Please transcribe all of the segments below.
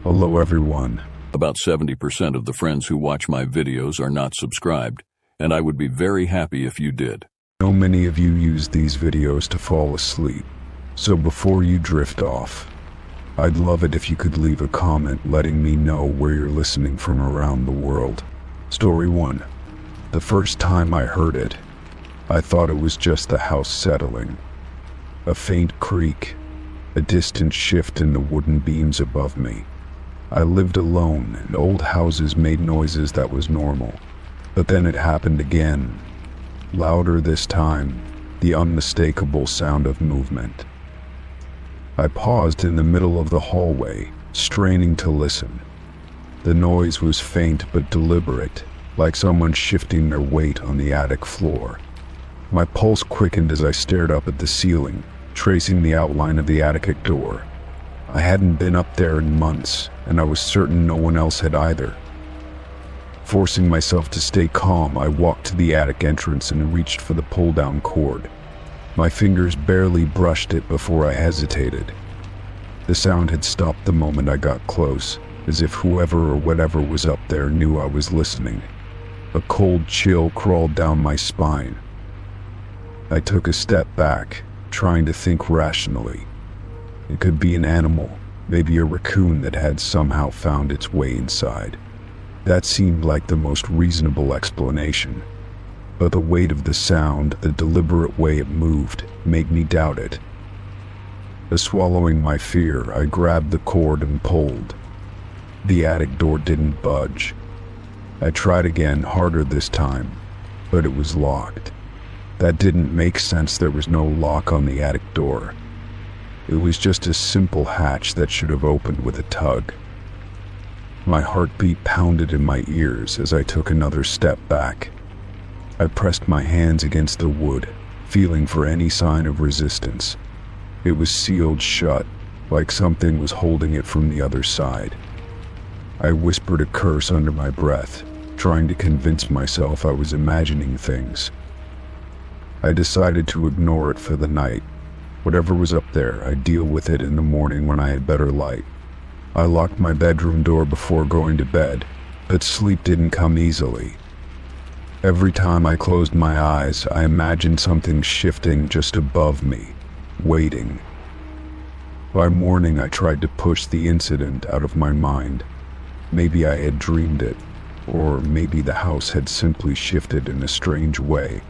Hello everyone. About 70% of the friends who watch my videos are not subscribed, and I would be very happy if you did. I know many of you use these videos to fall asleep, so before you drift off, I'd love it if you could leave a comment letting me know where you're listening from around the world. Story 1. The first time I heard it, I thought it was just the house settling. A faint creak, a distant shift in the wooden beams above me. I lived alone, and old houses made noises that was normal. But then it happened again. Louder this time, the unmistakable sound of movement. I paused in the middle of the hallway, straining to listen. The noise was faint but deliberate, like someone shifting their weight on the attic floor. My pulse quickened as I stared up at the ceiling, tracing the outline of the attic door. I hadn't been up there in months, and I was certain no one else had either. Forcing myself to stay calm, I walked to the attic entrance and reached for the pull-down cord. My fingers barely brushed it before I hesitated. The sound had stopped the moment I got close, as if whoever or whatever was up there knew I was listening. A cold chill crawled down my spine. I took a step back, trying to think rationally. It could be an animal, maybe a raccoon that had somehow found its way inside. That seemed like the most reasonable explanation. But the weight of the sound, the deliberate way it moved, made me doubt it. Swallowing my fear, I grabbed the cord and pulled. The attic door didn't budge. I tried again, harder this time, but it was locked. That didn't make sense. There was no lock on the attic door. It was just a simple hatch that should have opened with a tug. My heartbeat pounded in my ears as I took another step back. I pressed my hands against the wood, feeling for any sign of resistance. It was sealed shut, like something was holding it from the other side. I whispered a curse under my breath, trying to convince myself I was imagining things. I decided to ignore it for the night. Whatever was up there, I'd deal with it in the morning when I had better light. I locked my bedroom door before going to bed, but sleep didn't come easily. Every time I closed my eyes, I imagined something shifting just above me, waiting. By morning, I tried to push the incident out of my mind. Maybe I had dreamed it, or maybe the house had simply shifted in a strange way.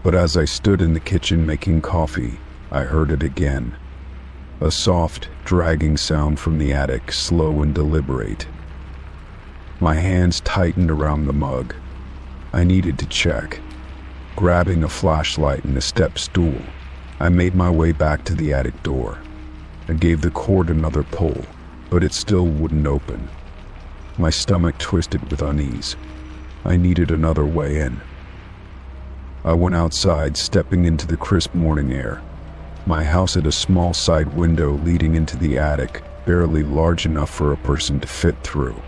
But as I stood in the kitchen making coffee, I heard it again. A soft, dragging sound from the attic, slow and deliberate. My hands tightened around the mug. I needed to check. Grabbing a flashlight and a step stool, I made my way back to the attic door. I gave the cord another pull, but it still wouldn't open. My stomach twisted with unease. I needed another way in. I went outside, stepping into the crisp morning air. My house had a small side window leading into the attic, barely large enough for a person to fit through.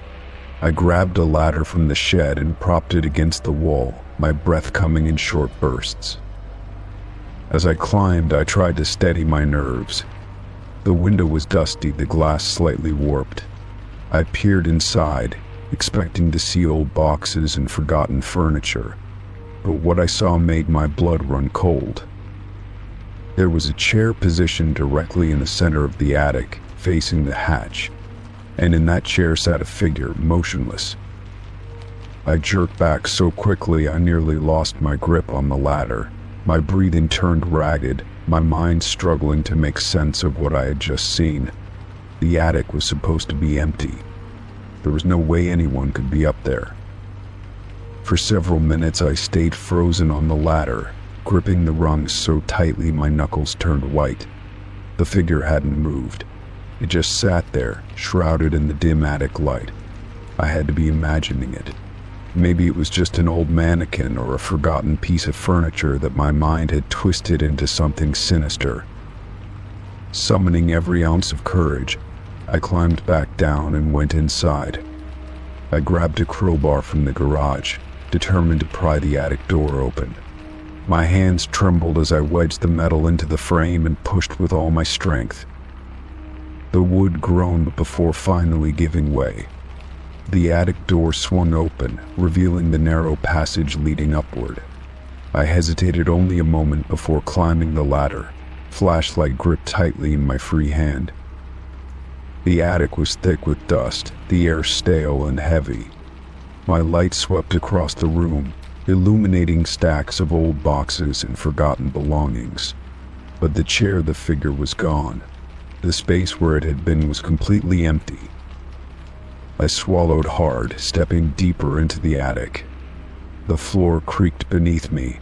I grabbed a ladder from the shed and propped it against the wall, my breath coming in short bursts. As I climbed, I tried to steady my nerves. The window was dusty, the glass slightly warped. I peered inside, expecting to see old boxes and forgotten furniture, but what I saw made my blood run cold. There was a chair positioned directly in the center of the attic, facing the hatch, and in that chair sat a figure, motionless. I jerked back so quickly I nearly lost my grip on the ladder. My breathing turned ragged, my mind struggling to make sense of what I had just seen. The attic was supposed to be empty. There was no way anyone could be up there. For several minutes I stayed frozen on the ladder, gripping the rungs so tightly my knuckles turned white. The figure hadn't moved. It just sat there, shrouded in the dim attic light. I had to be imagining it. Maybe it was just an old mannequin or a forgotten piece of furniture that my mind had twisted into something sinister. Summoning every ounce of courage, I climbed back down and went inside. I grabbed a crowbar from the garage, determined to pry the attic door open. My hands trembled as I wedged the metal into the frame and pushed with all my strength. The wood groaned before finally giving way. The attic door swung open, revealing the narrow passage leading upward. I hesitated only a moment before climbing the ladder, flashlight gripped tightly in my free hand. The attic was thick with dust, the air stale and heavy. My light swept across the room, illuminating stacks of old boxes and forgotten belongings. But the chair the figure was gone. The space where it had been was completely empty. I swallowed hard, stepping deeper into the attic. The floor creaked beneath me,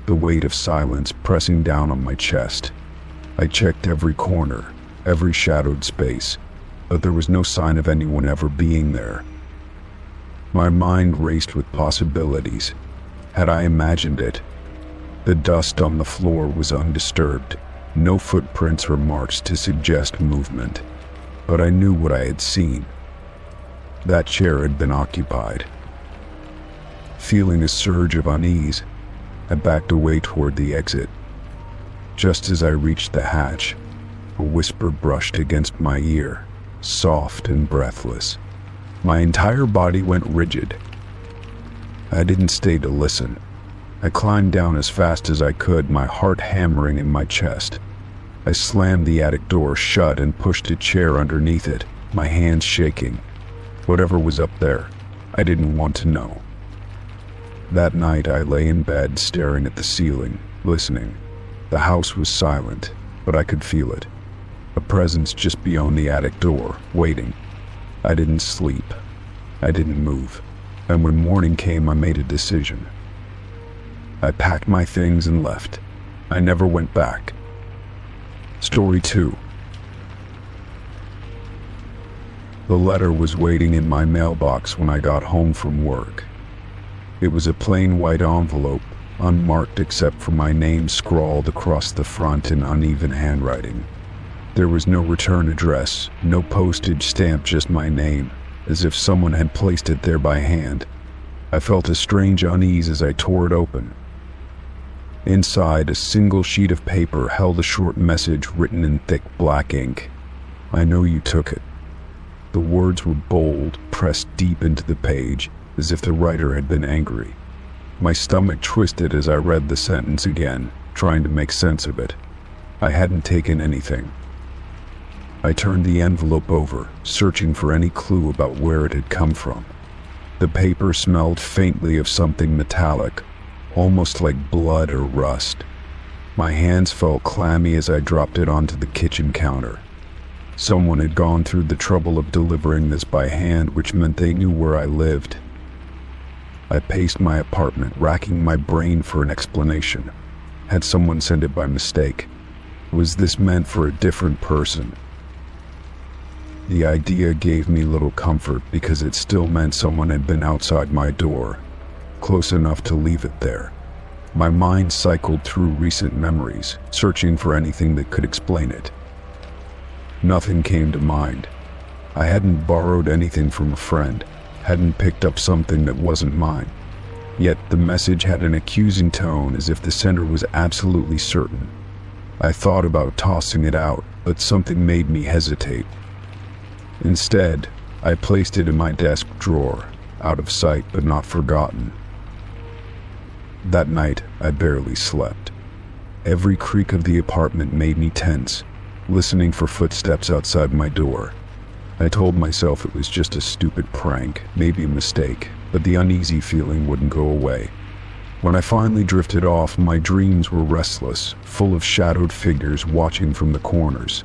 the weight of silence pressing down on my chest. I checked every corner, every shadowed space, but there was no sign of anyone ever being there. My mind raced with possibilities. Had I imagined it? The dust on the floor was undisturbed, no footprints or marks to suggest movement. But I knew what I had seen. That chair had been occupied. Feeling a surge of unease, I backed away toward the exit. Just as I reached the hatch, a whisper brushed against my ear, soft and breathless. My entire body went rigid. I didn't stay to listen. I climbed down as fast as I could, my heart hammering in my chest. I slammed the attic door shut and pushed a chair underneath it, my hands shaking. Whatever was up there, I didn't want to know. That night I lay in bed staring at the ceiling, listening. The house was silent, but I could feel it. A presence just beyond the attic door, waiting. I didn't sleep. I didn't move. And when morning came, I made a decision. I packed my things and left. I never went back. Story 2. The letter was waiting in my mailbox when I got home from work. It was a plain white envelope, unmarked except for my name scrawled across the front in uneven handwriting. There was no return address, no postage stamp, just my name, as if someone had placed it there by hand. I felt a strange unease as I tore it open. Inside, a single sheet of paper held a short message written in thick black ink. "I know you took it." The words were bold, pressed deep into the page, as if the writer had been angry. My stomach twisted as I read the sentence again, trying to make sense of it. I hadn't taken anything. I turned the envelope over, searching for any clue about where it had come from. The paper smelled faintly of something metallic, almost like blood or rust. My hands felt clammy as I dropped it onto the kitchen counter. Someone had gone through the trouble of delivering this by hand, which meant they knew where I lived. I paced my apartment, racking my brain for an explanation. Had someone sent it by mistake? Was this meant for a different person? The idea gave me little comfort because it still meant someone had been outside my door, close enough to leave it there. My mind cycled through recent memories, searching for anything that could explain it. Nothing came to mind. I hadn't borrowed anything from a friend, hadn't picked up something that wasn't mine. Yet the message had an accusing tone, as if the sender was absolutely certain. I thought about tossing it out, but something made me hesitate. Instead, I placed it in my desk drawer, out of sight but not forgotten. That night, I barely slept. Every creak of the apartment made me tense, listening for footsteps outside my door. I told myself it was just a stupid prank, maybe a mistake, but the uneasy feeling wouldn't go away. When I finally drifted off, my dreams were restless, full of shadowed figures watching from the corners.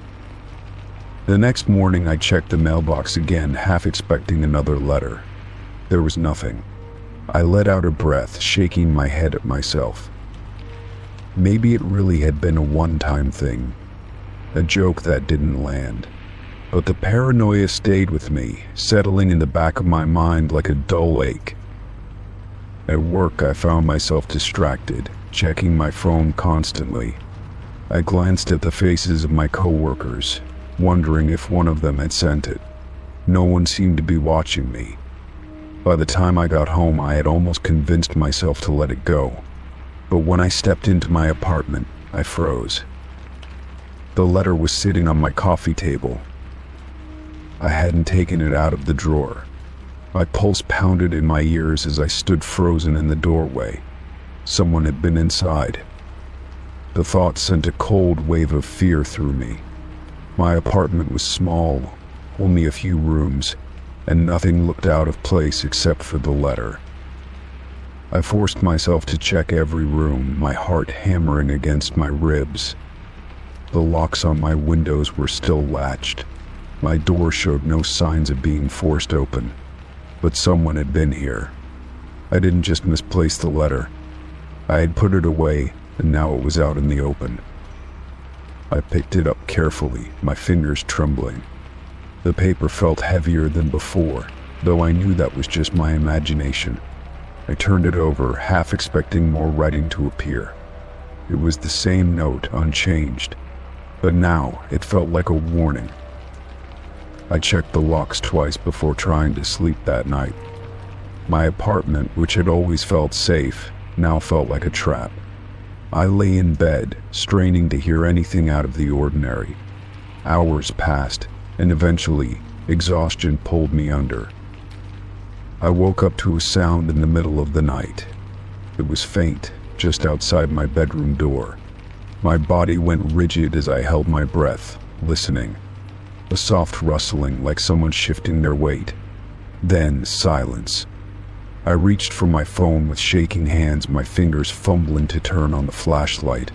The next morning I checked the mailbox again, half expecting another letter. There was nothing. I let out a breath, shaking my head at myself. Maybe it really had been a one-time thing, a joke that didn't land. But the paranoia stayed with me, settling in the back of my mind like a dull ache. At work, I found myself distracted, checking my phone constantly. I glanced at the faces of my coworkers, wondering if one of them had sent it. No one seemed to be watching me. By the time I got home, I had almost convinced myself to let it go. But when I stepped into my apartment, I froze. The letter was sitting on my coffee table, I hadn't taken it out of the drawer. My pulse pounded in my ears as I stood frozen in the doorway. Someone had been inside. The thought sent a cold wave of fear through me. My apartment was small, only a few rooms, and nothing looked out of place except for the letter. I forced myself to check every room, my heart hammering against my ribs. The locks on my windows were still latched. My door showed no signs of being forced open, but someone had been here. I didn't just misplace the letter. I had put it away, and now it was out in the open. I picked it up carefully, my fingers trembling. The paper felt heavier than before, though I knew that was just my imagination. I turned it over, half expecting more writing to appear. It was the same note, unchanged, but now it felt like a warning. I checked the locks twice before trying to sleep that night. My apartment, which had always felt safe, now felt like a trap. I lay in bed, straining to hear anything out of the ordinary. Hours passed, and eventually, exhaustion pulled me under. I woke up to a sound in the middle of the night. It was faint, just outside my bedroom door. My body went rigid as I held my breath, listening. A soft rustling like someone shifting their weight. Then silence. I reached for my phone with shaking hands, my fingers fumbling to turn on the flashlight.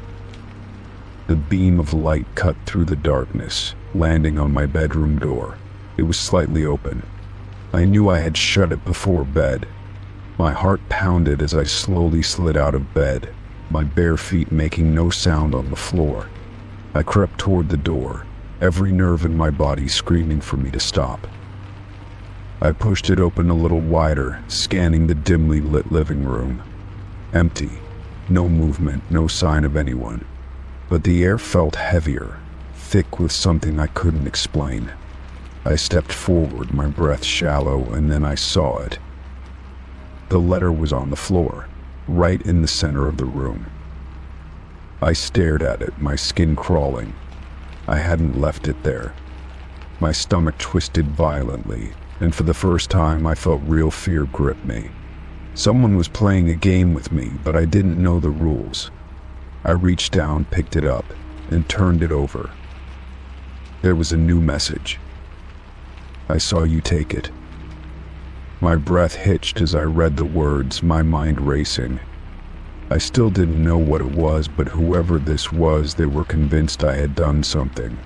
The beam of light cut through the darkness, landing on my bedroom door. It was slightly open. I knew I had shut it before bed. My heart pounded as I slowly slid out of bed, my bare feet making no sound on the floor. I crept toward the door, every nerve in my body screaming for me to stop. I pushed it open a little wider, scanning the dimly lit living room. Empty. No movement, no sign of anyone. But the air felt heavier, thick with something I couldn't explain. I stepped forward, my breath shallow, and then I saw it. The letter was on the floor, right in the center of the room. I stared at it, my skin crawling. I hadn't left it there. My stomach twisted violently, and for the first time I felt real fear grip me. Someone was playing a game with me, but I didn't know the rules. I reached down, picked it up, and turned it over. There was a new message. I saw you take it. My breath hitched as I read the words, my mind racing. I still didn't know what it was, but whoever this was, they were convinced I had done something.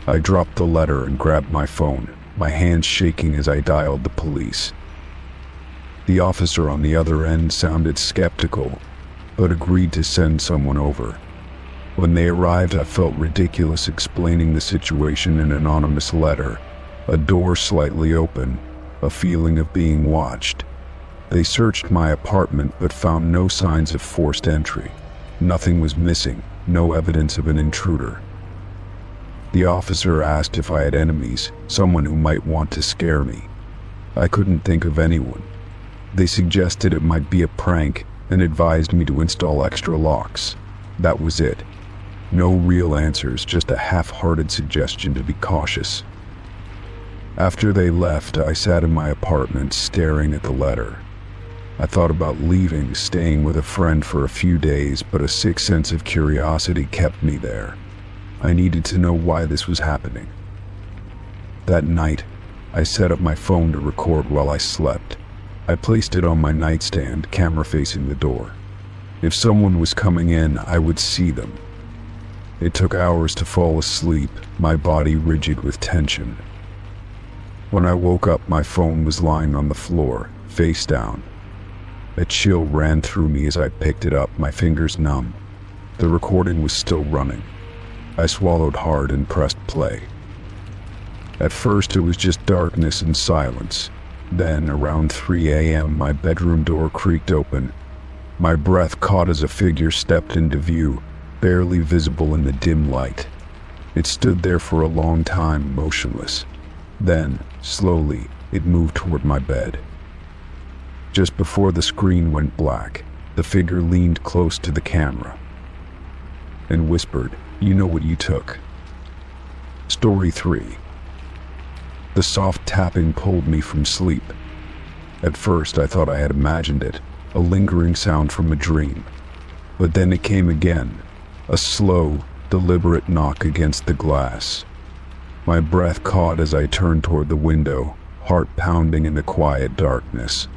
I dropped the letter and grabbed my phone, my hands shaking as I dialed the police. The officer on the other end sounded skeptical, but agreed to send someone over. When they arrived, I felt ridiculous explaining the situation in an anonymous letter. A door slightly open, a feeling of being watched. They searched my apartment but found no signs of forced entry. Nothing was missing, no evidence of an intruder. The officer asked if I had enemies, someone who might want to scare me. I couldn't think of anyone. They suggested it might be a prank and advised me to install extra locks. That was it. No real answers, just a half-hearted suggestion to be cautious. After they left, I sat in my apartment staring at the letter. I thought about leaving, staying with a friend for a few days, but a sick sense of curiosity kept me there. I needed to know why this was happening. That night, I set up my phone to record while I slept. I placed it on my nightstand, camera facing the door. If someone was coming in, I would see them. It took hours to fall asleep, my body rigid with tension. When I woke up, my phone was lying on the floor, face down. A chill ran through me as I picked it up, my fingers numb. The recording was still running. I swallowed hard and pressed play. At first, it was just darkness and silence. Then, around 3 a.m., my bedroom door creaked open. My breath caught as a figure stepped into view, barely visible in the dim light. It stood there for a long time, motionless. Then, slowly, it moved toward my bed. Just before the screen went black, the figure leaned close to the camera and whispered, "You know what you took." Story 3. The soft tapping pulled me from sleep. At first I thought I had imagined it, a lingering sound from a dream. But then it came again, a slow, deliberate knock against the glass. My breath caught as I turned toward the window, heart pounding in the quiet darkness.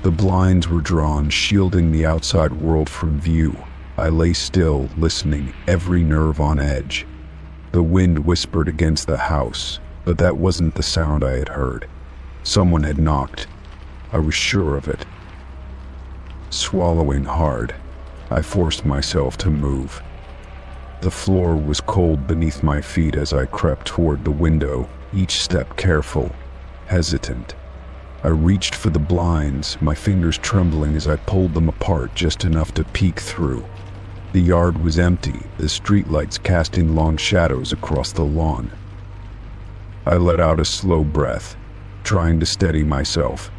The blinds were drawn, shielding the outside world from view. I lay still, listening, every nerve on edge. The wind whispered against the house, but that wasn't the sound I had heard. Someone had knocked. I was sure of it. Swallowing hard, I forced myself to move. The floor was cold beneath my feet as I crept toward the window, each step careful, hesitant. I reached for the blinds, my fingers trembling as I pulled them apart just enough to peek through. The yard was empty, the streetlights casting long shadows across the lawn. I let out a slow breath, trying to steady myself.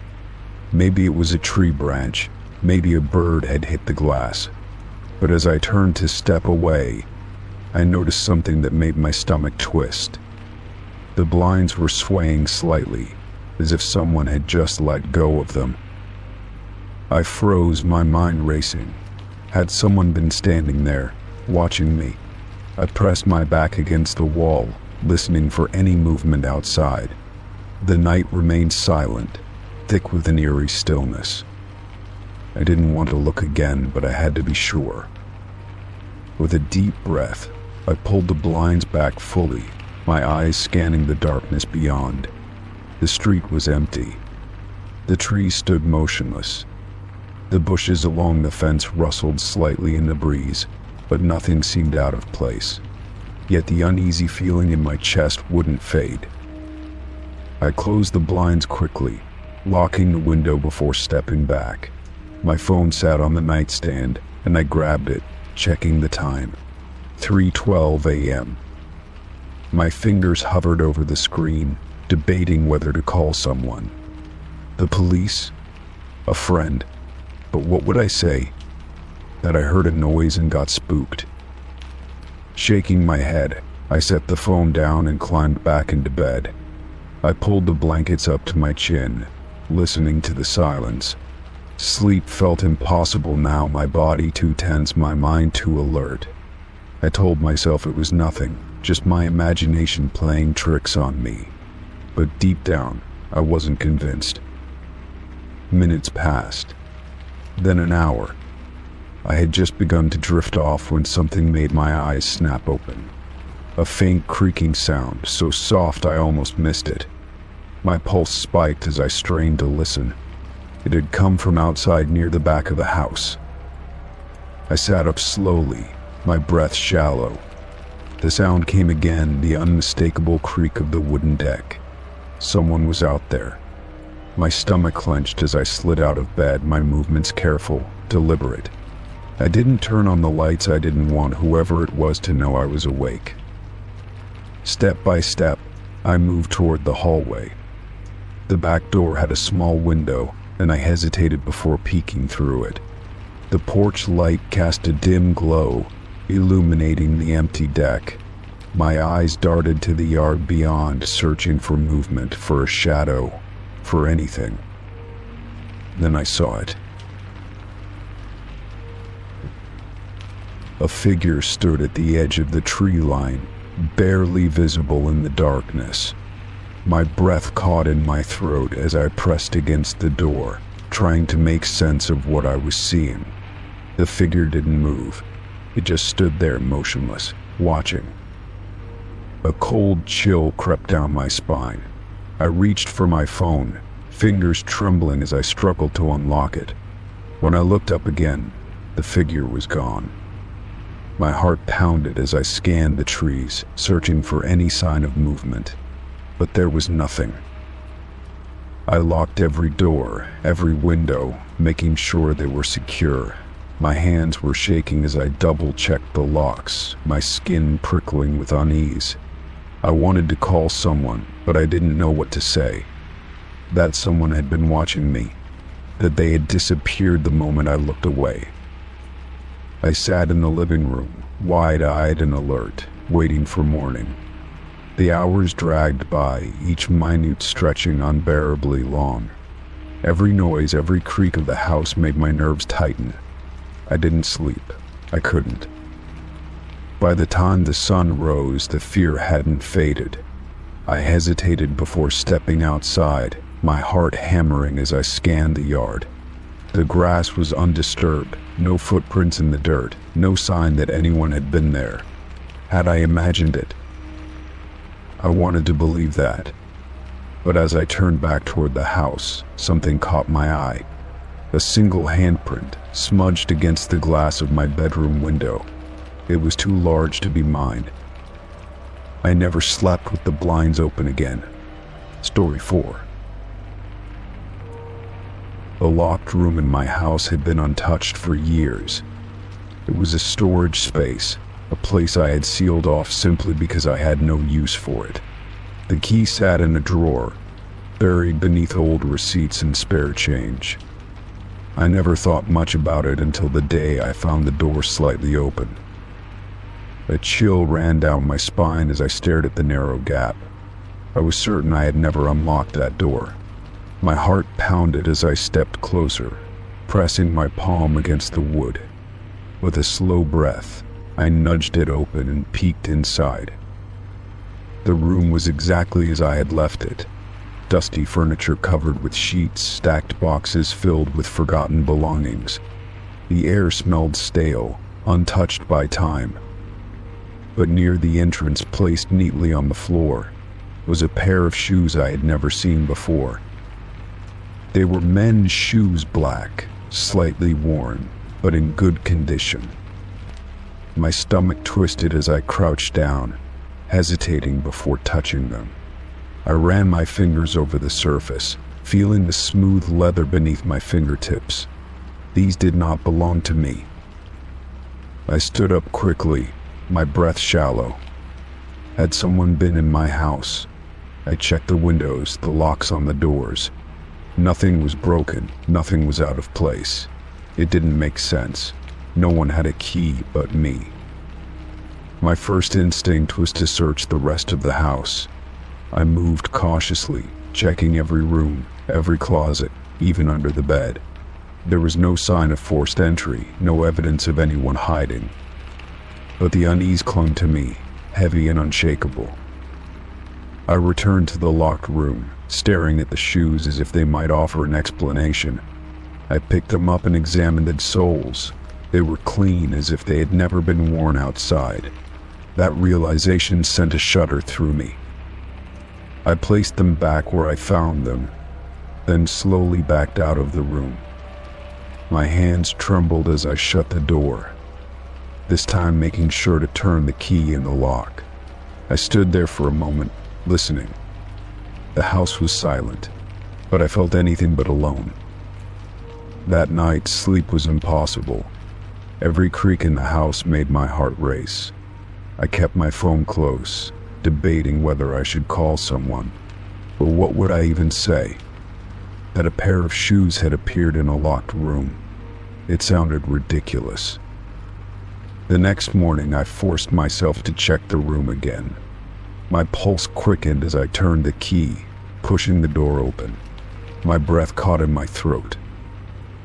Maybe it was a tree branch, maybe a bird had hit the glass. But as I turned to step away, I noticed something that made my stomach twist. The blinds were swaying slightly, as if someone had just let go of them. I froze, my mind racing. Had someone been standing there, watching me? I pressed my back against the wall, listening for any movement outside. The night remained silent, thick with an eerie stillness. I didn't want to look again, but I had to be sure. With a deep breath, I pulled the blinds back fully, my eyes scanning the darkness beyond. The street was empty. The trees stood motionless. The bushes along the fence rustled slightly in the breeze, but nothing seemed out of place. Yet the uneasy feeling in my chest wouldn't fade. I closed the blinds quickly, locking the window before stepping back. My phone sat on the nightstand, and I grabbed it, checking the time. 3:12 a.m. My fingers hovered over the screen, debating whether to call someone. The police? A friend? But what would I say? That I heard a noise and got spooked. Shaking my head, I set the phone down and climbed back into bed. I pulled the blankets up to my chin, listening to the silence. Sleep felt impossible now, my body too tense, my mind too alert. I told myself it was nothing, just my imagination playing tricks on me. But deep down, I wasn't convinced. Minutes passed. Then an hour. I had just begun to drift off when something made my eyes snap open. A faint creaking sound, so soft I almost missed it. My pulse spiked as I strained to listen. It had come from outside near the back of the house. I sat up slowly, my breath shallow. The sound came again, the unmistakable creak of the wooden deck. Someone was out there. My stomach clenched as I slid out of bed, my movements careful, deliberate. I didn't turn on the lights. I didn't want whoever it was to know I was awake. Step by step, I moved toward the hallway. The back door had a small window, and I hesitated before peeking through it. The porch light cast a dim glow, illuminating the empty deck. My eyes darted to the yard beyond, searching for movement, for a shadow, for anything. Then I saw it. A figure stood at the edge of the tree line, barely visible in the darkness. My breath caught in my throat as I pressed against the door, trying to make sense of what I was seeing. The figure didn't move. It just stood there motionless, watching. A cold chill crept down my spine. I reached for my phone, fingers trembling as I struggled to unlock it. When I looked up again, the figure was gone. My heart pounded as I scanned the trees, searching for any sign of movement. But there was nothing. I locked every door, every window, making sure they were secure. My hands were shaking as I double-checked the locks, my skin prickling with unease. I wanted to call someone, but I didn't know what to say. That someone had been watching me, that they had disappeared the moment I looked away. I sat in the living room, wide-eyed and alert, waiting for morning. The hours dragged by, each minute stretching unbearably long. Every noise, every creak of the house made my nerves tighten. I didn't sleep. I couldn't. By the time the sun rose, the fear hadn't faded. I hesitated before stepping outside, my heart hammering as I scanned the yard. The grass was undisturbed, no footprints in the dirt, no sign that anyone had been there. Had I imagined it? I wanted to believe that. But as I turned back toward the house, something caught my eye. A single handprint, smudged against the glass of my bedroom window. It was too large to be mine. I never slept with the blinds open again. Story 4. The locked room in my house had been untouched for years. It was a storage space, a place I had sealed off simply because I had no use for it. The key sat in a drawer, buried beneath old receipts and spare change. I never thought much about it until the day I found the door slightly open. A chill ran down my spine as I stared at the narrow gap. I was certain I had never unlocked that door. My heart pounded as I stepped closer, pressing my palm against the wood. With a slow breath, I nudged it open and peeked inside. The room was exactly as I had left it. Dusty furniture covered with sheets, stacked boxes filled with forgotten belongings. The air smelled stale, untouched by time. But near the entrance, placed neatly on the floor, was a pair of shoes I had never seen before. They were men's shoes, black, slightly worn, but in good condition. My stomach twisted as I crouched down, hesitating before touching them. I ran my fingers over the surface, feeling the smooth leather beneath my fingertips. These did not belong to me. I stood up quickly, my breath shallow. Had someone been in my house? I checked the windows, the locks on the doors. Nothing was broken, nothing was out of place. It didn't make sense. No one had a key but me. My first instinct was to search the rest of the house. I moved cautiously, checking every room, every closet, even under the bed. There was no sign of forced entry, no evidence of anyone hiding. But the unease clung to me, heavy and unshakable. I returned to the locked room, staring at the shoes as if they might offer an explanation. I picked them up and examined the soles. They were clean, as if they had never been worn outside. That realization sent a shudder through me. I placed them back where I found them, then slowly backed out of the room. My hands trembled as I shut the door, this time making sure to turn the key in the lock. I stood there for a moment, listening. The house was silent, but I felt anything but alone. That night, sleep was impossible. Every creak in the house made my heart race. I kept my phone close, debating whether I should call someone. But what would I even say? That a pair of shoes had appeared in a locked room. It sounded ridiculous. The next morning, I forced myself to check the room again. My pulse quickened as I turned the key, pushing the door open. My breath caught in my throat.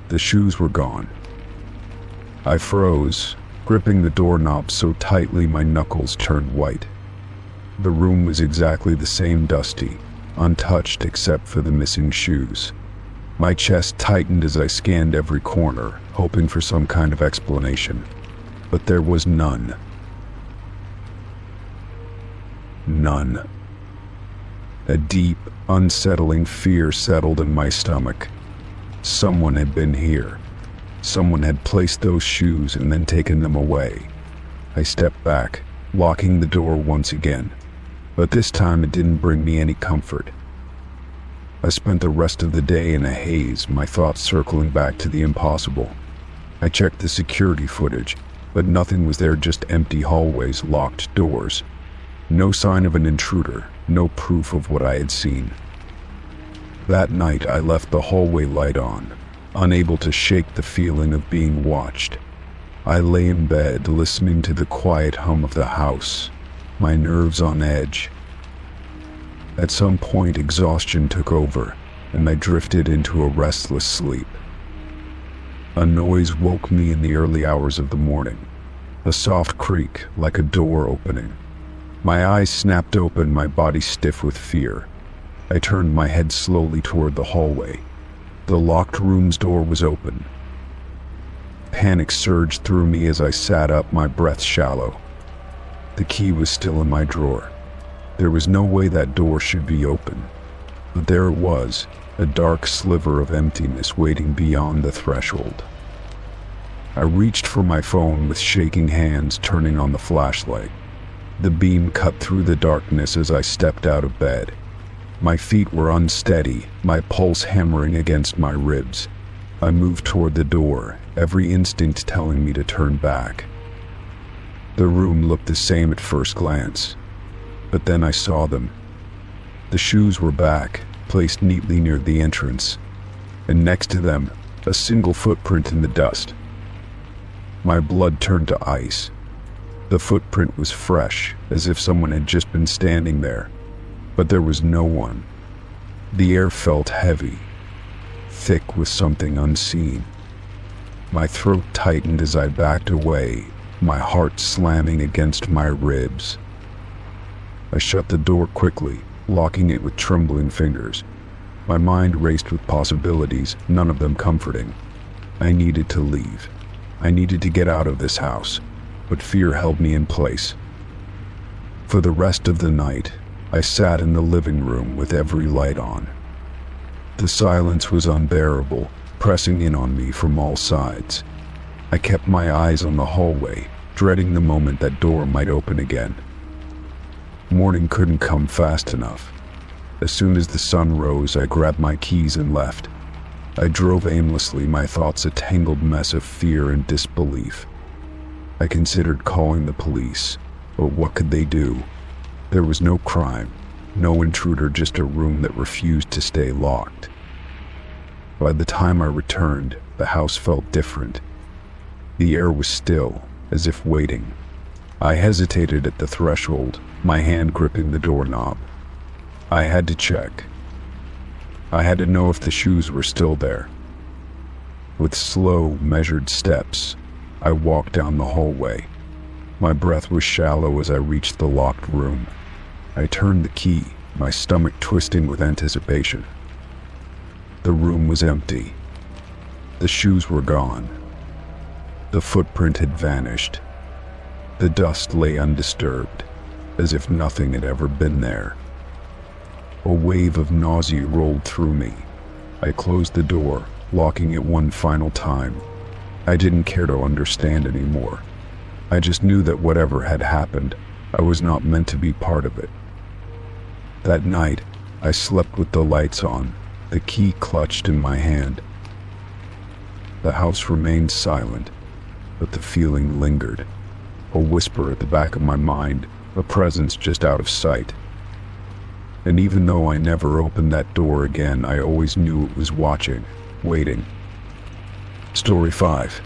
The shoes were gone. I froze, gripping the doorknob so tightly my knuckles turned white. The room was exactly the same, dusty, untouched except for the missing shoes. My chest tightened as I scanned every corner, hoping for some kind of explanation. But there was none. None. A deep, unsettling fear settled in my stomach. Someone had been here. Someone had placed those shoes and then taken them away. I stepped back, locking the door once again. But this time it didn't bring me any comfort. I spent the rest of the day in a haze, my thoughts circling back to the impossible. I checked the security footage, but nothing was there, just empty hallways, locked doors. No sign of an intruder, no proof of what I had seen. That night I left the hallway light on, unable to shake the feeling of being watched. I lay in bed, listening to the quiet hum of the house, my nerves on edge, At some point, exhaustion took over, and I drifted into a restless sleep. A noise woke me in the early hours of the morning, a soft creak like a door opening. My eyes snapped open, my body stiff with fear. I turned my head slowly toward the hallway. The locked room's door was open. Panic surged through me as I sat up, my breath shallow. The key was still in my drawer. There was no way that door should be open. But there it was, a dark sliver of emptiness waiting beyond the threshold. I reached for my phone with shaking hands, turning on the flashlight. The beam cut through the darkness as I stepped out of bed. My feet were unsteady, my pulse hammering against my ribs. I moved toward the door, every instinct telling me to turn back. The room looked the same at first glance, but then I saw them. The shoes were back, placed neatly near the entrance, and next to them, a single footprint in the dust. My blood turned to ice. The footprint was fresh, as if someone had just been standing there, but there was no one. The air felt heavy, thick with something unseen. My throat tightened as I backed away, my heart slamming against my ribs. I shut the door quickly, locking it with trembling fingers. My mind raced with possibilities, none of them comforting. I needed to leave. I needed to get out of this house, but fear held me in place. For the rest of the night, I sat in the living room with every light on. The silence was unbearable, pressing in on me from all sides. I kept my eyes on the hallway, dreading the moment that door might open again. Morning couldn't come fast enough. As soon as the sun rose, I grabbed my keys and left. I drove aimlessly, my thoughts a tangled mess of fear and disbelief. I considered calling the police, but what could they do? There was no crime, no intruder, just a room that refused to stay locked. By the time I returned, the house felt different. The air was still, as if waiting. I hesitated at the threshold, my hand gripping the doorknob. I had to check. I had to know if the shoes were still there. With slow, measured steps, I walked down the hallway. My breath was shallow as I reached the locked room. I turned the key, my stomach twisting with anticipation. The room was empty. The shoes were gone. The footprint had vanished. The dust lay undisturbed, as if nothing had ever been there. A wave of nausea rolled through me. I closed the door, locking it one final time. I didn't care to understand anymore. I just knew that whatever had happened, I was not meant to be part of it. That night, I slept with the lights on, the key clutched in my hand. The house remained silent, but the feeling lingered. A whisper at the back of my mind, a presence just out of sight. And even though I never opened that door again, I always knew it was watching, waiting. Story 5.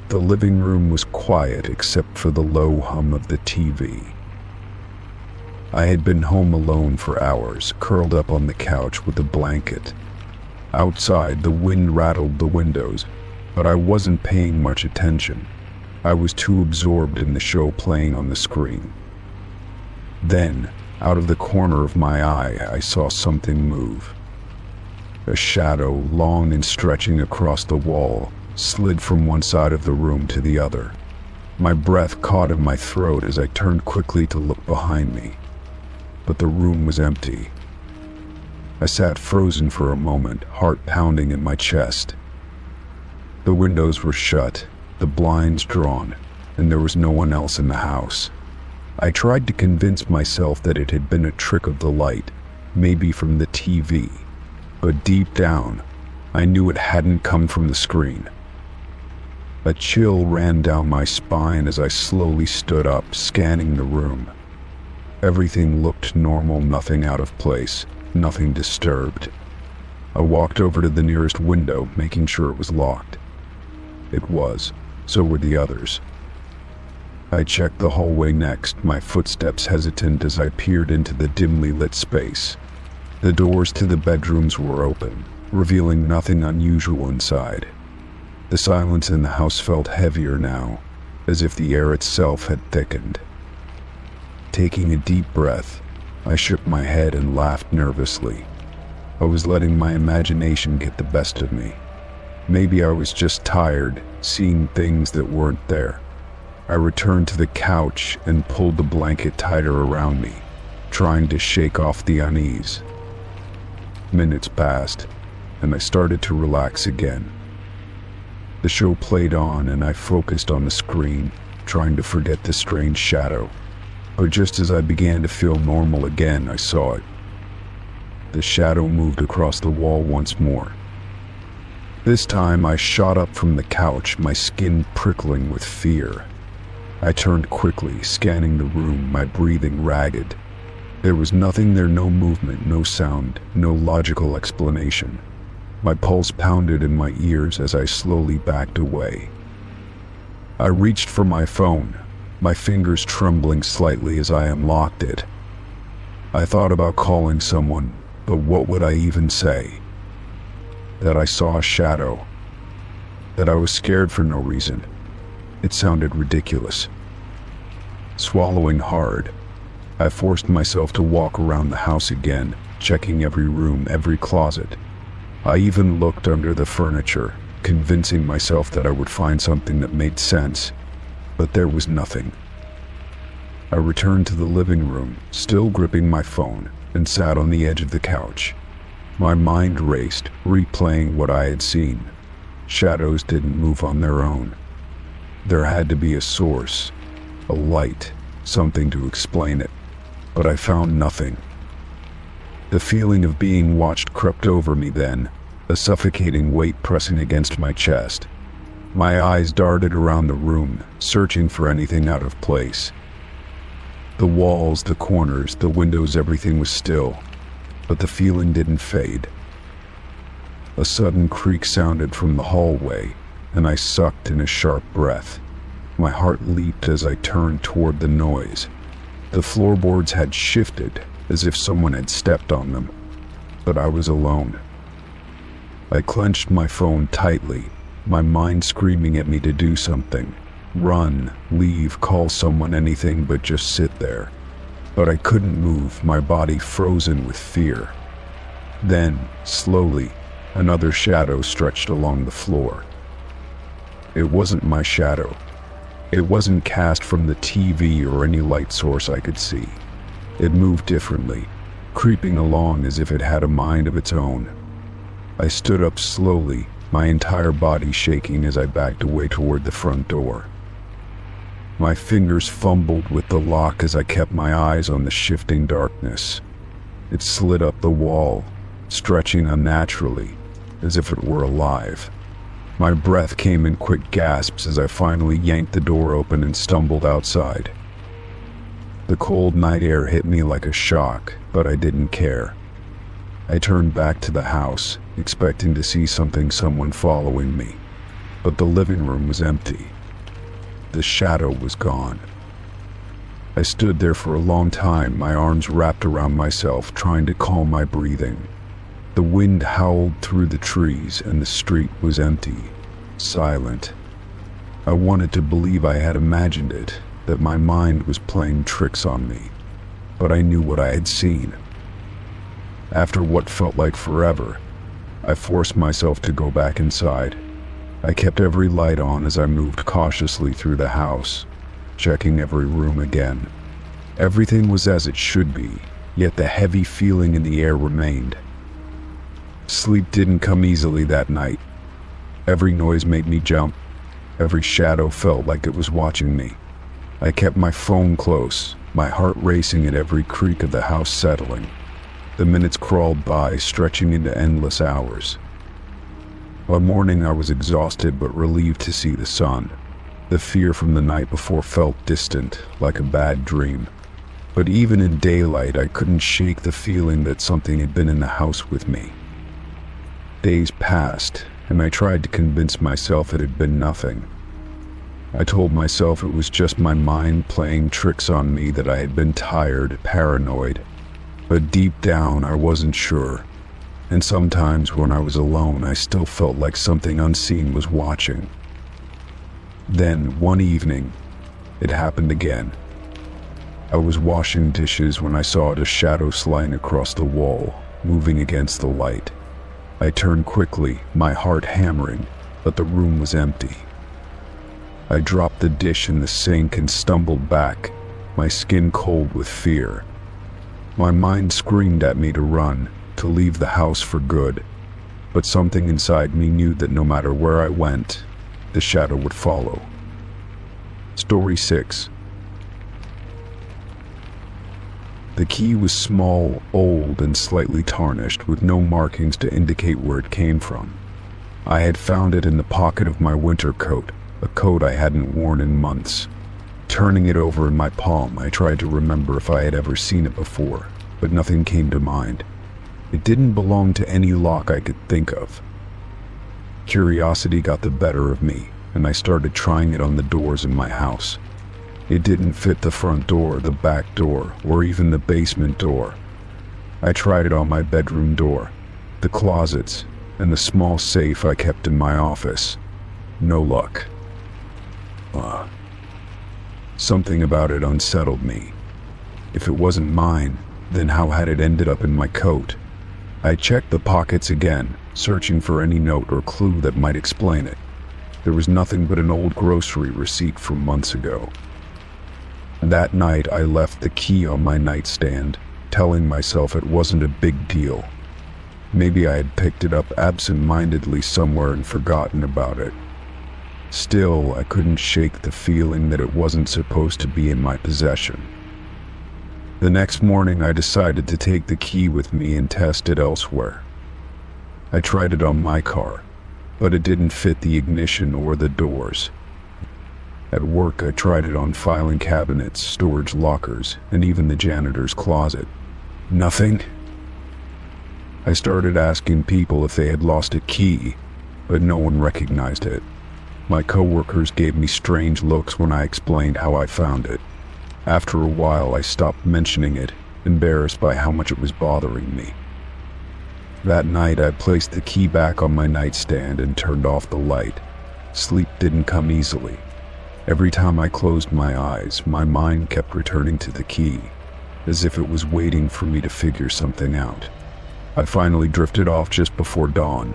The living room was quiet except for the low hum of the TV. I had been home alone for hours, curled up on the couch with a blanket. Outside, the wind rattled the windows, but I wasn't paying much attention. I was too absorbed in the show playing on the screen. Then, out of the corner of my eye, I saw something move. A shadow, long and stretching across the wall, slid from one side of the room to the other. My breath caught in my throat as I turned quickly to look behind me. But the room was empty. I sat frozen for a moment, heart pounding in my chest. The windows were shut, the blinds drawn, and there was no one else in the house. I tried to convince myself that it had been a trick of the light, maybe from the TV, but deep down, I knew it hadn't come from the screen. A chill ran down my spine as I slowly stood up, scanning the room. Everything looked normal, nothing out of place, nothing disturbed. I walked over to the nearest window, making sure it was locked. It was. So were the others. I checked the hallway next, my footsteps hesitant as I peered into the dimly lit space. The doors to the bedrooms were open, revealing nothing unusual inside. The silence in the house felt heavier now, as if the air itself had thickened. Taking a deep breath, I shook my head and laughed nervously. I was letting my imagination get the best of me. Maybe I was just tired, seeing things that weren't there. I returned to the couch and pulled the blanket tighter around me, trying to shake off the unease. Minutes passed, and I started to relax again. The show played on, and I focused on the screen, trying to forget the strange shadow. But just as I began to feel normal again, I saw it. The shadow moved across the wall once more. This time I shot up from the couch, my skin prickling with fear. I turned quickly, scanning the room, my breathing ragged. There was nothing there, no movement, no sound, no logical explanation. My pulse pounded in my ears as I slowly backed away. I reached for my phone, my fingers trembling slightly as I unlocked it. I thought about calling someone, but what would I even say? That I saw a shadow. That I was scared for no reason. It sounded ridiculous. Swallowing hard, I forced myself to walk around the house again, checking every room, every closet. I even looked under the furniture, convincing myself that I would find something that made sense, but there was nothing. I returned to the living room, still gripping my phone, and sat on the edge of the couch. My mind raced, replaying what I had seen. Shadows didn't move on their own. There had to be a source, a light, something to explain it, but I found nothing. The feeling of being watched crept over me then, a suffocating weight pressing against my chest. My eyes darted around the room, searching for anything out of place. The walls, the corners, the windows, everything was still, but the feeling didn't fade. A sudden creak sounded from the hallway, and I sucked in a sharp breath. My heart leaped as I turned toward the noise. The floorboards had shifted, as if someone had stepped on them, but I was alone. I clenched my phone tightly, my mind screaming at me to do something. Run, leave, call someone, anything but just sit there. But I couldn't move, my body frozen with fear. Then, slowly, another shadow stretched along the floor. It wasn't my shadow. It wasn't cast from the TV or any light source I could see. It moved differently, creeping along as if it had a mind of its own. I stood up slowly, my entire body shaking as I backed away toward the front door. My fingers fumbled with the lock as I kept my eyes on the shifting darkness. It slid up the wall, stretching unnaturally, as if it were alive. My breath came in quick gasps as I finally yanked the door open and stumbled outside. The cold night air hit me like a shock, but I didn't care. I turned back to the house, expecting to see someone following me, but the living room was empty. The shadow was gone. I stood there for a long time, my arms wrapped around myself, trying to calm my breathing. The wind howled through the trees, and the street was empty, silent. I wanted to believe I had imagined it, that my mind was playing tricks on me, but I knew what I had seen. After what felt like forever, I forced myself to go back inside. I kept every light on as I moved cautiously through the house, checking every room again. Everything was as it should be, yet the heavy feeling in the air remained. Sleep didn't come easily that night. Every noise made me jump. Every shadow felt like it was watching me. I kept my phone close, my heart racing at every creak of the house settling. The minutes crawled by, stretching into endless hours. One morning I was exhausted but relieved to see the sun. The fear from the night before felt distant, like a bad dream. But even in daylight I couldn't shake the feeling that something had been in the house with me. Days passed, and I tried to convince myself it had been nothing. I told myself it was just my mind playing tricks on me, that I had been tired, paranoid. But deep down, I wasn't sure. And sometimes when I was alone, I still felt like something unseen was watching. Then, one evening, it happened again. I was washing dishes when I saw a shadow sliding across the wall, moving against the light. I turned quickly, my heart hammering, but the room was empty. I dropped the dish in the sink and stumbled back, my skin cold with fear. My mind screamed at me to run, to leave the house for good, but something inside me knew that no matter where I went, the shadow would follow. Story 6. The key was small, old, and slightly tarnished, with no markings to indicate where it came from. I had found it in the pocket of my winter coat, a coat I hadn't worn in months. Turning it over in my palm, I tried to remember if I had ever seen it before, but nothing came to mind. It didn't belong to any lock I could think of. Curiosity got the better of me, and I started trying it on the doors in my house. It didn't fit the front door, the back door, or even the basement door. I tried it on my bedroom door, the closets, and the small safe I kept in my office. No luck. Something about it unsettled me. If it wasn't mine, then how had it ended up in my coat? I checked the pockets again, searching for any note or clue that might explain it. There was nothing but an old grocery receipt from months ago. That night, I left the key on my nightstand, telling myself it wasn't a big deal. Maybe I had picked it up absent-mindedly somewhere and forgotten about it. Still, I couldn't shake the feeling that it wasn't supposed to be in my possession. The next morning, I decided to take the key with me and test it elsewhere. I tried it on my car, but it didn't fit the ignition or the doors. At work, I tried it on filing cabinets, storage lockers, and even the janitor's closet. Nothing. I started asking people if they had lost a key, but no one recognized it. My coworkers gave me strange looks when I explained how I found it. After a while, I stopped mentioning it, embarrassed by how much it was bothering me. That night, I placed the key back on my nightstand and turned off the light. Sleep didn't come easily. Every time I closed my eyes, my mind kept returning to the key, as if it was waiting for me to figure something out. I finally drifted off just before dawn.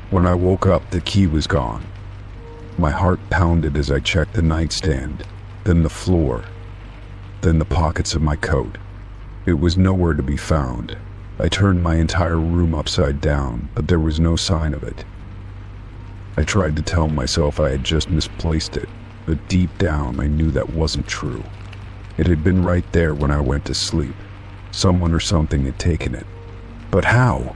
When I woke up, the key was gone. My heart pounded as I checked the nightstand, then the floor, then the pockets of my coat. It was nowhere to be found. I turned my entire room upside down, but there was no sign of it. I tried to tell myself I had just misplaced it, but deep down I knew that wasn't true. It had been right there when I went to sleep. Someone or something had taken it. But how?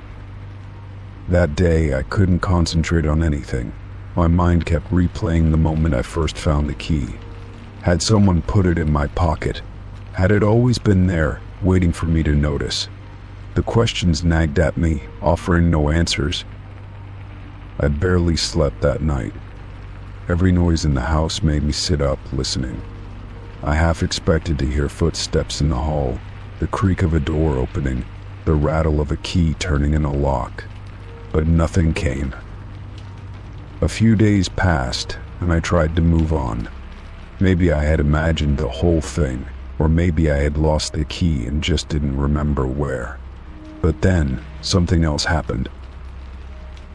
That day, I couldn't concentrate on anything. My mind kept replaying the moment I first found the key. Had someone put it in my pocket? Had it always been there, waiting for me to notice? The questions nagged at me, offering no answers. I barely slept that night. Every noise in the house made me sit up, listening. I half expected to hear footsteps in the hall, the creak of a door opening, the rattle of a key turning in a lock. But nothing came. A few days passed, and I tried to move on. Maybe I had imagined the whole thing, or maybe I had lost the key and just didn't remember where. But then, something else happened.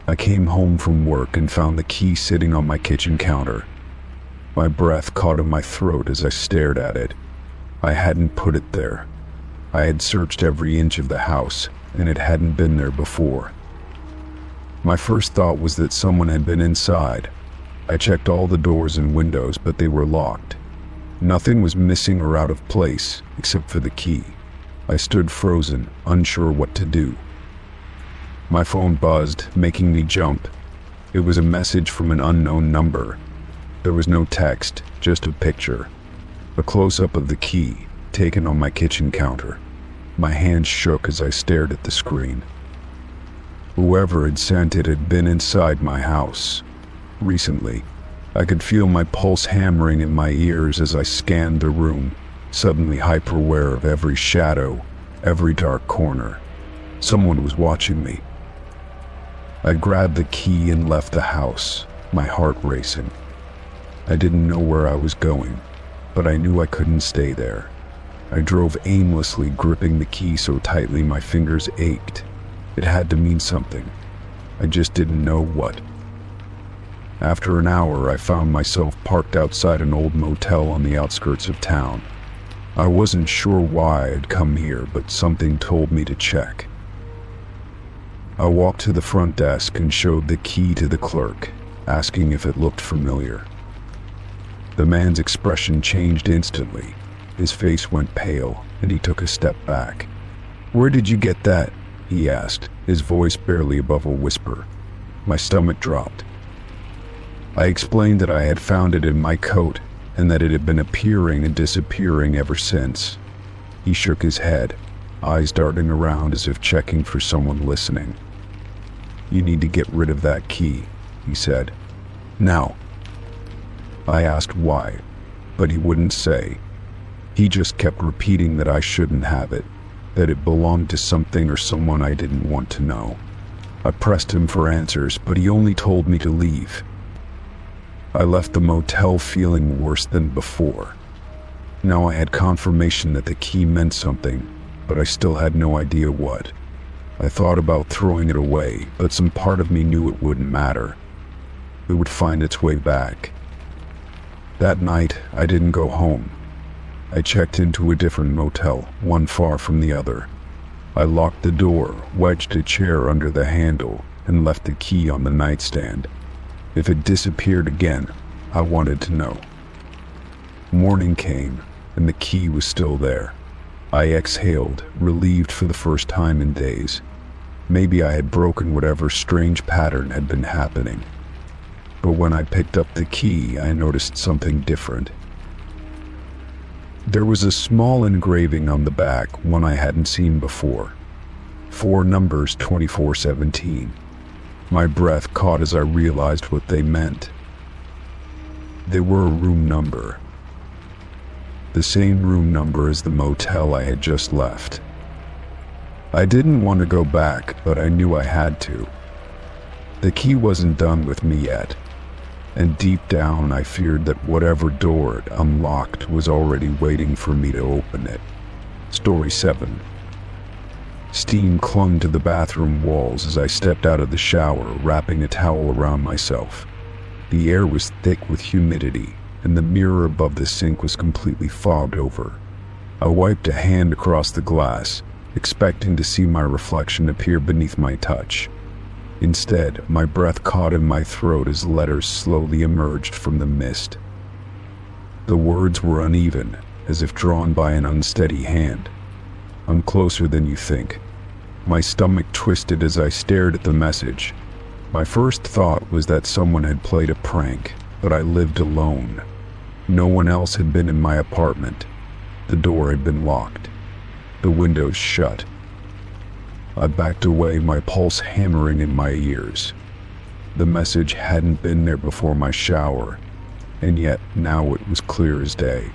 I came home from work and found the key sitting on my kitchen counter. My breath caught in my throat as I stared at it. I hadn't put it there. I had searched every inch of the house, and it hadn't been there before. My first thought was that someone had been inside. I checked all the doors and windows, but they were locked. Nothing was missing or out of place, except for the key. I stood frozen, unsure what to do. My phone buzzed, making me jump. It was a message from an unknown number. There was no text, just a picture. A close-up of the key, taken on my kitchen counter. My hands shook as I stared at the screen. Whoever had sent it had been inside my house. Recently. I could feel my pulse hammering in my ears as I scanned the room, suddenly hyper-aware of every shadow, every dark corner. Someone was watching me. I grabbed the key and left the house, my heart racing. I didn't know where I was going, but I knew I couldn't stay there. I drove aimlessly, gripping the key so tightly my fingers ached. It had to mean something. I just didn't know what. After an hour, I found myself parked outside an old motel on the outskirts of town. I wasn't sure why I'd come here, but something told me to check. I walked to the front desk and showed the key to the clerk, asking if it looked familiar. The man's expression changed instantly. His face went pale, and he took a step back. "Where did you get that?" he asked, his voice barely above a whisper. My stomach dropped. I explained that I had found it in my coat, and that it had been appearing and disappearing ever since. He shook his head, eyes darting around as if checking for someone listening. "You need to get rid of that key," he said. "Now." I asked why, but he wouldn't say. He just kept repeating that I shouldn't have it, that it belonged to something or someone I didn't want to know. I pressed him for answers, but he only told me to leave. I left the motel feeling worse than before. Now I had confirmation that the key meant something, but I still had no idea what. I thought about throwing it away, but some part of me knew it wouldn't matter. It would find its way back. That night, I didn't go home. I checked into a different motel, one far from the other. I locked the door, wedged a chair under the handle, and left the key on the nightstand. If it disappeared again, I wanted to know. Morning came, and the key was still there. I exhaled, relieved for the first time in days. Maybe I had broken whatever strange pattern had been happening. But when I picked up the key, I noticed something different. There was a small engraving on the back, one I hadn't seen before. 4 numbers 2417. My breath caught as I realized what they meant. They were a room number. The same room number as the motel I had just left. I didn't want to go back, but I knew I had to. The key wasn't done with me yet, and deep down I feared that whatever door it unlocked was already waiting for me to open it. Story 7. Steam clung to the bathroom walls as I stepped out of the shower, wrapping a towel around myself. The air was thick with humidity, and the mirror above the sink was completely fogged over. I wiped a hand across the glass, expecting to see my reflection appear beneath my touch. Instead, my breath caught in my throat as letters slowly emerged from the mist. The words were uneven, as if drawn by an unsteady hand. "I'm closer than you think." My stomach twisted as I stared at the message. My first thought was that someone had played a prank, but I lived alone. No one else had been in my apartment. The door had been locked, the windows shut. I backed away, my pulse hammering in my ears. The message hadn't been there before my shower, and yet now it was clear as day.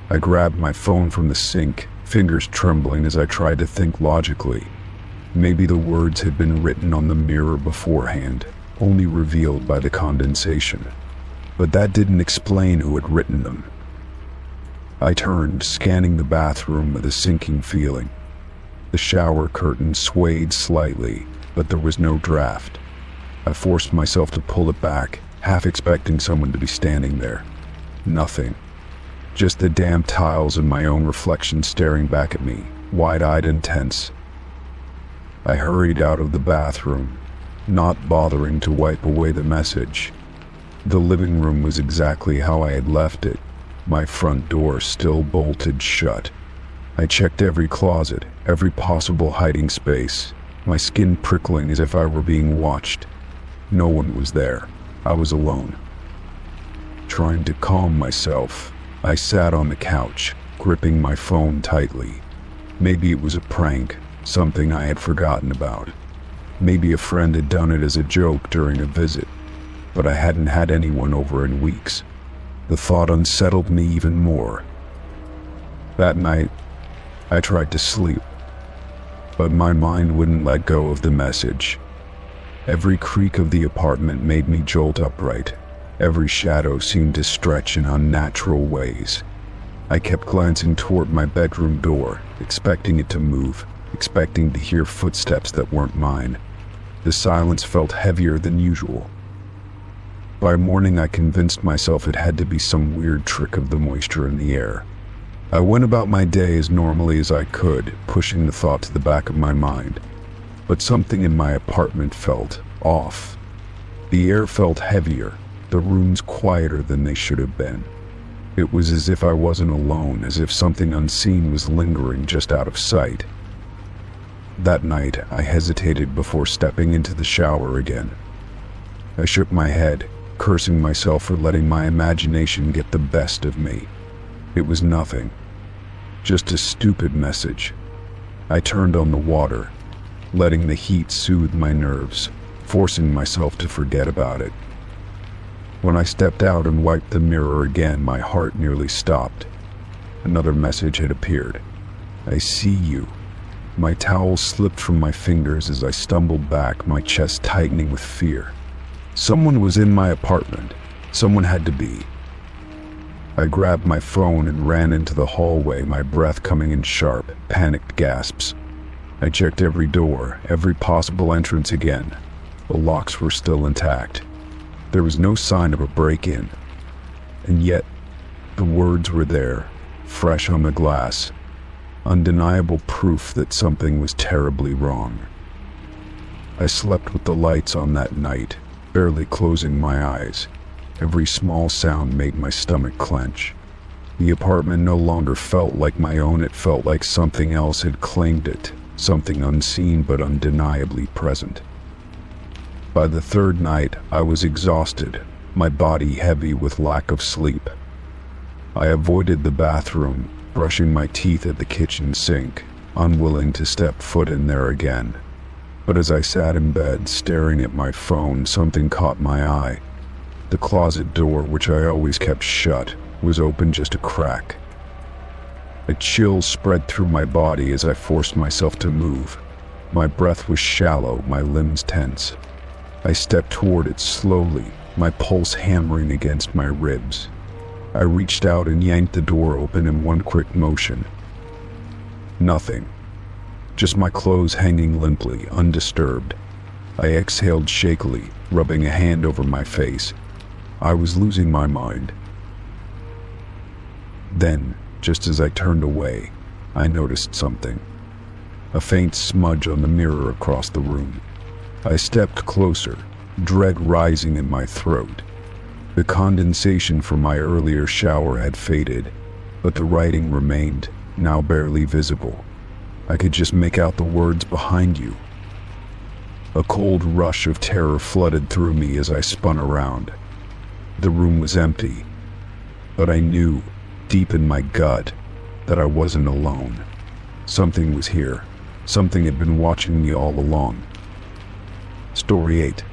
I grabbed my phone from the sink, fingers trembling as I tried to think logically. Maybe the words had been written on the mirror beforehand, only revealed by the condensation. But that didn't explain who had written them. I turned, scanning the bathroom with a sinking feeling. The shower curtain swayed slightly, but there was no draft. I forced myself to pull it back, half expecting someone to be standing there. Nothing. Just the damp tiles and my own reflection staring back at me, wide-eyed and tense. I hurried out of the bathroom, not bothering to wipe away the message. The living room was exactly how I had left it, my front door still bolted shut. I checked every closet, every possible hiding space, my skin prickling as if I were being watched. No one was there. I was alone. Trying to calm myself, I sat on the couch, gripping my phone tightly. Maybe it was a prank, something I had forgotten about. Maybe a friend had done it as a joke during a visit. but I hadn't had anyone over in weeks. The thought unsettled me even more. That night, I tried to sleep, but my mind wouldn't let go of the message. Every creak of the apartment made me jolt upright. Every shadow seemed to stretch in unnatural ways. I kept glancing toward my bedroom door, expecting it to move, expecting to hear footsteps that weren't mine. The silence felt heavier than usual. By morning, I convinced myself it had to be some weird trick of the moisture in the air. I went about my day as normally as I could, pushing the thought to the back of my mind. But something in my apartment felt off. The air felt heavier, the rooms quieter than they should have been. It was as if I wasn't alone, as if something unseen was lingering just out of sight. That night, I hesitated before stepping into the shower again. I shook my head, cursing myself for letting my imagination get the best of me. It was nothing, just a stupid message. I turned on the water, letting the heat soothe my nerves, forcing myself to forget about it. When I stepped out and wiped the mirror again, my heart nearly stopped. Another message had appeared. I see you. My towel slipped from my fingers as I stumbled back, my chest tightening with fear. Someone was in my apartment. Someone had to be. I grabbed my phone and ran into the hallway, my breath coming in sharp, panicked gasps. I checked every door, every possible entrance again. The locks were still intact. There was no sign of a break-in. And yet, the words were there, fresh on the glass. Undeniable proof that something was terribly wrong. I slept with the lights on that night, barely closing my eyes. Every small sound made my stomach clench. The apartment no longer felt like my own, it felt like something else had claimed it, something unseen but undeniably present. By the third night, I was exhausted, my body heavy with lack of sleep. I avoided the bathroom, brushing my teeth at the kitchen sink, unwilling to step foot in there again. But as I sat in bed, staring at my phone, something caught my eye. The closet door, which I always kept shut, was open just a crack. A chill spread through my body as I forced myself to move. My breath was shallow, my limbs tense. I stepped toward it slowly, my pulse hammering against my ribs. I reached out and yanked the door open in one quick motion. Nothing. Just my clothes hanging limply, undisturbed. I exhaled shakily, rubbing a hand over my face. I was losing my mind. Then, just as I turned away, I noticed something. A faint smudge on the mirror across the room. I stepped closer, dread rising in my throat. The condensation from my earlier shower had faded, but the writing remained, now barely visible. I could just make out the words "behind you." A cold rush of terror flooded through me as I spun around. The room was empty, but I knew, deep in my gut, that I wasn't alone. Something was here. Something had been watching me all along. Story 8.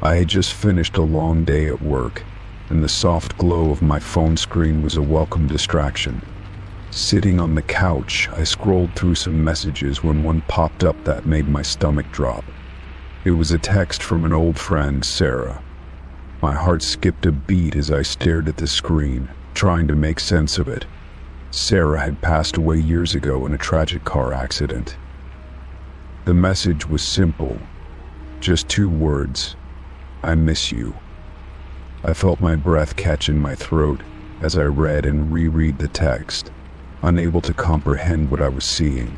I had just finished a long day at work, and the soft glow of my phone screen was a welcome distraction. Sitting on the couch, I scrolled through some messages when one popped up that made my stomach drop. It was a text from an old friend, Sarah. My heart skipped a beat as I stared at the screen, trying to make sense of it. Sarah had passed away years ago in a tragic car accident. The message was simple, just 2 words: I miss you. I felt my breath catch in my throat as I read and reread the text, unable to comprehend what I was seeing.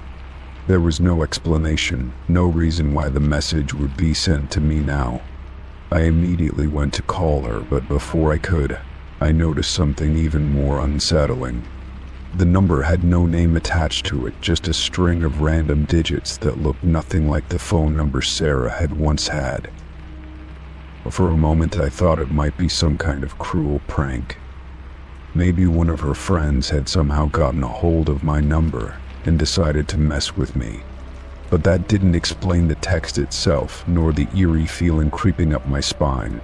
There was no explanation, no reason why the message would be sent to me now. I immediately went to call her, but before I could, I noticed something even more unsettling. The number had no name attached to it, just a string of random digits that looked nothing like the phone number Sarah had once had. For a moment I thought it might be some kind of cruel prank. Maybe one of her friends had somehow gotten a hold of my number and decided to mess with me. But that didn't explain the text itself, nor the eerie feeling creeping up my spine.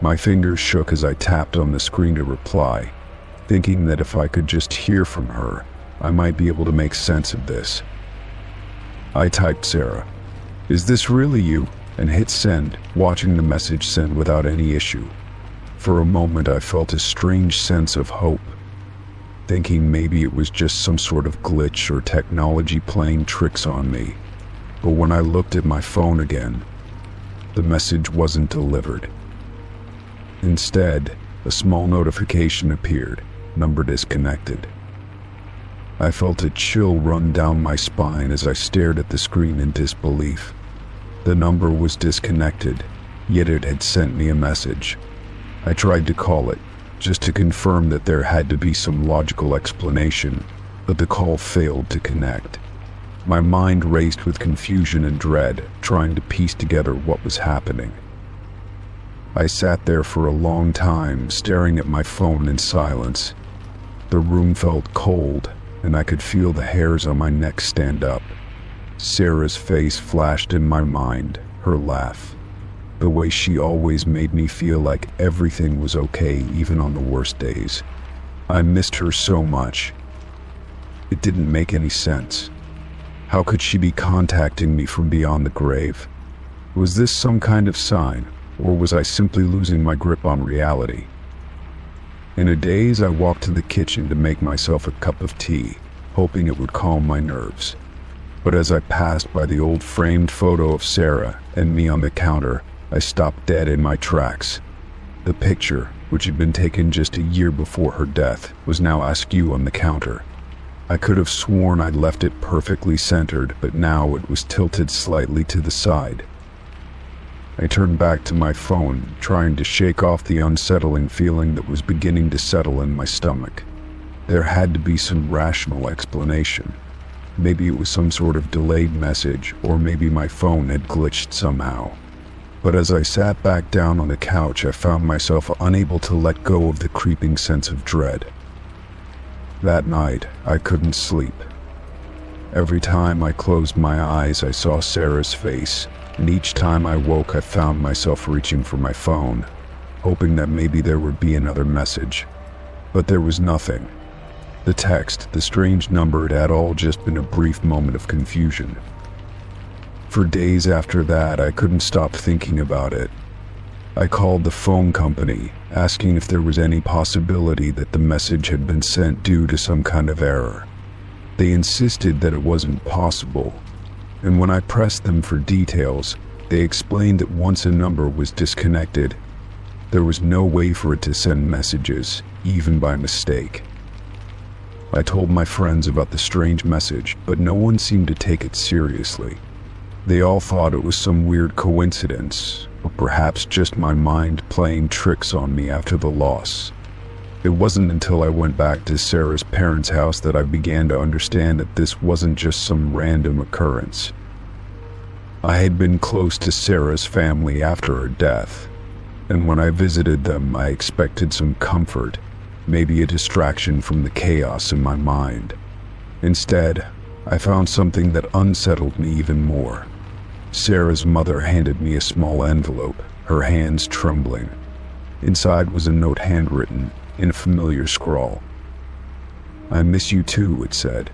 My fingers shook as I tapped on the screen to reply, thinking that if I could just hear from her, I might be able to make sense of this. I typed, "Sarah, is this really you?" and hit send, watching the message send without any issue. For a moment I felt a strange sense of hope, thinking maybe it was just some sort of glitch or technology playing tricks on me. But when I looked at my phone again, the message wasn't delivered. Instead, a small notification appeared, "Number disconnected." I felt a chill run down my spine as I stared at the screen in disbelief. The number was disconnected, yet it had sent me a message. I tried to call it, just to confirm that there had to be some logical explanation, but the call failed to connect. My mind raced with confusion and dread, trying to piece together what was happening. I sat there for a long time, staring at my phone in silence. The room felt cold, and I could feel the hairs on my neck stand up. Sarah's face flashed in my mind, her laugh. The way she always made me feel like everything was okay even on the worst days. I missed her so much. It didn't make any sense. How could she be contacting me from beyond the grave? Was this some kind of sign, or was I simply losing my grip on reality? In a daze, I walked to the kitchen to make myself a cup of tea, hoping it would calm my nerves. But as I passed by the old framed photo of Sarah and me on the counter, I stopped dead in my tracks. The picture, which had been taken just a year before her death, was now askew on the counter. I could have sworn I'd left it perfectly centered, but now it was tilted slightly to the side. I turned back to my phone, trying to shake off the unsettling feeling that was beginning to settle in my stomach. There had to be some rational explanation. Maybe it was some sort of delayed message, or maybe my phone had glitched somehow. But as I sat back down on the couch, I found myself unable to let go of the creeping sense of dread. That night, I couldn't sleep. Every time I closed my eyes, I saw Sarah's face, and each time I woke, I found myself reaching for my phone, hoping that maybe there would be another message. But there was nothing. The text, the strange number, it had all just been a brief moment of confusion. For days after that, I couldn't stop thinking about it. I called the phone company, asking if there was any possibility that the message had been sent due to some kind of error. They insisted that it wasn't possible, and when I pressed them for details, they explained that once a number was disconnected, there was no way for it to send messages, even by mistake. I told my friends about the strange message, but no one seemed to take it seriously. They all thought it was some weird coincidence, or perhaps just my mind playing tricks on me after the loss. It wasn't until I went back to Sarah's parents' house that I began to understand that this wasn't just some random occurrence. I had been close to Sarah's family after her death, and when I visited them, I expected some comfort, maybe a distraction from the chaos in my mind. Instead, I found something that unsettled me even more. Sarah's mother handed me a small envelope, her hands trembling. Inside was a note handwritten in a familiar scrawl. "I miss you too," it said.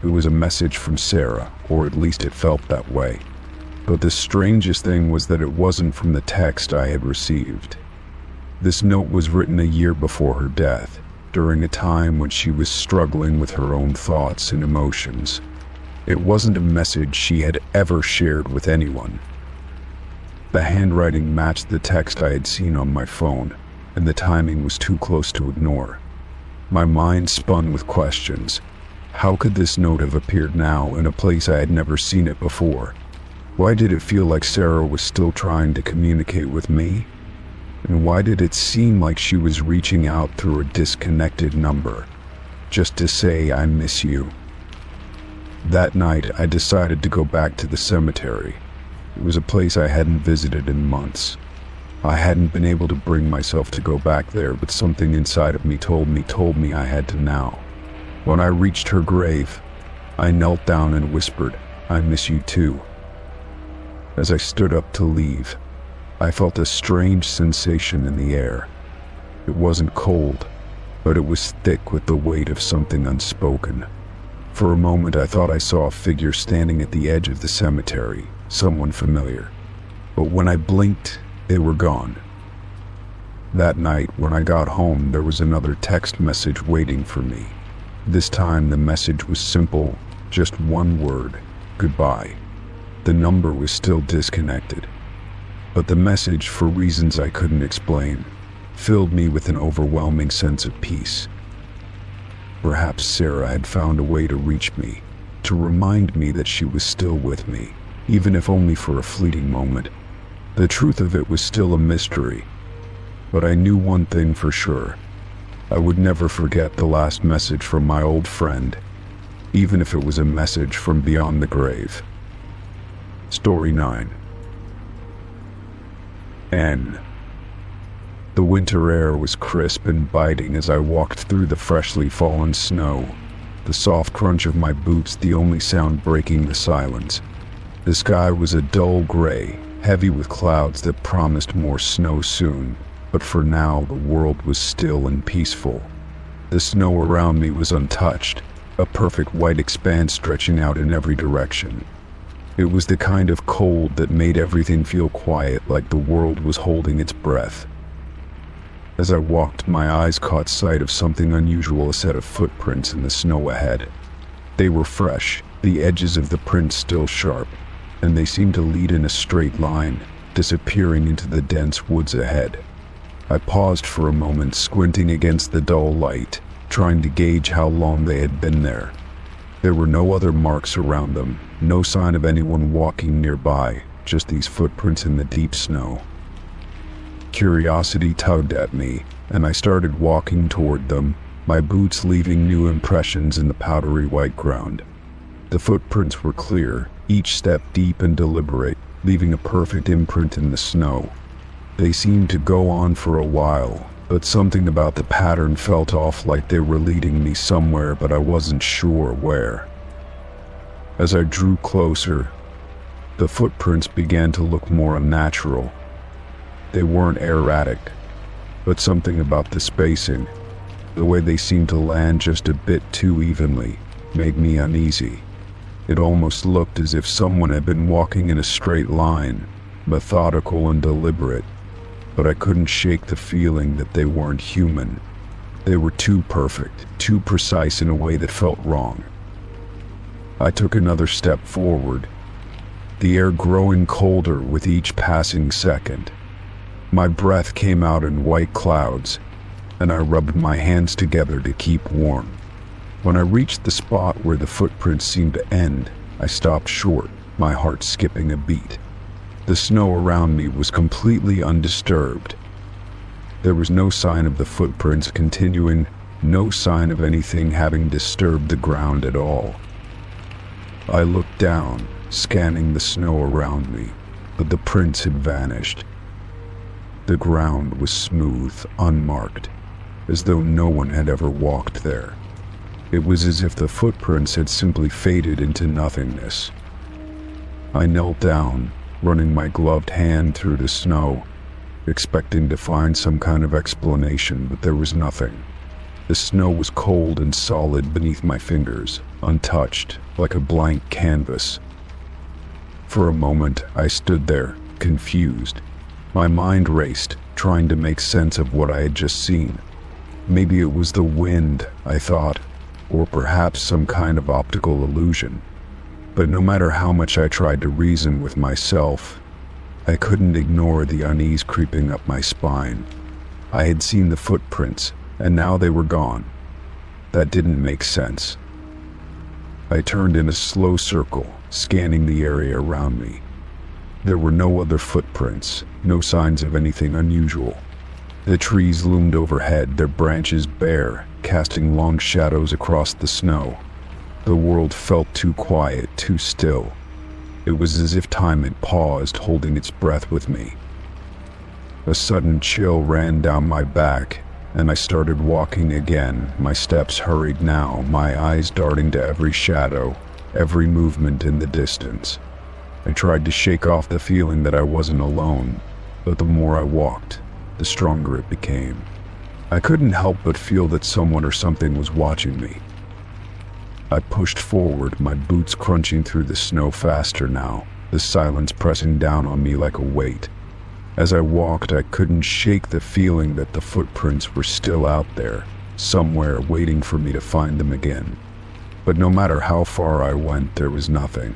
It was a message from Sarah, or at least it felt that way. But the strangest thing was that it wasn't from the text I had received. This note was written a year before her death, during a time when she was struggling with her own thoughts and emotions. It wasn't a message she had ever shared with anyone. The handwriting matched the text I had seen on my phone, and the timing was too close to ignore. My mind spun with questions. How could this note have appeared now in a place I had never seen it before? Why did it feel like Sarah was still trying to communicate with me? And why did it seem like she was reaching out through a disconnected number, just to say, "I miss you"? That night, I decided to go back to the cemetery. It was a place I hadn't visited in months. I hadn't been able to bring myself to go back there, but something inside of me told me I had to now. When I reached her grave, I knelt down and whispered, I miss you too." As I stood up to leave, I felt a strange sensation in the air. It wasn't cold, but it was thick with the weight of something unspoken. For a moment I thought I saw a figure standing at the edge of the cemetery, someone familiar. But when I blinked, they were gone. That night, when I got home, there was another text message waiting for me. This time the message was simple, just one word: goodbye. The number was still disconnected, but the message, for reasons I couldn't explain, filled me with an overwhelming sense of peace. Perhaps Sarah had found a way to reach me, to remind me that she was still with me, even if only for a fleeting moment. The truth of it was still a mystery, but I knew one thing for sure. I would never forget the last message from my old friend, even if it was a message from beyond the grave. Story 9. N. The winter air was crisp and biting as I walked through the freshly fallen snow, the soft crunch of my boots the only sound breaking the silence. The sky was a dull gray, heavy with clouds that promised more snow soon, but for now the world was still and peaceful. The snow around me was untouched, a perfect white expanse stretching out in every direction. It was the kind of cold that made everything feel quiet, like the world was holding its breath. As I walked, my eyes caught sight of something unusual, a set of footprints in the snow ahead. They were fresh, the edges of the prints still sharp, and they seemed to lead in a straight line, disappearing into the dense woods ahead. I paused for a moment, squinting against the dull light, trying to gauge how long they had been there. There were no other marks around them, no sign of anyone walking nearby, just these footprints in the deep snow. Curiosity tugged at me, and I started walking toward them, my boots leaving new impressions in the powdery white ground. The footprints were clear, each step deep and deliberate, leaving a perfect imprint in the snow. They seemed to go on for a while, but something about the pattern felt off, like they were leading me somewhere, but I wasn't sure where. As I drew closer, the footprints began to look more unnatural. They weren't erratic, but something about the spacing, the way they seemed to land just a bit too evenly, made me uneasy. It almost looked as if someone had been walking in a straight line, methodical and deliberate, but I couldn't shake the feeling that they weren't human. They were too perfect, too precise in a way that felt wrong. I took another step forward, the air growing colder with each passing second. My breath came out in white clouds, and I rubbed my hands together to keep warm. When I reached the spot where the footprints seemed to end, I stopped short, my heart skipping a beat. The snow around me was completely undisturbed. There was no sign of the footprints continuing, no sign of anything having disturbed the ground at all. I looked down, scanning the snow around me, but the prints had vanished. The ground was smooth, unmarked, as though no one had ever walked there. It was as if the footprints had simply faded into nothingness. I knelt down, running my gloved hand through the snow, expecting to find some kind of explanation, but there was nothing. The snow was cold and solid beneath my fingers, untouched, like a blank canvas. For a moment, I stood there, confused. My mind raced, trying to make sense of what I had just seen. Maybe it was the wind, I thought, or perhaps some kind of optical illusion. But no matter how much I tried to reason with myself, I couldn't ignore the unease creeping up my spine. I had seen the footprints, and now they were gone. That didn't make sense. I turned in a slow circle, scanning the area around me. There were no other footprints, no signs of anything unusual. The trees loomed overhead, their branches bare, casting long shadows across the snow. The world felt too quiet, too still. It was as if time had paused, holding its breath with me. A sudden chill ran down my back, and I started walking again, my steps hurried now, my eyes darting to every shadow, every movement in the distance. I tried to shake off the feeling that I wasn't alone, but the more I walked, the stronger it became. I couldn't help but feel that someone or something was watching me. I pushed forward, my boots crunching through the snow faster now, the silence pressing down on me like a weight. As I walked, I couldn't shake the feeling that the footprints were still out there, somewhere waiting for me to find them again. But no matter how far I went, there was nothing.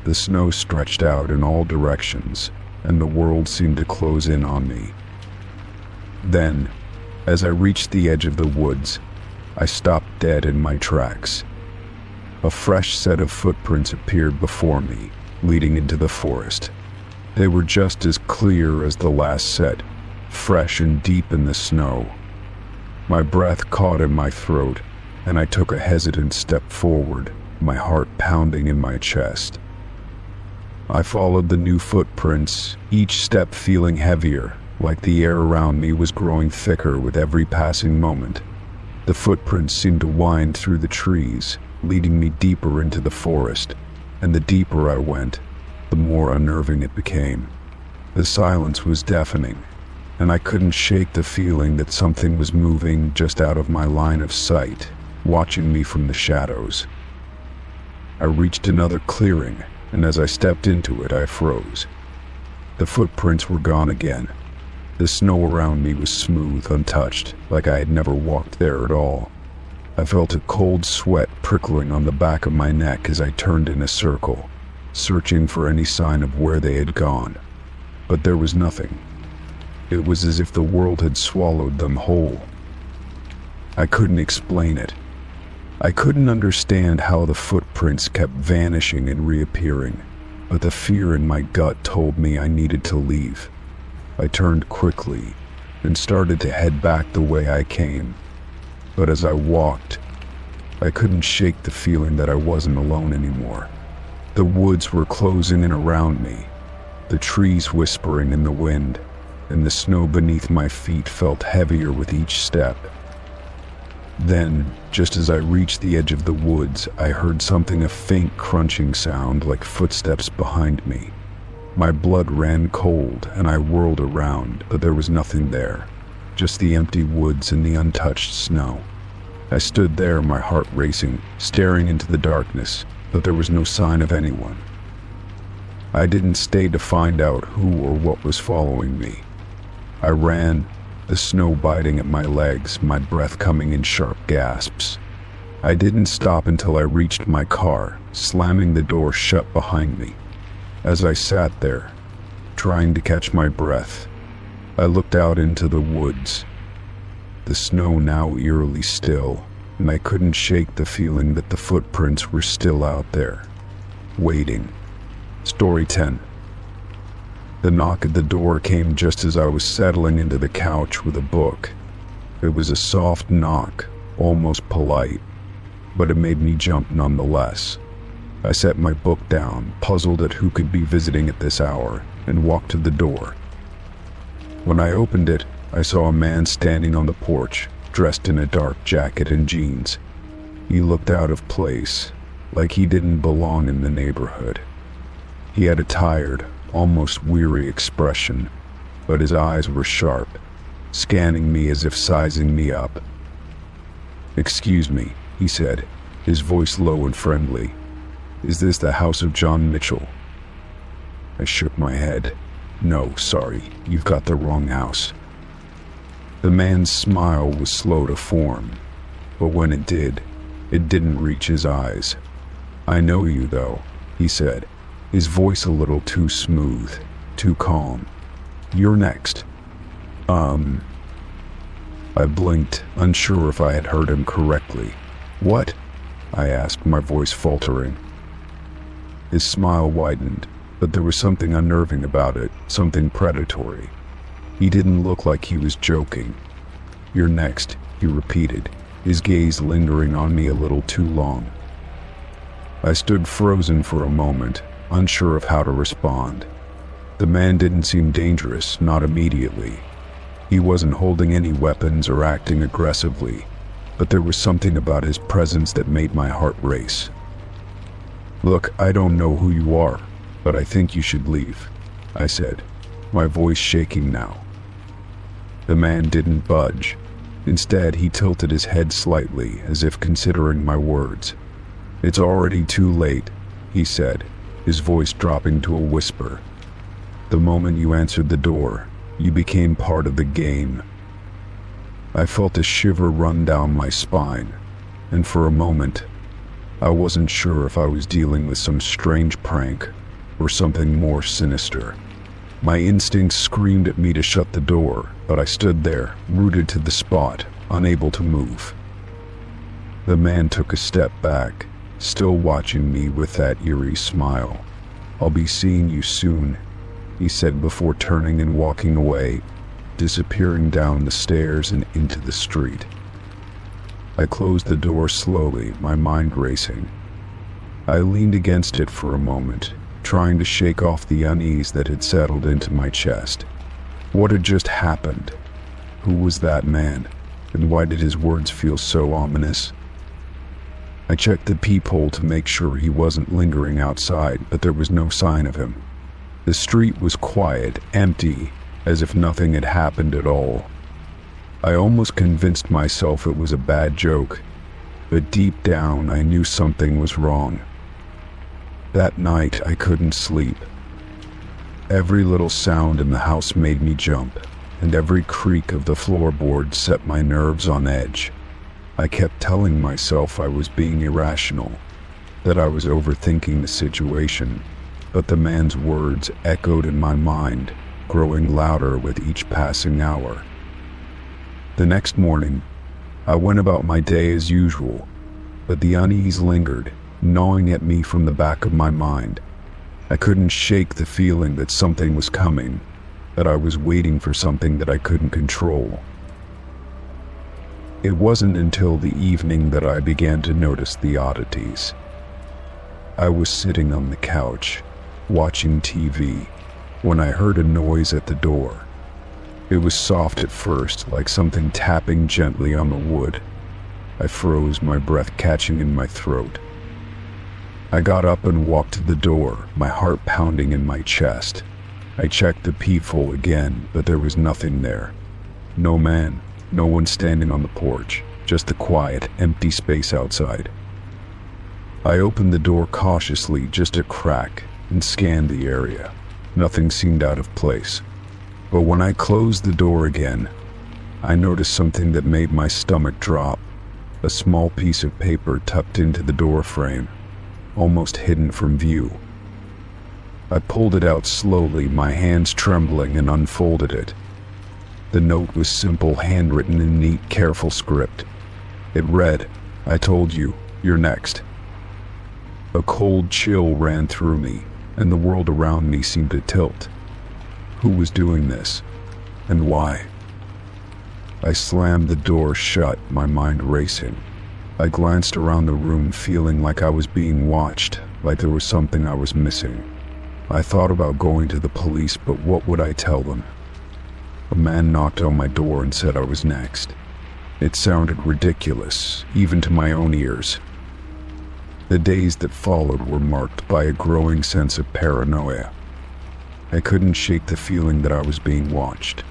The snow stretched out in all directions, and the world seemed to close in on me. Then, as I reached the edge of the woods, I stopped dead in my tracks. A fresh set of footprints appeared before me, leading into the forest. They were just as clear as the last set, fresh and deep in the snow. My breath caught in my throat, and I took a hesitant step forward, my heart pounding in my chest. I followed the new footprints, each step feeling heavier, like the air around me was growing thicker with every passing moment. The footprints seemed to wind through the trees, leading me deeper into the forest, and the deeper I went, the more unnerving it became. The silence was deafening, and I couldn't shake the feeling that something was moving just out of my line of sight, watching me from the shadows. I reached another clearing, and as I stepped into it, I froze. The footprints were gone again. The snow around me was smooth, untouched, like I had never walked there at all. I felt a cold sweat prickling on the back of my neck as I turned in a circle, searching for any sign of where they had gone. But there was nothing. It was as if the world had swallowed them whole. I couldn't explain it. I couldn't understand how the footprints kept vanishing and reappearing, but the fear in my gut told me I needed to leave. I turned quickly and started to head back the way I came. But as I walked, I couldn't shake the feeling that I wasn't alone anymore. The woods were closing in around me, the trees whispering in the wind, and the snow beneath my feet felt heavier with each step. Then, just as I reached the edge of the woods, I heard something, a faint crunching sound like footsteps behind me. My blood ran cold and I whirled around, but there was nothing there, just the empty woods and the untouched snow. I stood there, my heart racing, staring into the darkness, but there was no sign of anyone. I didn't stay to find out who or what was following me. I ran, the snow biting at my legs, my breath coming in sharp gasps. I didn't stop until I reached my car, slamming the door shut behind me. As I sat there, trying to catch my breath, I looked out into the woods. The snow now eerily still, and I couldn't shake the feeling that the footprints were still out there, waiting. Story 10. The knock at the door came just as I was settling into the couch with a book. It was a soft knock, almost polite, but it made me jump nonetheless. I set my book down, puzzled at who could be visiting at this hour, and walked to the door. When I opened it, I saw a man standing on the porch, dressed in a dark jacket and jeans. He looked out of place, like he didn't belong in the neighborhood. He had a tired, almost weary expression, but his eyes were sharp, scanning me as if sizing me up. "Excuse me," he said, his voice low and friendly. "Is this the house of John Mitchell?" I shook my head. "No, sorry, you've got the wrong house." The man's smile was slow to form, but when it did, it didn't reach his eyes. "I know you, though," he said, his voice a little too smooth, too calm. "You're next." I blinked, unsure if I had heard him correctly. "What?" I asked, my voice faltering. His smile widened, but there was something unnerving about it, something predatory. He didn't look like he was joking. "You're next," he repeated, his gaze lingering on me a little too long. I stood frozen for a moment, unsure of how to respond. The man didn't seem dangerous, not immediately. He wasn't holding any weapons or acting aggressively, but there was something about his presence that made my heart race. "Look, I don't know who you are, but I think you should leave," I said, my voice shaking now. The man didn't budge. Instead, he tilted his head slightly, as if considering my words. "It's already too late," he said, his voice dropping to a whisper. "The moment you answered the door, you became part of the game." I felt a shiver run down my spine, and for a moment, I wasn't sure if I was dealing with some strange prank or something more sinister. My instincts screamed at me to shut the door, but I stood there, rooted to the spot, unable to move. The man took a step back, still watching me with that eerie smile. "I'll be seeing you soon," he said before turning and walking away, disappearing down the stairs and into the street. I closed the door slowly, my mind racing. I leaned against it for a moment, trying to shake off the unease that had settled into my chest. What had just happened? Who was that man, and why did his words feel so ominous? I checked the peephole to make sure he wasn't lingering outside, but there was no sign of him. The street was quiet, empty, as if nothing had happened at all. I almost convinced myself it was a bad joke, but deep down I knew something was wrong. That night I couldn't sleep. Every little sound in the house made me jump, and every creak of the floorboard set my nerves on edge. I kept telling myself I was being irrational, that I was overthinking the situation, but the man's words echoed in my mind, growing louder with each passing hour. The next morning, I went about my day as usual, but the unease lingered, gnawing at me from the back of my mind. I couldn't shake the feeling that something was coming, that I was waiting for something that I couldn't control. It wasn't until the evening that I began to notice the oddities. I was sitting on the couch, watching TV, when I heard a noise at the door. It was soft at first, like something tapping gently on the wood. I froze, my breath catching in my throat. I got up and walked to the door, my heart pounding in my chest. I checked the peephole again, but there was nothing there. No man, no one standing on the porch, just the quiet, empty space outside. I opened the door cautiously, just a crack, and scanned the area. Nothing seemed out of place. But when I closed the door again, I noticed something that made my stomach drop. A small piece of paper tucked into the door frame, almost hidden from view. I pulled it out slowly, my hands trembling, and unfolded it. The note was simple, handwritten in neat, careful script. It read, "I told you, you're next." A cold chill ran through me, and the world around me seemed to tilt. Who was doing this? And why? I slammed the door shut, my mind racing. I glanced around the room, feeling like I was being watched, like there was something I was missing. I thought about going to the police, but what would I tell them? A man knocked on my door and said I was next. It sounded ridiculous, even to my own ears. The days that followed were marked by a growing sense of paranoia. I couldn't shake the feeling that I was being watched.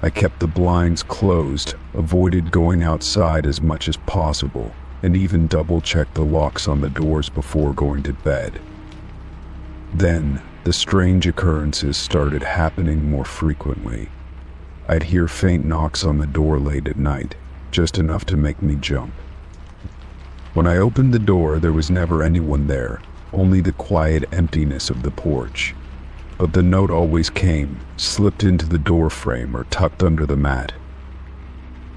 I kept the blinds closed, avoided going outside as much as possible, and even double-checked the locks on the doors before going to bed. Then, the strange occurrences started happening more frequently. I'd hear faint knocks on the door late at night, just enough to make me jump. When I opened the door, there was never anyone there, only the quiet emptiness of the porch. But the note always came, slipped into the door frame or tucked under the mat.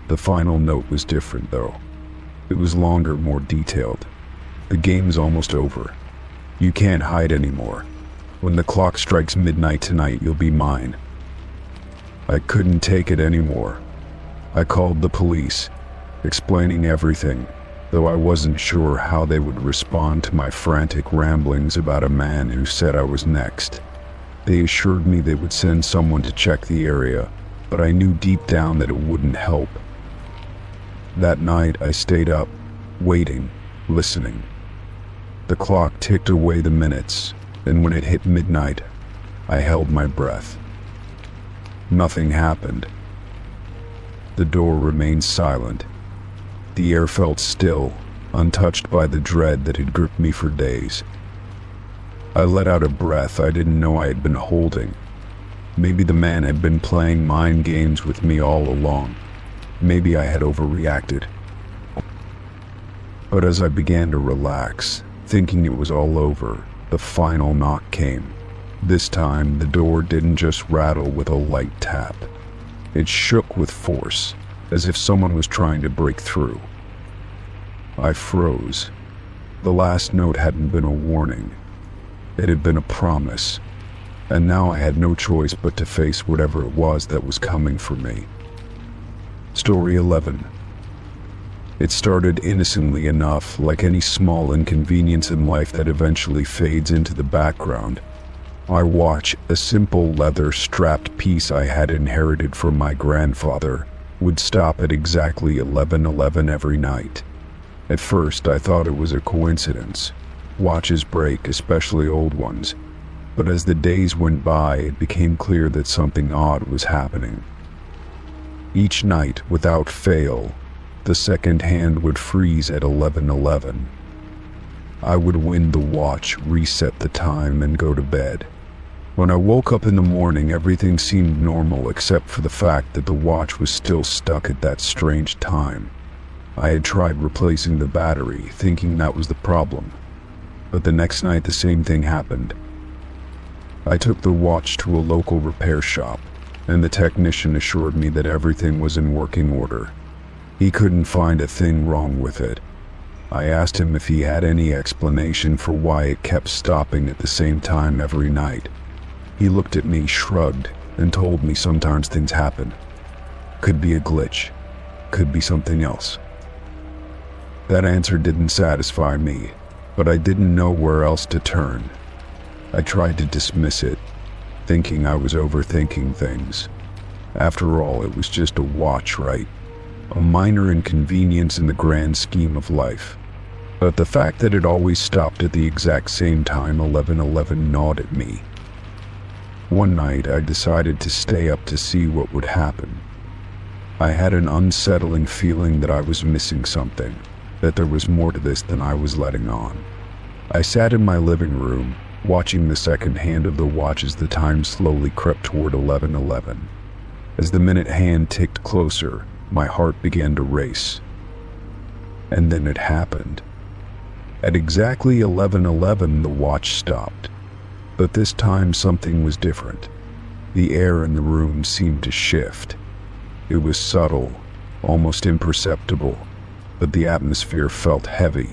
The final note was different, though. It was longer, more detailed. "The game's almost over. You can't hide anymore. When the clock strikes midnight tonight, you'll be mine." I couldn't take it anymore. I called the police, explaining everything, though I wasn't sure how they would respond to my frantic ramblings about a man who said I was next. They assured me they would send someone to check the area, but I knew deep down that it wouldn't help. That night I stayed up, waiting, listening. The clock ticked away the minutes, and when it hit midnight, I held my breath. Nothing happened. The door remained silent. The air felt still, untouched by the dread that had gripped me for days. I let out a breath I didn't know I had been holding. Maybe the man had been playing mind games with me all along. Maybe I had overreacted. But as I began to relax, thinking it was all over, the final knock came. This time, the door didn't just rattle with a light tap. It shook with force, as if someone was trying to break through. I froze. The last note hadn't been a warning. It had been a promise, and now I had no choice but to face whatever it was that was coming for me. Story 11. It started innocently enough, like any small inconvenience in life that eventually fades into the background. My watch, a simple leather-strapped piece I had inherited from my grandfather, would stop at exactly 11:11 every night. At first, I thought it was a coincidence. Watches break, especially old ones. But as the days went by, it became clear that something odd was happening. Each night, without fail, the second hand would freeze at 11:11. I would wind the watch, reset the time, and go to bed. When I woke up in the morning, everything seemed normal except for the fact that the watch was still stuck at that strange time. I had tried replacing the battery, thinking that was the problem. But the next night the same thing happened. I took the watch to a local repair shop, and the technician assured me that everything was in working order. He couldn't find a thing wrong with it. I asked him if he had any explanation for why it kept stopping at the same time every night. He looked at me, shrugged, and told me sometimes things happen. Could be a glitch. Could be something else. That answer didn't satisfy me, but I didn't know where else to turn. I tried to dismiss it, thinking I was overthinking things. After all, it was just a watch, right? A minor inconvenience in the grand scheme of life. But the fact that it always stopped at the exact same time, 11:11, gnawed at me. One night, I decided to stay up to see what would happen. I had an unsettling feeling that I was missing something, that there was more to this than I was letting on. I sat in my living room, watching the second hand of the watch as the time slowly crept toward 11:11. As the minute hand ticked closer, my heart began to race. And then it happened. At exactly 11:11, the watch stopped. But this time something was different. The air in the room seemed to shift. It was subtle, almost imperceptible, but the atmosphere felt heavy,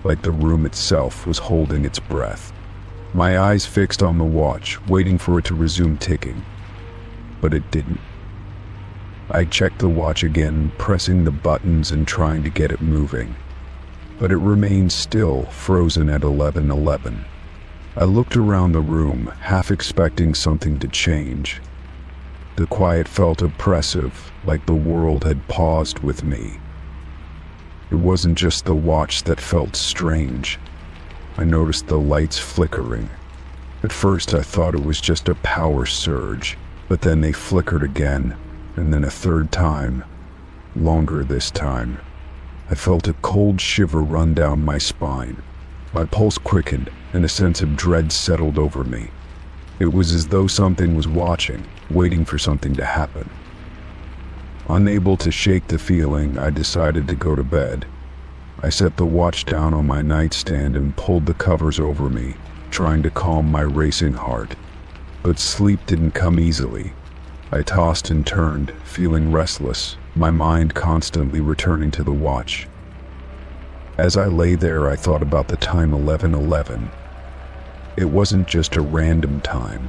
like the room itself was holding its breath. My eyes fixed on the watch, waiting for it to resume ticking. But it didn't. I checked the watch again, pressing the buttons and trying to get it moving. But it remained still, frozen at 11:11. I looked around the room, half expecting something to change. The quiet felt oppressive, like the world had paused with me. It wasn't just the watch that felt strange. I noticed the lights flickering. At first I thought it was just a power surge, but then they flickered again, and then a third time, longer this time. I felt a cold shiver run down my spine. My pulse quickened, and a sense of dread settled over me. It was as though something was watching, waiting for something to happen. Unable to shake the feeling, I decided to go to bed. I set the watch down on my nightstand and pulled the covers over me, trying to calm my racing heart. But sleep didn't come easily. I tossed and turned, feeling restless, my mind constantly returning to the watch. As I lay there, I thought about the time 11:11. It wasn't just a random time.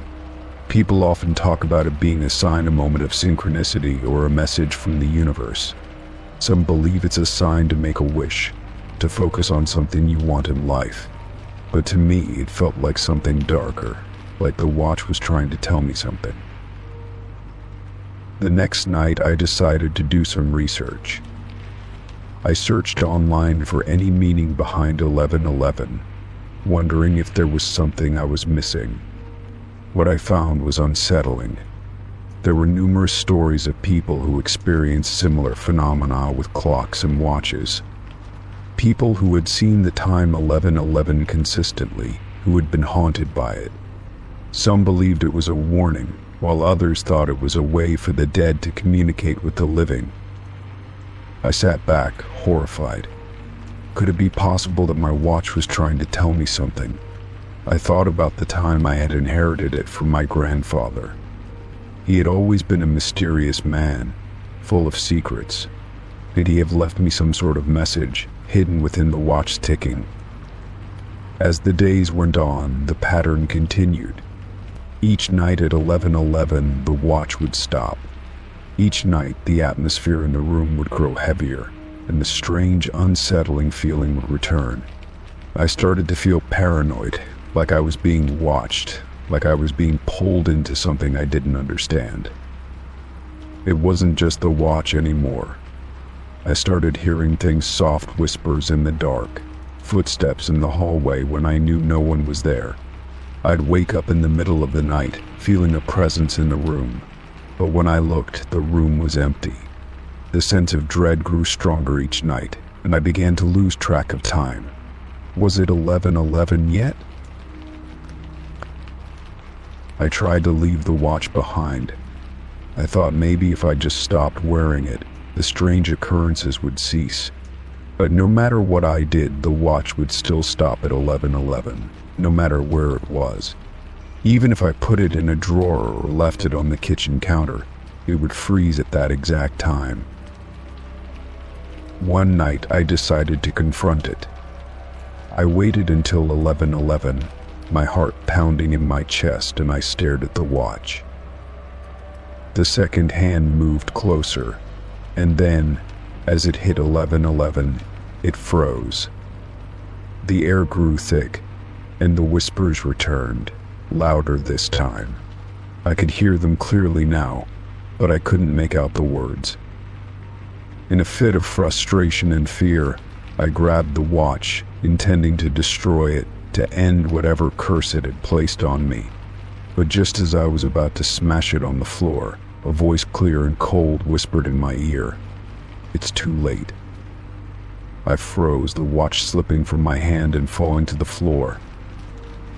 People often talk about it being a sign, a moment of synchronicity, or a message from the universe. Some believe it's a sign to make a wish, to focus on something you want in life. But to me, it felt like something darker, like the watch was trying to tell me something. The next night, I decided to do some research. I searched online for any meaning behind 11:11, wondering if there was something I was missing. What I found was unsettling. There were numerous stories of people who experienced similar phenomena with clocks and watches. People who had seen the time 11:11 consistently, who had been haunted by it. Some believed it was a warning, while others thought it was a way for the dead to communicate with the living. I sat back, horrified. Could it be possible that my watch was trying to tell me something? I thought about the time I had inherited it from my grandfather. He had always been a mysterious man, full of secrets. Did he have left me some sort of message, hidden within the watch ticking? As the days went on, the pattern continued. Each night at 11:11, the watch would stop. Each night, the atmosphere in the room would grow heavier, and the strange, unsettling feeling would return. I started to feel paranoid, like I was being watched, like I was being pulled into something I didn't understand. It wasn't just the watch anymore. I started hearing things, soft whispers in the dark, footsteps in the hallway when I knew no one was there. I'd wake up in the middle of the night, feeling a presence in the room, but when I looked, the room was empty. The sense of dread grew stronger each night, and I began to lose track of time. Was it 11:11 yet? I tried to leave the watch behind. I thought maybe if I just stopped wearing it, the strange occurrences would cease. But no matter what I did, the watch would still stop at 11:11, no matter where it was. Even if I put it in a drawer or left it on the kitchen counter, it would freeze at that exact time. One night, I decided to confront it. I waited until 11:11, my heart pounding in my chest, and I stared at the watch. The second hand moved closer, and then, as it hit 11:11, it froze. The air grew thick, and the whispers returned, louder this time. I could hear them clearly now, but I couldn't make out the words. In a fit of frustration and fear, I grabbed the watch, intending to destroy it, to end whatever curse it had placed on me. But just as I was about to smash it on the floor, a voice clear and cold whispered in my ear, "It's too late." I froze, the watch slipping from my hand and falling to the floor.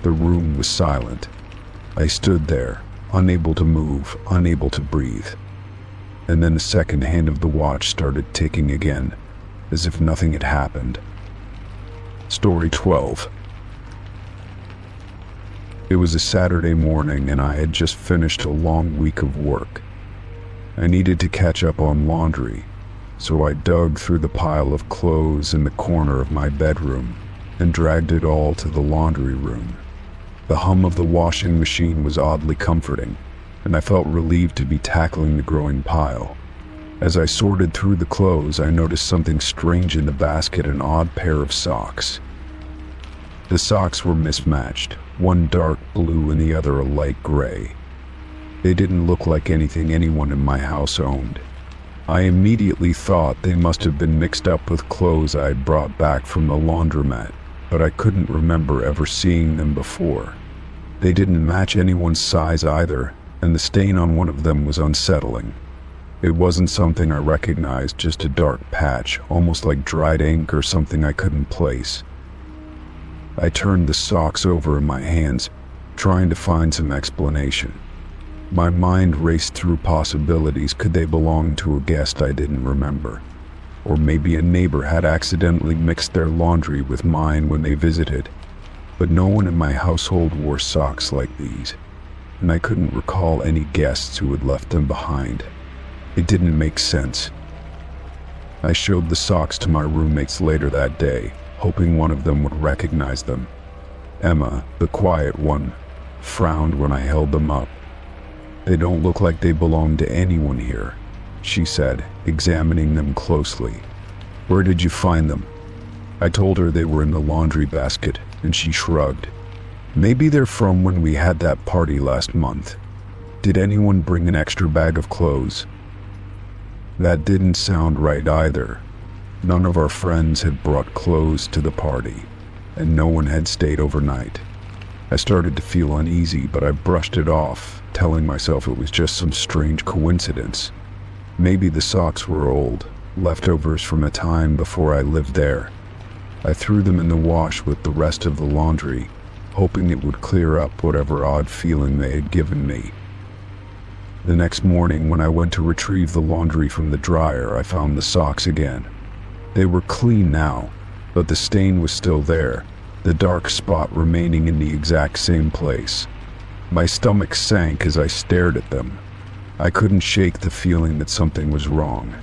The room was silent. I stood there, unable to move, unable to breathe. And then the second hand of the watch started ticking again, as if nothing had happened. Story 12. It was a Saturday morning, and I had just finished a long week of work. I needed to catch up on laundry, so I dug through the pile of clothes in the corner of my bedroom and dragged it all to the laundry room. The hum of the washing machine was oddly comforting, and I felt relieved to be tackling the growing pile. As I sorted through the clothes, I noticed something strange in the basket, an odd pair of socks. The socks were mismatched, one dark blue and the other a light gray. They didn't look like anything anyone in my house owned. I immediately thought they must have been mixed up with clothes I had brought back from the laundromat, but I couldn't remember ever seeing them before. They didn't match anyone's size either, and the stain on one of them was unsettling. It wasn't something I recognized, just a dark patch, almost like dried ink or something I couldn't place. I turned the socks over in my hands, trying to find some explanation. My mind raced through possibilities. Could they belong to a guest I didn't remember? Or maybe a neighbor had accidentally mixed their laundry with mine when they visited. But no one in my household wore socks like these, and I couldn't recall any guests who had left them behind. It didn't make sense. I showed the socks to my roommates later that day, hoping one of them would recognize them. Emma, the quiet one, frowned when I held them up. "They don't look like they belong to anyone here," she said, examining them closely. "Where did you find them?" I told her they were in the laundry basket, and she shrugged. "Maybe they're from when we had that party last month. Did anyone bring an extra bag of clothes?" That didn't sound right either. None of our friends had brought clothes to the party. and no one had stayed overnight. I started to feel uneasy, but I brushed it off, telling myself it was just some strange coincidence. Maybe the socks were old, leftovers from a time before I lived there. I threw them in the wash with the rest of the laundry, hoping it would clear up whatever odd feeling they had given me. The next morning, when I went to retrieve the laundry from the dryer, I found the socks again. They were clean now, but the stain was still there, the dark spot remaining in the exact same place. My stomach sank as I stared at them. I couldn't shake the feeling that something was wrong.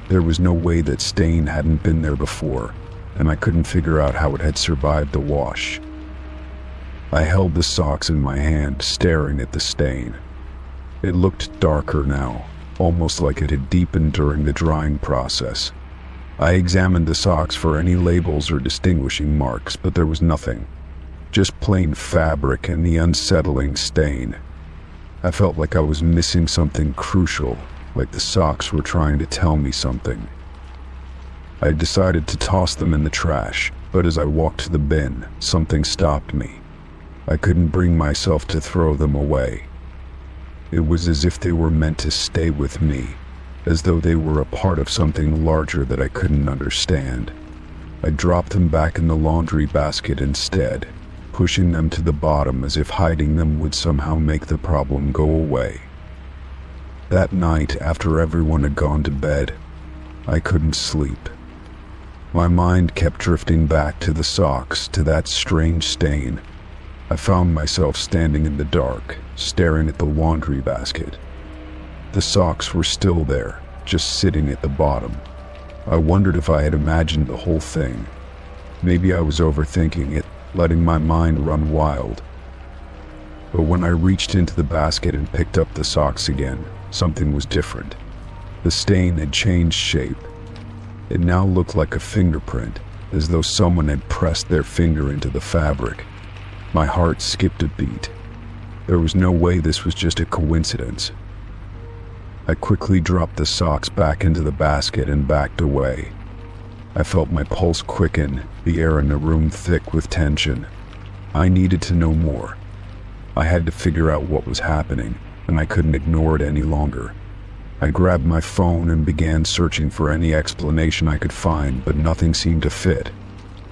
There was no way that stain hadn't been there before, and I couldn't figure out how it had survived the wash. I held the socks in my hand, staring at the stain. It looked darker now, almost like it had deepened during the drying process. I examined the socks for any labels or distinguishing marks, but there was nothing. Just plain fabric and the unsettling stain. I felt like I was missing something crucial, like the socks were trying to tell me something. I decided to toss them in the trash, but as I walked to the bin, something stopped me. I couldn't bring myself to throw them away. It was as if they were meant to stay with me, as though they were a part of something larger that I couldn't understand. I dropped them back in the laundry basket instead, pushing them to the bottom as if hiding them would somehow make the problem go away. That night, after everyone had gone to bed, I couldn't sleep. My mind kept drifting back to the socks, to that strange stain. I found myself standing in the dark, staring at the laundry basket. The socks were still there, just sitting at the bottom. I wondered if I had imagined the whole thing. Maybe I was overthinking it, letting my mind run wild. But when I reached into the basket and picked up the socks again, something was different. The stain had changed shape. It now looked like a fingerprint, as though someone had pressed their finger into the fabric. My heart skipped a beat. There was no way this was just a coincidence. I quickly dropped the socks back into the basket and backed away. I felt my pulse quicken, the air in the room thick with tension. I needed to know more. I had to figure out what was happening, and I couldn't ignore it any longer. I grabbed my phone and began searching for any explanation I could find, but nothing seemed to fit.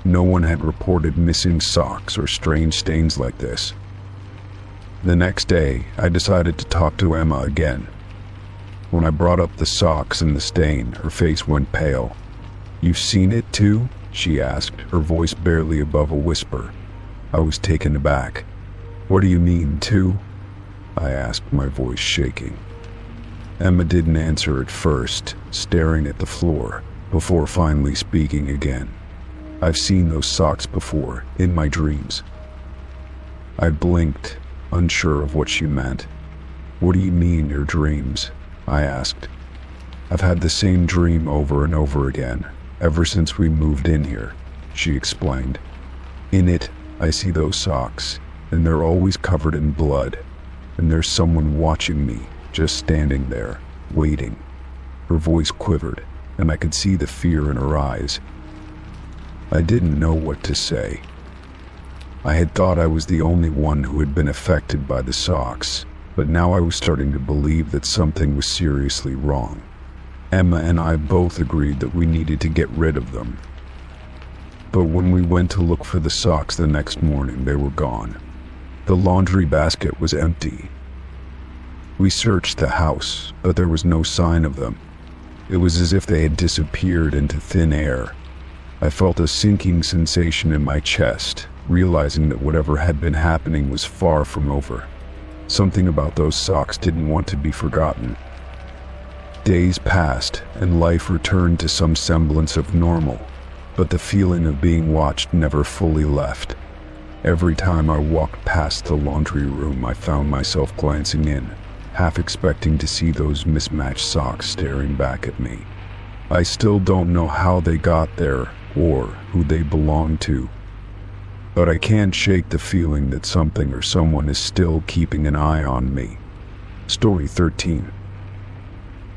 No one had reported missing socks or strange stains like this. The next day, I decided to talk to Emma again. When I brought up the socks and the stain, her face went pale. "You've seen it too?" she asked, her voice barely above a whisper. I was taken aback. "What do you mean, too?" I asked, my voice shaking. Emma didn't answer at first, staring at the floor, before finally speaking again. "I've seen those socks before, in my dreams." I blinked, unsure of what she meant. "What do you mean, your dreams?" I asked. "I've had the same dream over and over again, ever since we moved in here," she explained. "In it, I see those socks, and they're always covered in blood, and there's someone watching me, just standing there, waiting." Her voice quivered, and I could see the fear in her eyes. I didn't know what to say. I had thought I was the only one who had been affected by the socks, but now I was starting to believe that something was seriously wrong. Emma and I both agreed that we needed to get rid of them. But when we went to look for the socks the next morning, they were gone. The laundry basket was empty. We searched the house, but there was no sign of them. It was as if they had disappeared into thin air. I felt a sinking sensation in my chest, realizing that whatever had been happening was far from over. Something about those socks didn't want to be forgotten. Days passed, and life returned to some semblance of normal, but the feeling of being watched never fully left. Every time I walked past the laundry room, I found myself glancing in, half expecting to see those mismatched socks staring back at me. I still don't know how they got there or who they belong to, but I can't shake the feeling that something or someone is still keeping an eye on me. Story 13.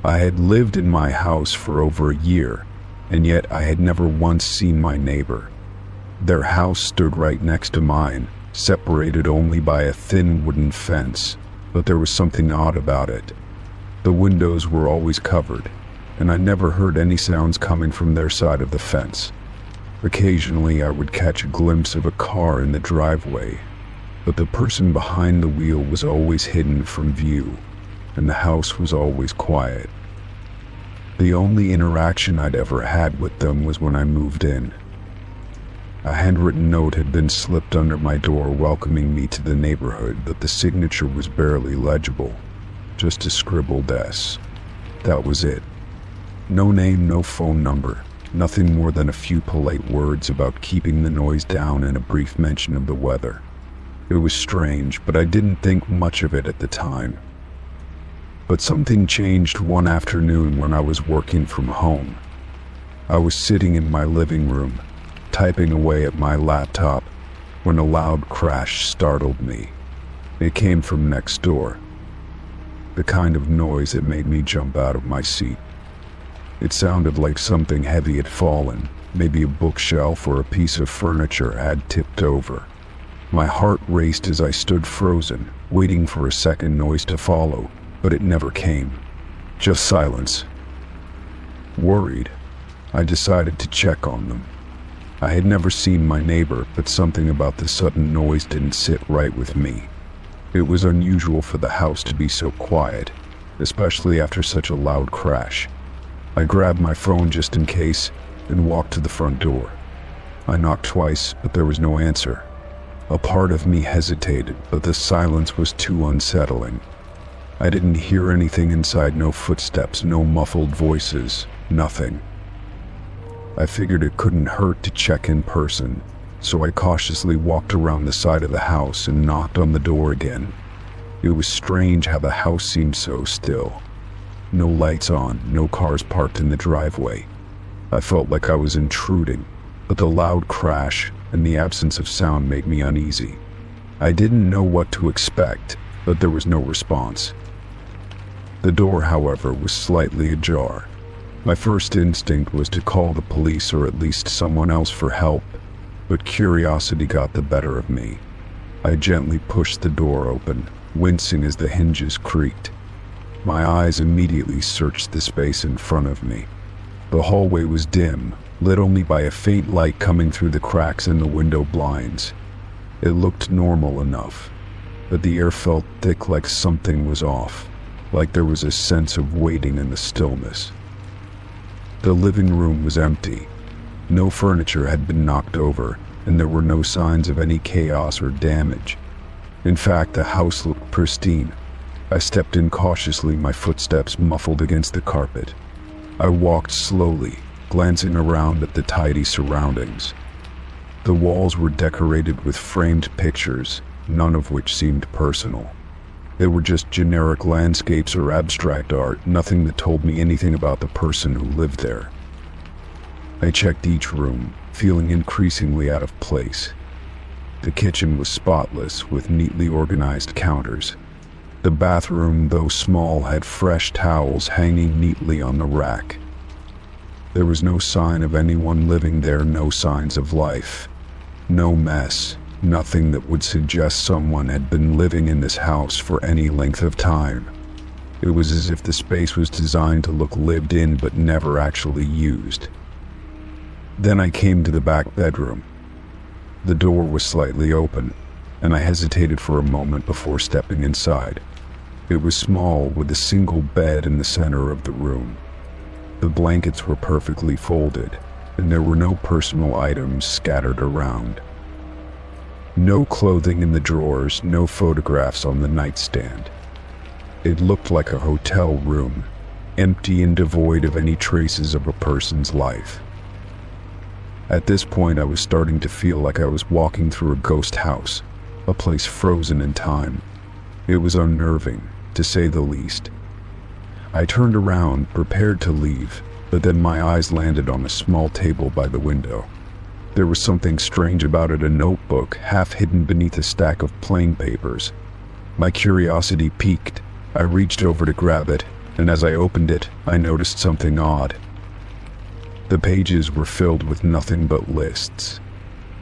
I had lived in my house for over a year, and yet I had never once seen my neighbor. Their house stood right next to mine, separated only by a thin wooden fence, but there was something odd about it. The windows were always covered, and I never heard any sounds coming from their side of the fence. Occasionally I would catch a glimpse of a car in the driveway, but the person behind the wheel was always hidden from view, and the house was always quiet. The only interaction I'd ever had with them was when I moved in. A handwritten note had been slipped under my door welcoming me to the neighborhood, but the signature was barely legible, just a scribbled S. That was it. No name, no phone number, nothing more than a few polite words about keeping the noise down and a brief mention of the weather. It was strange, but I didn't think much of it at the time. But something changed one afternoon when I was working from home. I was sitting in my living room, typing away at my laptop, when a loud crash startled me. It came from next door. The kind of noise that made me jump out of my seat. It sounded like something heavy had fallen, maybe a bookshelf or a piece of furniture had tipped over. My heart raced as I stood frozen, waiting for a second noise to follow, but it never came. Just silence. Worried, I decided to check on them. I had never seen my neighbor, but something about the sudden noise didn't sit right with me. It was unusual for the house to be so quiet, especially after such a loud crash. I grabbed my phone just in case and walked to the front door. I knocked twice, but there was no answer. A part of me hesitated, but the silence was too unsettling. I didn't hear anything inside, no footsteps, no muffled voices, nothing. I figured it couldn't hurt to check in person, so I cautiously walked around the side of the house and knocked on the door again. It was strange how the house seemed so still. No lights on, no cars parked in the driveway. I felt like I was intruding, but the loud crash and the absence of sound made me uneasy. I didn't know what to expect, but there was no response. The door, however, was slightly ajar. My first instinct was to call the police or at least someone else for help, but curiosity got the better of me. I gently pushed the door open, wincing as the hinges creaked. My eyes immediately searched the space in front of me. The hallway was dim, lit only by a faint light coming through the cracks in the window blinds. It looked normal enough, but the air felt thick, like something was off, like there was a sense of waiting in the stillness. The living room was empty. No furniture had been knocked over, and there were no signs of any chaos or damage. In fact, the house looked pristine. I stepped in cautiously, my footsteps muffled against the carpet. I walked slowly, glancing around at the tidy surroundings. The walls were decorated with framed pictures, none of which seemed personal. They were just generic landscapes or abstract art, nothing that told me anything about the person who lived there. I checked each room, feeling increasingly out of place. The kitchen was spotless, with neatly organized counters. The bathroom, though small, had fresh towels hanging neatly on the rack. There was no sign of anyone living there, no signs of life. No mess, nothing that would suggest someone had been living in this house for any length of time. It was as if the space was designed to look lived in but never actually used. Then I came to the back bedroom. The door was slightly open, and I hesitated for a moment before stepping inside. It was small, with a single bed in the center of the room. The blankets were perfectly folded, and there were no personal items scattered around. No clothing in the drawers, no photographs on the nightstand. It looked like a hotel room, empty and devoid of any traces of a person's life. At this point, I was starting to feel like I was walking through a ghost house, a place frozen in time. It was unnerving, to say the least. I turned around, prepared to leave, but then my eyes landed on a small table by the window. There was something strange about it, a notebook, half hidden beneath a stack of plain papers. My curiosity piqued. I reached over to grab it, and as I opened it, I noticed something odd. The pages were filled with nothing but lists.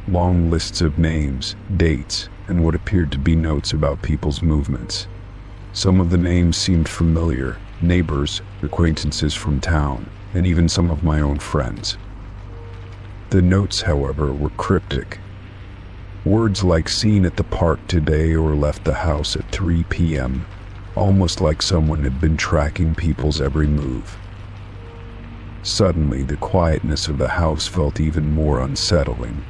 long lists of names, dates, and what appeared to be notes about people's movements. Some of the names seemed familiar, neighbors, acquaintances from town, and even some of my own friends. The notes, however, were cryptic. Words like "seen at the park today" or "left the house at 3 p.m., almost like someone had been tracking people's every move. Suddenly, the quietness of the house felt even more unsettling.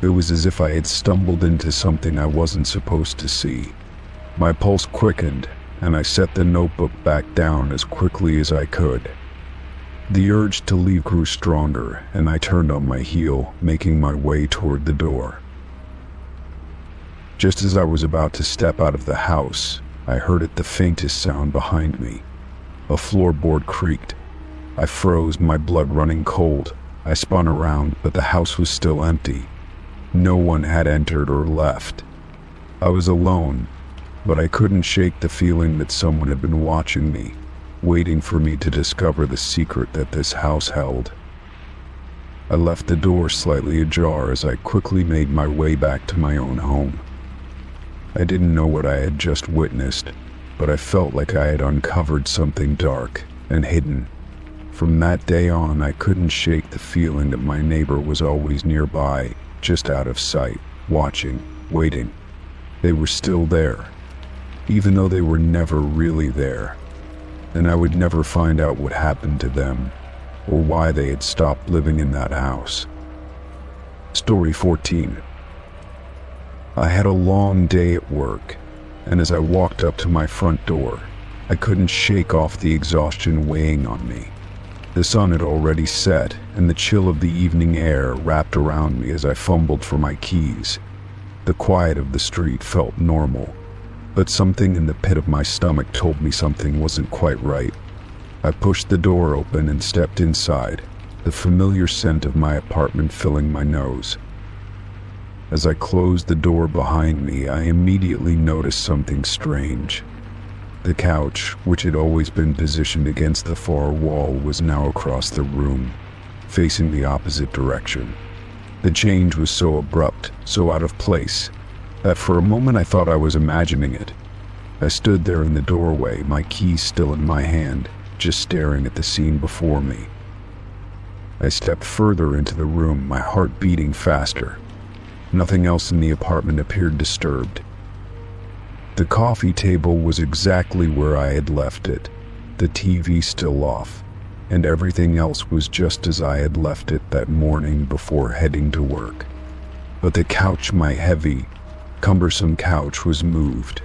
It was as if I had stumbled into something I wasn't supposed to see. My pulse quickened, and I set the notebook back down as quickly as I could. The urge to leave grew stronger, and I turned on my heel, making my way toward the door. Just as I was about to step out of the house, I heard the faintest sound behind me. A floorboard creaked. I froze, my blood running cold. I spun around, but the house was still empty. No one had entered or left. I was alone, but I couldn't shake the feeling that someone had been watching me, waiting for me to discover the secret that this house held. I left the door slightly ajar as I quickly made my way back to my own home. I didn't know what I had just witnessed, but I felt like I had uncovered something dark and hidden. From that day on, I couldn't shake the feeling that my neighbor was always nearby, just out of sight, watching, waiting. They were still there, even though they were never really there, and I would never find out what happened to them, or why they had stopped living in that house. Story 14. I had a long day at work, and as I walked up to my front door, I couldn't shake off the exhaustion weighing on me. The sun had already set, and the chill of the evening air wrapped around me as I fumbled for my keys. The quiet of the street felt normal, but something in the pit of my stomach told me something wasn't quite right. I pushed the door open and stepped inside, the familiar scent of my apartment filling my nose. As I closed the door behind me, I immediately noticed something strange. The couch, which had always been positioned against the far wall, was now across the room, facing the opposite direction. The change was so abrupt, so out of place, that for a moment I thought I was imagining it. I stood there in the doorway, my keys still in my hand, just staring at the scene before me. I stepped further into the room, my heart beating faster. Nothing else in the apartment appeared disturbed. The coffee table was exactly where I had left it, the TV still off, and everything else was just as I had left it that morning before heading to work. But the couch, my heavy, cumbersome couch, was moved.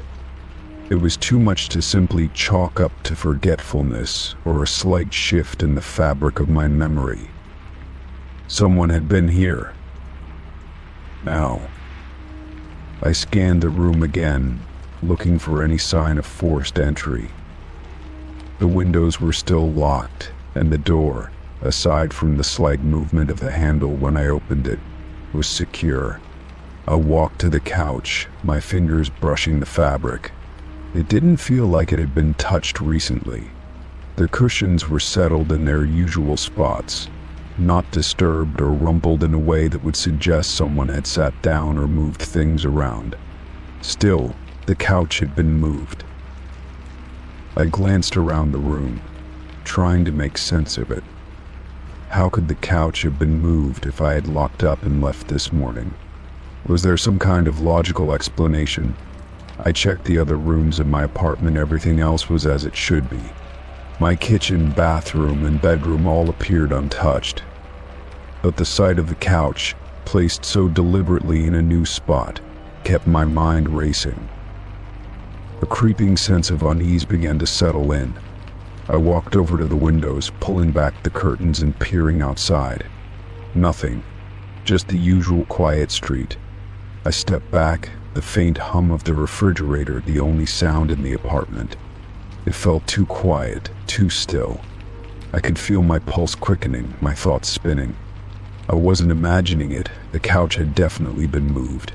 It was too much to simply chalk up to forgetfulness or a slight shift in the fabric of my memory. Someone had been here. Now, I scanned the room again, looking for any sign of forced entry. The windows were still locked, and the door, aside from the slight movement of the handle when I opened it, was secure. I walked to the couch, my fingers brushing the fabric. It didn't feel like it had been touched recently. The cushions were settled in their usual spots, not disturbed or rumpled in a way that would suggest someone had sat down or moved things around. Still, the couch had been moved. I glanced around the room, trying to make sense of it. How could the couch have been moved if I had locked up and left this morning? Was there some kind of logical explanation? I checked the other rooms in my apartment. Everything else was as it should be. My kitchen, bathroom, and bedroom all appeared untouched. But the sight of the couch, placed so deliberately in a new spot, kept my mind racing. A creeping sense of unease began to settle in. I walked over to the windows, pulling back the curtains and peering outside. Nothing, just the usual quiet street. I stepped back, the faint hum of the refrigerator the only sound in the apartment. It felt too quiet, too still. I could feel my pulse quickening, my thoughts spinning. I wasn't imagining it. The couch had definitely been moved.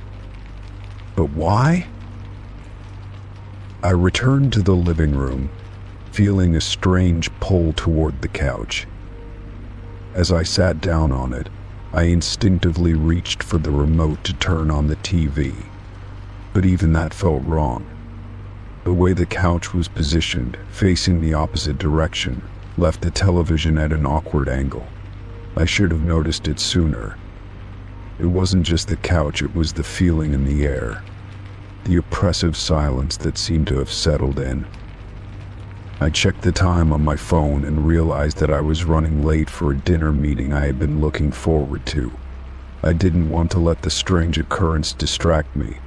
But why? I returned to the living room, feeling a strange pull toward the couch. As I sat down on it, I instinctively reached for the remote to turn on the TV, but even that felt wrong. The way the couch was positioned, facing the opposite direction, left the television at an awkward angle. I should have noticed it sooner. It wasn't just the couch, it was the feeling in the air, the oppressive silence that seemed to have settled in. I checked the time on my phone and realized that I was running late for a dinner meeting I had been looking forward to. I didn't want to let the strange occurrence distract me,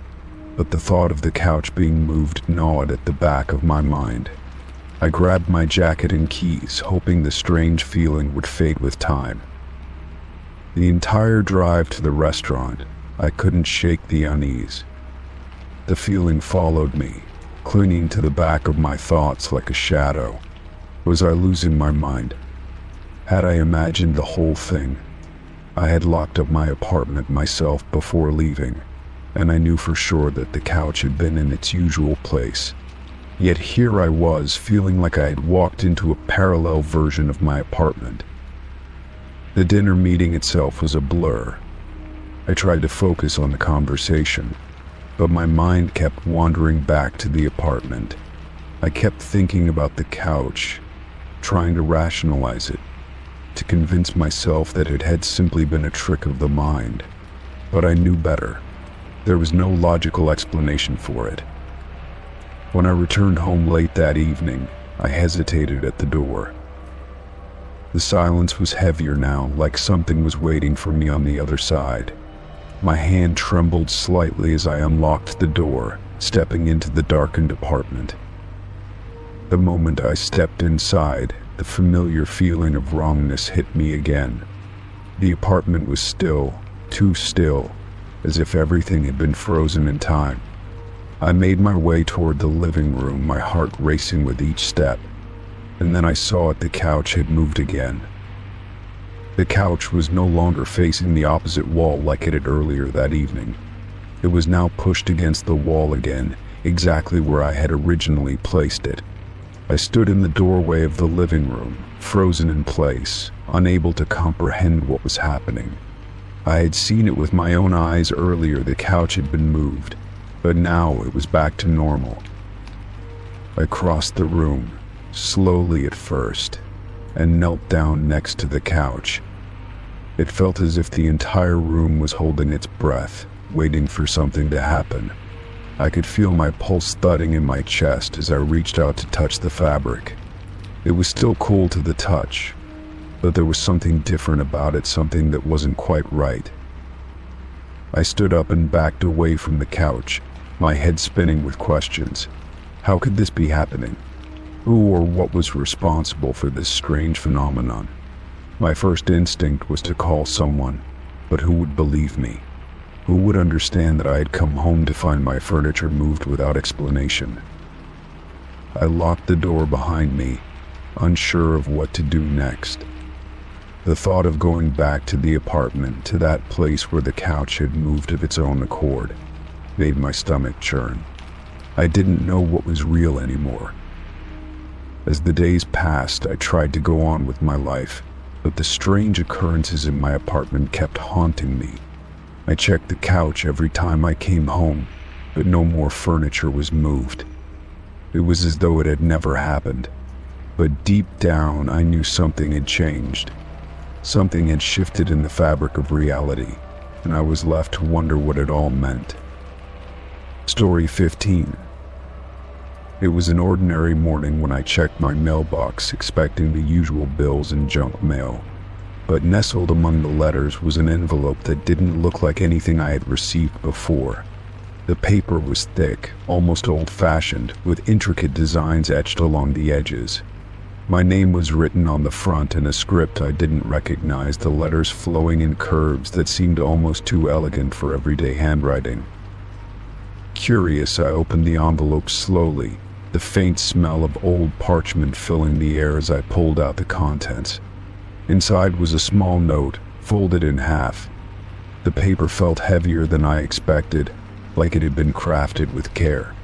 but the thought of the couch being moved gnawed at the back of my mind. I grabbed my jacket and keys, hoping the strange feeling would fade with time. The entire drive to the restaurant, I couldn't shake the unease. The feeling followed me, clinging to the back of my thoughts like a shadow. Was I losing my mind? Had I imagined the whole thing? I had locked up my apartment myself before leaving, and I knew for sure that the couch had been in its usual place. Yet here I was, feeling like I had walked into a parallel version of my apartment. The dinner meeting itself was a blur. I tried to focus on the conversation, but my mind kept wandering back to the apartment. I kept thinking about the couch, trying to rationalize it, to convince myself that it had simply been a trick of the mind. But I knew better. There was no logical explanation for it. When I returned home late that evening, I hesitated at the door. The silence was heavier now, like something was waiting for me on the other side. My hand trembled slightly as I unlocked the door, stepping into the darkened apartment. The moment I stepped inside, the familiar feeling of wrongness hit me again. The apartment was still, too still, as if everything had been frozen in time. I made my way toward the living room, my heart racing with each step, and then I saw the couch had moved again. The couch was no longer facing the opposite wall like it had earlier that evening. It was now pushed against the wall again, exactly where I had originally placed it. I stood in the doorway of the living room, frozen in place, unable to comprehend what was happening. I had seen it with my own eyes earlier. The couch had been moved, but now it was back to normal. I crossed the room, slowly at first, and knelt down next to the couch. It felt as if the entire room was holding its breath, waiting for something to happen. I could feel my pulse thudding in my chest as I reached out to touch the fabric. It was still cool to the touch, but there was something different about it, something that wasn't quite right. I stood up and backed away from the couch, my head spinning with questions. How could this be happening? Who or what was responsible for this strange phenomenon? My first instinct was to call someone, but who would believe me? Who would understand that I had come home to find my furniture moved without explanation? I locked the door behind me, unsure of what to do next. The thought of going back to the apartment, to that place where the couch had moved of its own accord, made my stomach churn. I didn't know what was real anymore. As the days passed, I tried to go on with my life, but the strange occurrences in my apartment kept haunting me. I checked the couch every time I came home, but no more furniture was moved. It was as though it had never happened. But deep down, I knew something had changed. Something had shifted in the fabric of reality, and I was left to wonder what it all meant. Story 15. It was an ordinary morning when I checked my mailbox, expecting the usual bills and junk mail. But nestled among the letters was an envelope that didn't look like anything I had received before. The paper was thick, almost old-fashioned, with intricate designs etched along the edges. My name was written on the front in a script I didn't recognize, the letters flowing in curves that seemed almost too elegant for everyday handwriting. Curious, I opened the envelope slowly, the faint smell of old parchment filling the air as I pulled out the contents. Inside was a small note, folded in half. The paper felt heavier than I expected, like it had been crafted with care.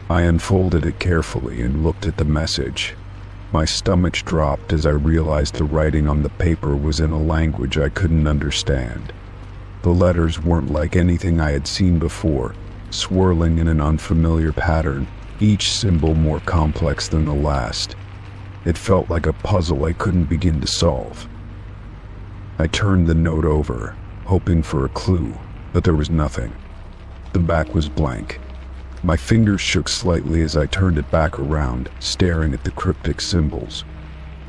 I unfolded it carefully and looked at the message. My stomach dropped as I realized the writing on the paper was in a language I couldn't understand. The letters weren't like anything I had seen before, swirling in an unfamiliar pattern, each symbol more complex than the last. It felt like a puzzle I couldn't begin to solve. I turned the note over, hoping for a clue, but there was nothing. The back was blank. My fingers shook slightly as I turned it back around, staring at the cryptic symbols.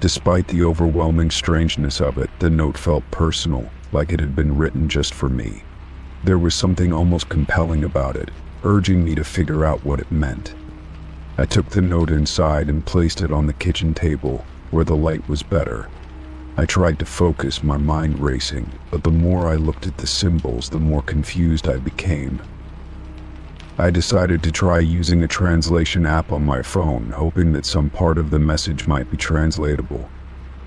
Despite the overwhelming strangeness of it, the note felt personal, like it had been written just for me. There was something almost compelling about it, urging me to figure out what it meant. I took the note inside and placed it on the kitchen table, where the light was better. I tried to focus, my mind racing, but the more I looked at the symbols, the more confused I became. I decided to try using a translation app on my phone, hoping that some part of the message might be translatable.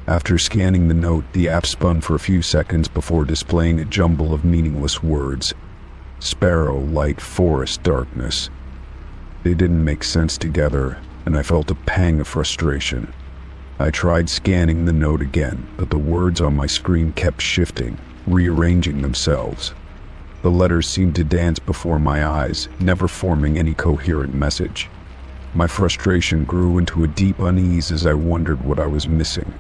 After scanning the note, the app spun for a few seconds before displaying a jumble of meaningless words. Sparrow, light, forest, darkness. They didn't make sense together, and I felt a pang of frustration. I tried scanning the note again, but the words on my screen kept shifting, rearranging themselves. The letters seemed to dance before my eyes, never forming any coherent message. My frustration grew into a deep unease as I wondered what I was missing.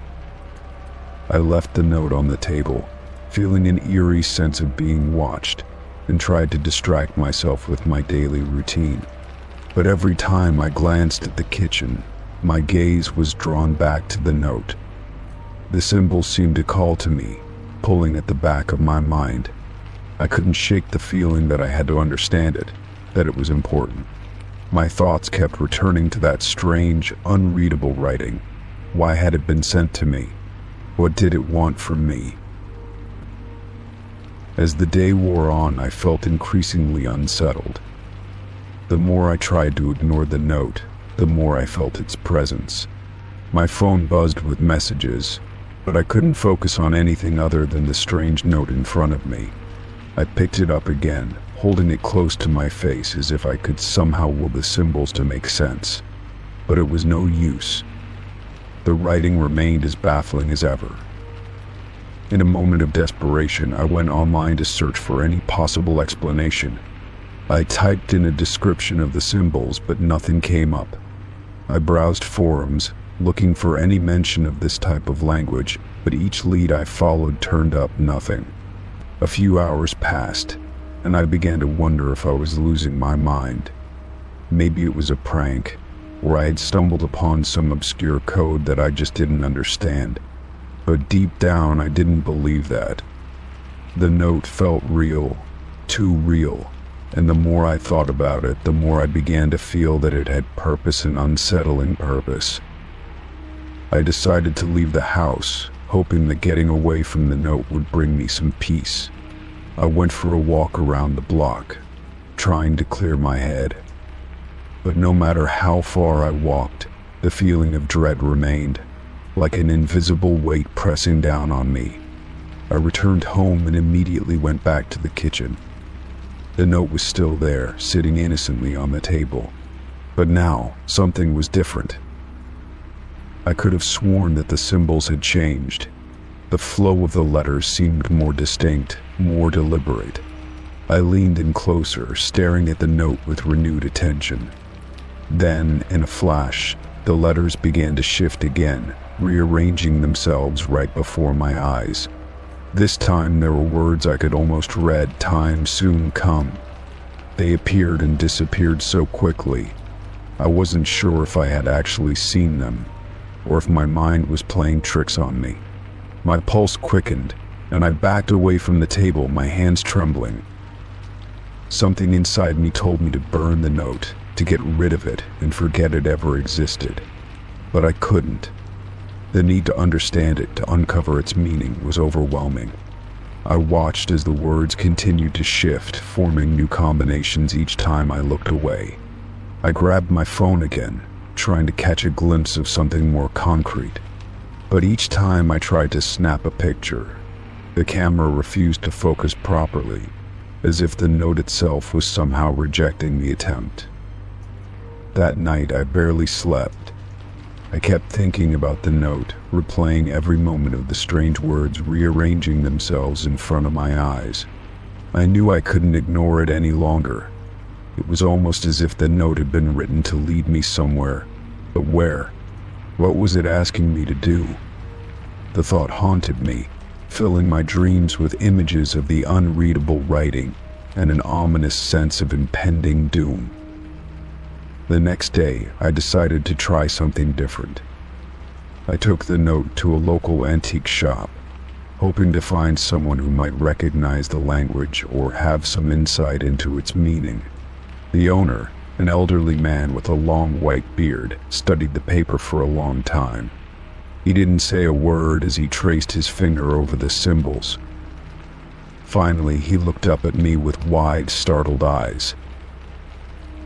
I left the note on the table, feeling an eerie sense of being watched, and tried to distract myself with my daily routine. But every time I glanced at the kitchen, my gaze was drawn back to the note. The symbol seemed to call to me, pulling at the back of my mind. I couldn't shake the feeling that I had to understand it, that it was important. My thoughts kept returning to that strange, unreadable writing. Why had it been sent to me? What did it want from me? As the day wore on, I felt increasingly unsettled. The more I tried to ignore the note, the more I felt its presence. My phone buzzed with messages, but I couldn't focus on anything other than the strange note in front of me. I picked it up again, holding it close to my face as if I could somehow will the symbols to make sense. But it was no use. The writing remained as baffling as ever. In a moment of desperation, I went online to search for any possible explanation. I typed in a description of the symbols, but nothing came up. I browsed forums, looking for any mention of this type of language, but each lead I followed turned up nothing. A few hours passed, and I began to wonder if I was losing my mind. Maybe it was a prank, or I had stumbled upon some obscure code that I just didn't understand. But deep down, I didn't believe that. The note felt real, too real, and the more I thought about it, the more I began to feel that it had purpose, an unsettling purpose. I decided to leave the house, hoping that getting away from the note would bring me some peace. I went for a walk around the block, trying to clear my head. But no matter how far I walked, the feeling of dread remained, like an invisible weight pressing down on me. I returned home and immediately went back to the kitchen. The note was still there, sitting innocently on the table. But now, something was different. I could have sworn that the symbols had changed. The flow of the letters seemed more distinct, more deliberate. I leaned in closer, staring at the note with renewed attention. Then, in a flash, the letters began to shift again, rearranging themselves right before my eyes. This time there were words I could almost read, "Time soon come." They appeared and disappeared so quickly. I wasn't sure if I had actually seen them, or if my mind was playing tricks on me. My pulse quickened, and I backed away from the table, my hands trembling. Something inside me told me to burn the note, to get rid of it and forget it ever existed. But I couldn't. The need to understand it, to uncover its meaning, was overwhelming. I watched as the words continued to shift, forming new combinations each time I looked away. I grabbed my phone again, trying to catch a glimpse of something more concrete. But each time I tried to snap a picture, the camera refused to focus properly, as if the note itself was somehow rejecting the attempt. That night I barely slept. I kept thinking about the note, replaying every moment of the strange words rearranging themselves in front of my eyes. I knew I couldn't ignore it any longer. It was almost as if the note had been written to lead me somewhere. But where? What was it asking me to do? The thought haunted me, filling my dreams with images of the unreadable writing and an ominous sense of impending doom. The next day, I decided to try something different. I took the note to a local antique shop, hoping to find someone who might recognize the language or have some insight into its meaning. The owner, an elderly man with a long white beard, studied the paper for a long time. He didn't say a word as he traced his finger over the symbols. Finally, he looked up at me with wide, startled eyes.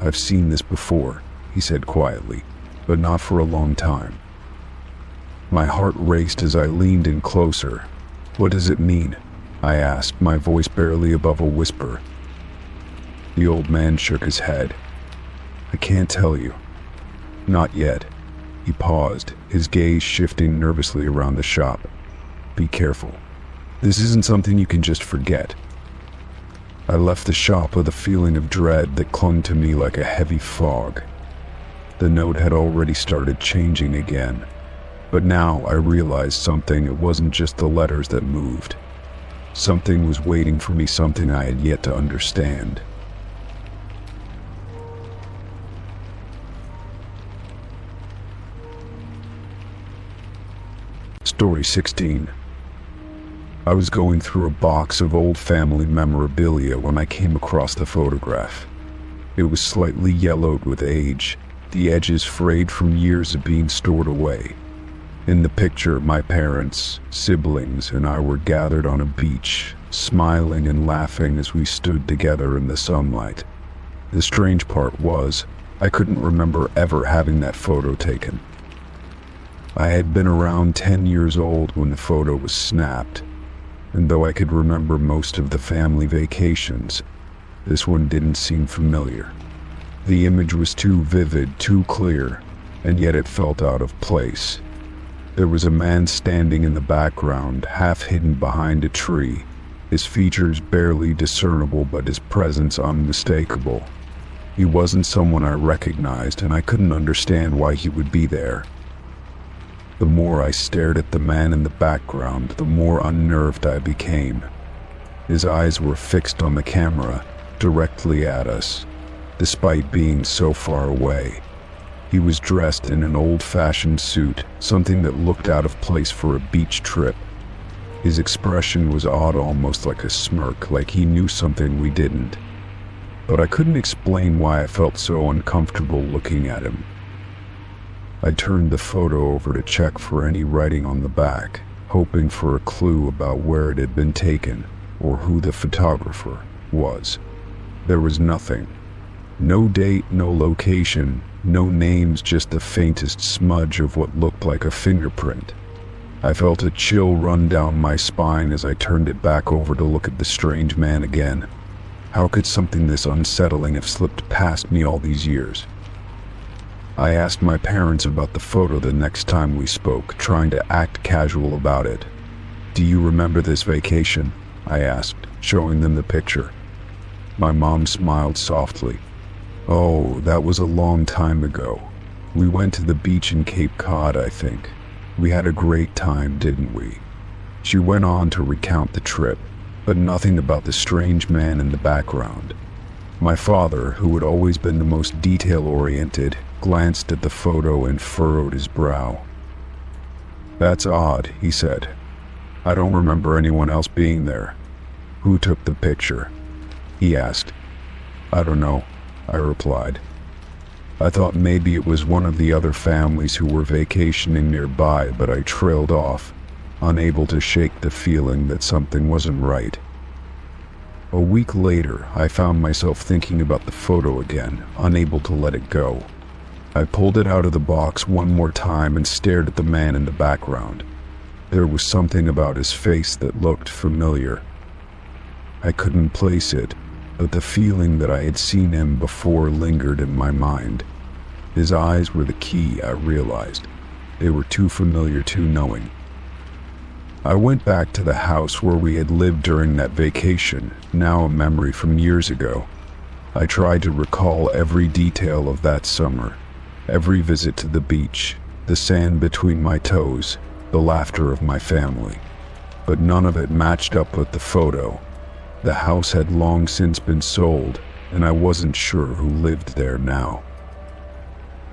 "I've seen this before," he said quietly, "but not for a long time." My heart raced as I leaned in closer. "What does it mean?" I asked, my voice barely above a whisper. The old man shook his head. "I can't tell you. Not yet." He paused, his gaze shifting nervously around the shop. "Be careful. This isn't something you can just forget." I left the shop with a feeling of dread that clung to me like a heavy fog. The note had already started changing again, but now I realized something. It wasn't just the letters that moved. Something was waiting for me, something I had yet to understand. Story 16. I was going through a box of old family memorabilia when I came across the photograph. It was slightly yellowed with age, the edges frayed from years of being stored away. In the picture, my parents, siblings, and I were gathered on a beach, smiling and laughing as we stood together in the sunlight. The strange part was, I couldn't remember ever having that photo taken. I had been around 10 years old when the photo was snapped, and though I could remember most of the family vacations, this one didn't seem familiar. The image was too vivid, too clear, and yet it felt out of place. There was a man standing in the background, half hidden behind a tree, his features barely discernible but his presence unmistakable. He wasn't someone I recognized, and I couldn't understand why he would be there. The more I stared at the man in the background, the more unnerved I became. His eyes were fixed on the camera, directly at us, despite being so far away. He was dressed in an old-fashioned suit, something that looked out of place for a beach trip. His expression was odd, almost like a smirk, like he knew something we didn't. But I couldn't explain why I felt so uncomfortable looking at him. I turned the photo over to check for any writing on the back, hoping for a clue about where it had been taken or who the photographer was. There was nothing. No date, no location, no names, just the faintest smudge of what looked like a fingerprint. I felt a chill run down my spine as I turned it back over to look at the strange man again. How could something this unsettling have slipped past me all these years? I asked my parents about the photo the next time we spoke, trying to act casual about it. "Do you remember this vacation?" I asked, showing them the picture. My mom smiled softly. "Oh, that was a long time ago. We went to the beach in Cape Cod, I think. We had a great time, didn't we?" She went on to recount the trip, but nothing about the strange man in the background. My father, who had always been the most detail-oriented, glanced at the photo and furrowed his brow. "That's odd," he said. "I don't remember anyone else being there." "Who took the picture?" he asked. "I don't know," I replied. I thought maybe it was one of the other families who were vacationing nearby, but I trailed off, unable to shake the feeling that something wasn't right. A week later, I found myself thinking about the photo again, unable to let it go. I pulled it out of the box one more time and stared at the man in the background. There was something about his face that looked familiar. I couldn't place it, but the feeling that I had seen him before lingered in my mind. His eyes were the key, I realized. They were too familiar, too knowing. I went back to the house where we had lived during that vacation, now a memory from years ago. I tried to recall every detail of that summer, every visit to the beach, the sand between my toes, the laughter of my family. But none of it matched up with the photo. The house had long since been sold, and I wasn't sure who lived there now.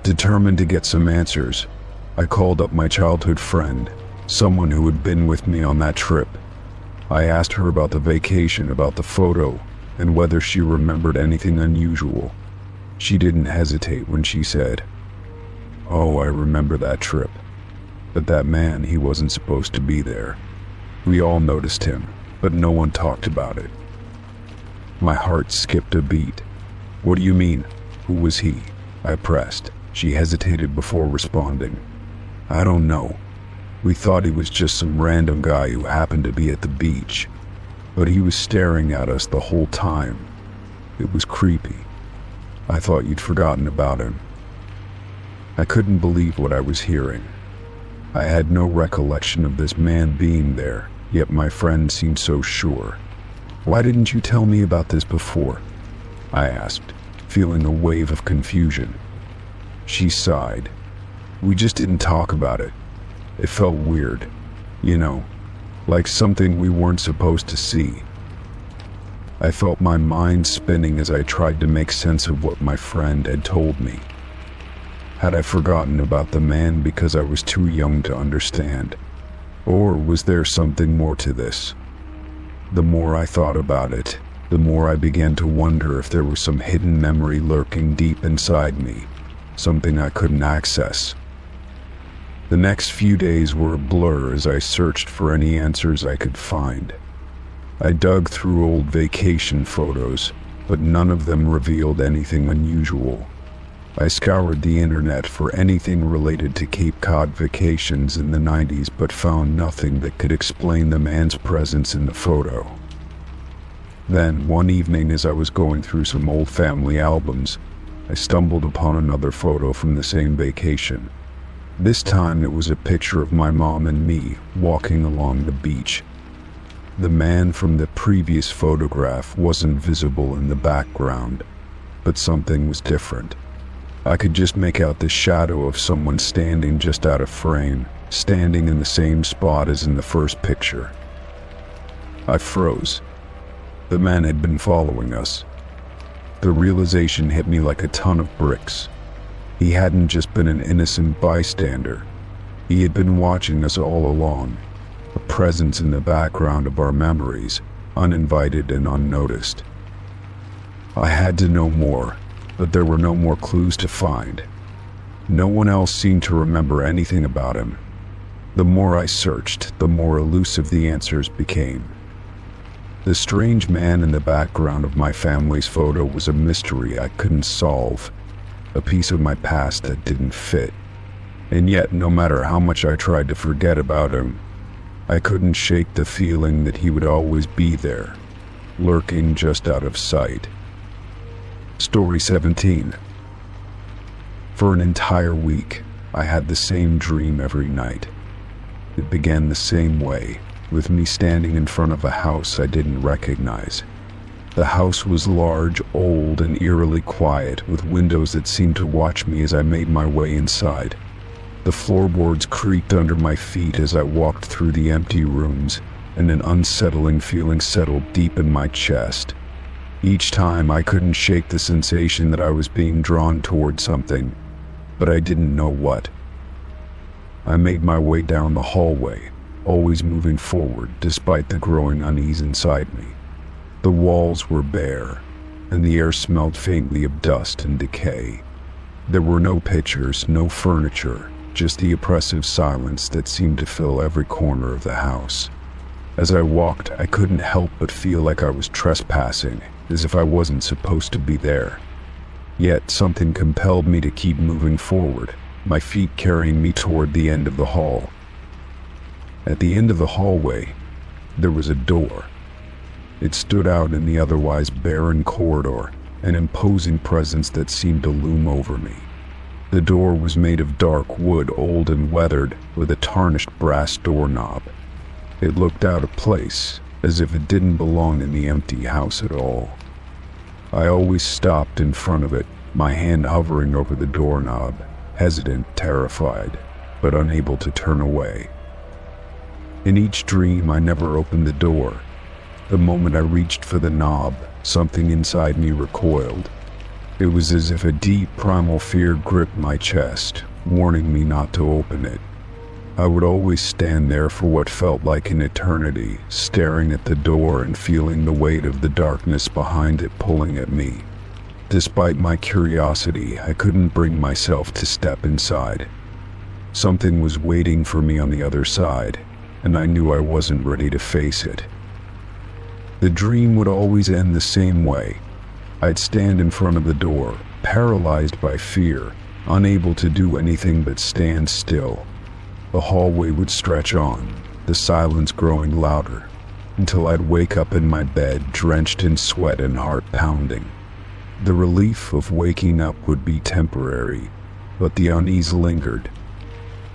Determined to get some answers, I called up my childhood friend, someone who had been with me on that trip. I asked her about the vacation, about the photo, and whether she remembered anything unusual. She didn't hesitate when she said, "Oh, I remember that trip. But that man, he wasn't supposed to be there. We all noticed him, but no one talked about it." My heart skipped a beat. "What do you mean? Who was he?" I pressed. She hesitated before responding. "I don't know. We thought he was just some random guy who happened to be at the beach, but he was staring at us the whole time. It was creepy. I thought you'd forgotten about him." I couldn't believe what I was hearing. I had no recollection of this man being there, yet my friend seemed so sure. "Why didn't you tell me about this before?" I asked, feeling a wave of confusion. She sighed. "We just didn't talk about it. It felt weird, you know, like something we weren't supposed to see." I felt my mind spinning as I tried to make sense of what my friend had told me. Had I forgotten about the man because I was too young to understand? Or was there something more to this? The more I thought about it, the more I began to wonder if there was some hidden memory lurking deep inside me, something I couldn't access. The next few days were a blur as I searched for any answers I could find. I dug through old vacation photos, but none of them revealed anything unusual. I scoured the internet for anything related to Cape Cod vacations in the 90s, but found nothing that could explain the man's presence in the photo. Then, one evening as I was going through some old family albums, I stumbled upon another photo from the same vacation. This time it was a picture of my mom and me walking along the beach. The man from the previous photograph wasn't visible in the background, but something was different. I could just make out the shadow of someone standing just out of frame, standing in the same spot as in the first picture. I froze. The man had been following us. The realization hit me like a ton of bricks. He hadn't just been an innocent bystander. He had been watching us all along, a presence in the background of our memories, uninvited and unnoticed. I had to know more, but there were no more clues to find. No one else seemed to remember anything about him. The more I searched, the more elusive the answers became. The strange man in the background of my family's photo was a mystery I couldn't solve, a piece of my past that didn't fit. And yet, no matter how much I tried to forget about him, I couldn't shake the feeling that he would always be there, lurking just out of sight. Story 17. For an entire week, I had the same dream every night. It began the same way, with me standing in front of a house I didn't recognize. The house was large, old, and eerily quiet, with windows that seemed to watch me as I made my way inside. The floorboards creaked under my feet as I walked through the empty rooms, and an unsettling feeling settled deep in my chest. Each time I couldn't shake the sensation that I was being drawn toward something, but I didn't know what. I made my way down the hallway, always moving forward despite the growing unease inside me. The walls were bare, and the air smelled faintly of dust and decay. There were no pictures, no furniture, just the oppressive silence that seemed to fill every corner of the house. As I walked, I couldn't help but feel like I was trespassing, as if I wasn't supposed to be there. Yet something compelled me to keep moving forward, my feet carrying me toward the end of the hall. At the end of the hallway, there was a door. It stood out in the otherwise barren corridor, an imposing presence that seemed to loom over me. The door was made of dark wood, old and weathered, with a tarnished brass doorknob. It looked out of place, as if it didn't belong in the empty house at all. I always stopped in front of it, my hand hovering over the doorknob, hesitant, terrified, but unable to turn away. In each dream, I never opened the door. The moment I reached for the knob, something inside me recoiled. It was as if a deep primal fear gripped my chest, warning me not to open it. I would always stand there for what felt like an eternity, staring at the door and feeling the weight of the darkness behind it pulling at me. Despite my curiosity, I couldn't bring myself to step inside. Something was waiting for me on the other side, and I knew I wasn't ready to face it. The dream would always end the same way. I'd stand in front of the door, paralyzed by fear, unable to do anything but stand still. The hallway would stretch on, the silence growing louder, until I'd wake up in my bed, drenched in sweat and heart pounding. The relief of waking up would be temporary, but the unease lingered.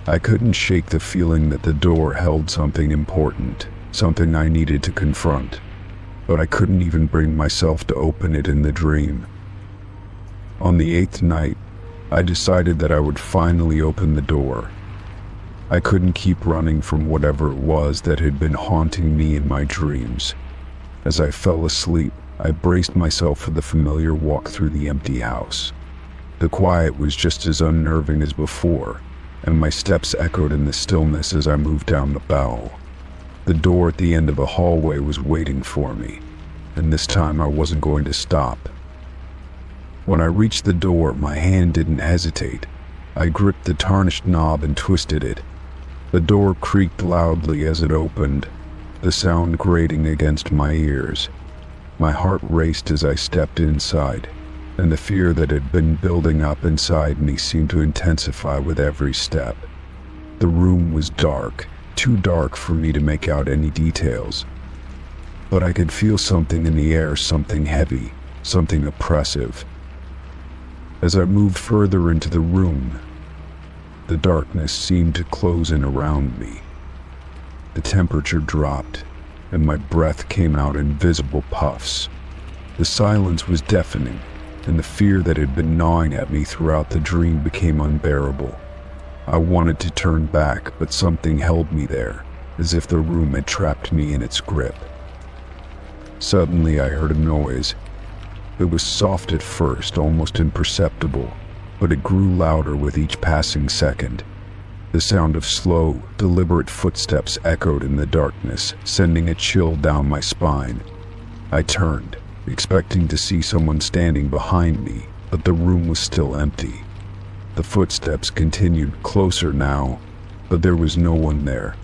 I couldn't shake the feeling that the door held something important, something I needed to confront, but I couldn't even bring myself to open it in the dream. On the 8th night, I decided that I would finally open the door. I couldn't keep running from whatever it was that had been haunting me in my dreams. As I fell asleep, I braced myself for the familiar walk through the empty house. The quiet was just as unnerving as before, and my steps echoed in the stillness as I moved down the bowel. The door at the end of a hallway was waiting for me, and this time I wasn't going to stop. When I reached the door, my hand didn't hesitate. I gripped the tarnished knob and twisted it. The door creaked loudly as it opened, the sound grating against my ears. My heart raced as I stepped inside, and the fear that had been building up inside me seemed to intensify with every step. The room was dark, too dark for me to make out any details. But I could feel something in the air, something heavy, something oppressive. As I moved further into the room, the darkness seemed to close in around me. The temperature dropped, and my breath came out in visible puffs. The silence was deafening, and the fear that had been gnawing at me throughout the dream became unbearable. I wanted to turn back, but something held me there, as if the room had trapped me in its grip. Suddenly I heard a noise. It was soft at first, almost imperceptible, but it grew louder with each passing second. The sound of slow, deliberate footsteps echoed in the darkness, sending a chill down my spine. I turned, expecting to see someone standing behind me, but the room was still empty. The footsteps continued closer now, but there was no one there.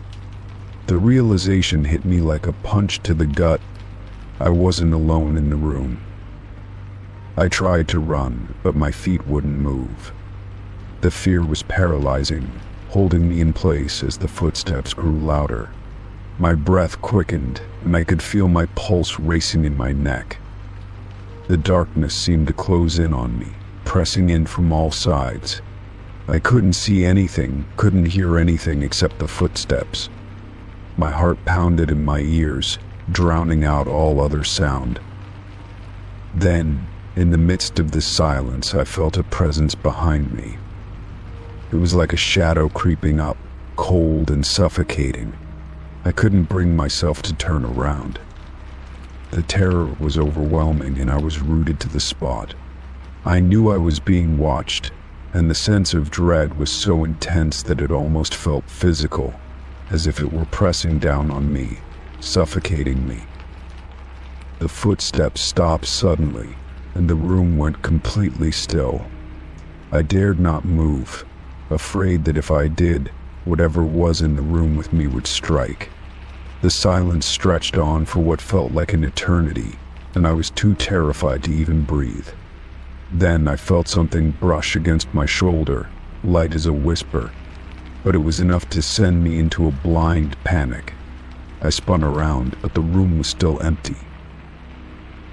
The realization hit me like a punch to the gut. I wasn't alone in the room. I tried to run, but my feet wouldn't move. The fear was paralyzing, holding me in place as the footsteps grew louder. My breath quickened, and I could feel my pulse racing in my neck. The darkness seemed to close in on me, pressing in from all sides. I couldn't see anything, couldn't hear anything except the footsteps. My heart pounded in my ears, drowning out all other sound. Then, in the midst of this silence, I felt a presence behind me. It was like a shadow creeping up, cold and suffocating. I couldn't bring myself to turn around. The terror was overwhelming, and I was rooted to the spot. I knew I was being watched, and the sense of dread was so intense that it almost felt physical, as if it were pressing down on me, suffocating me. The footsteps stopped suddenly, and the room went completely still. I dared not move, afraid that if I did, whatever was in the room with me would strike. The silence stretched on for what felt like an eternity, and I was too terrified to even breathe. Then I felt something brush against my shoulder, light as a whisper, but it was enough to send me into a blind panic. I spun around, but the room was still empty.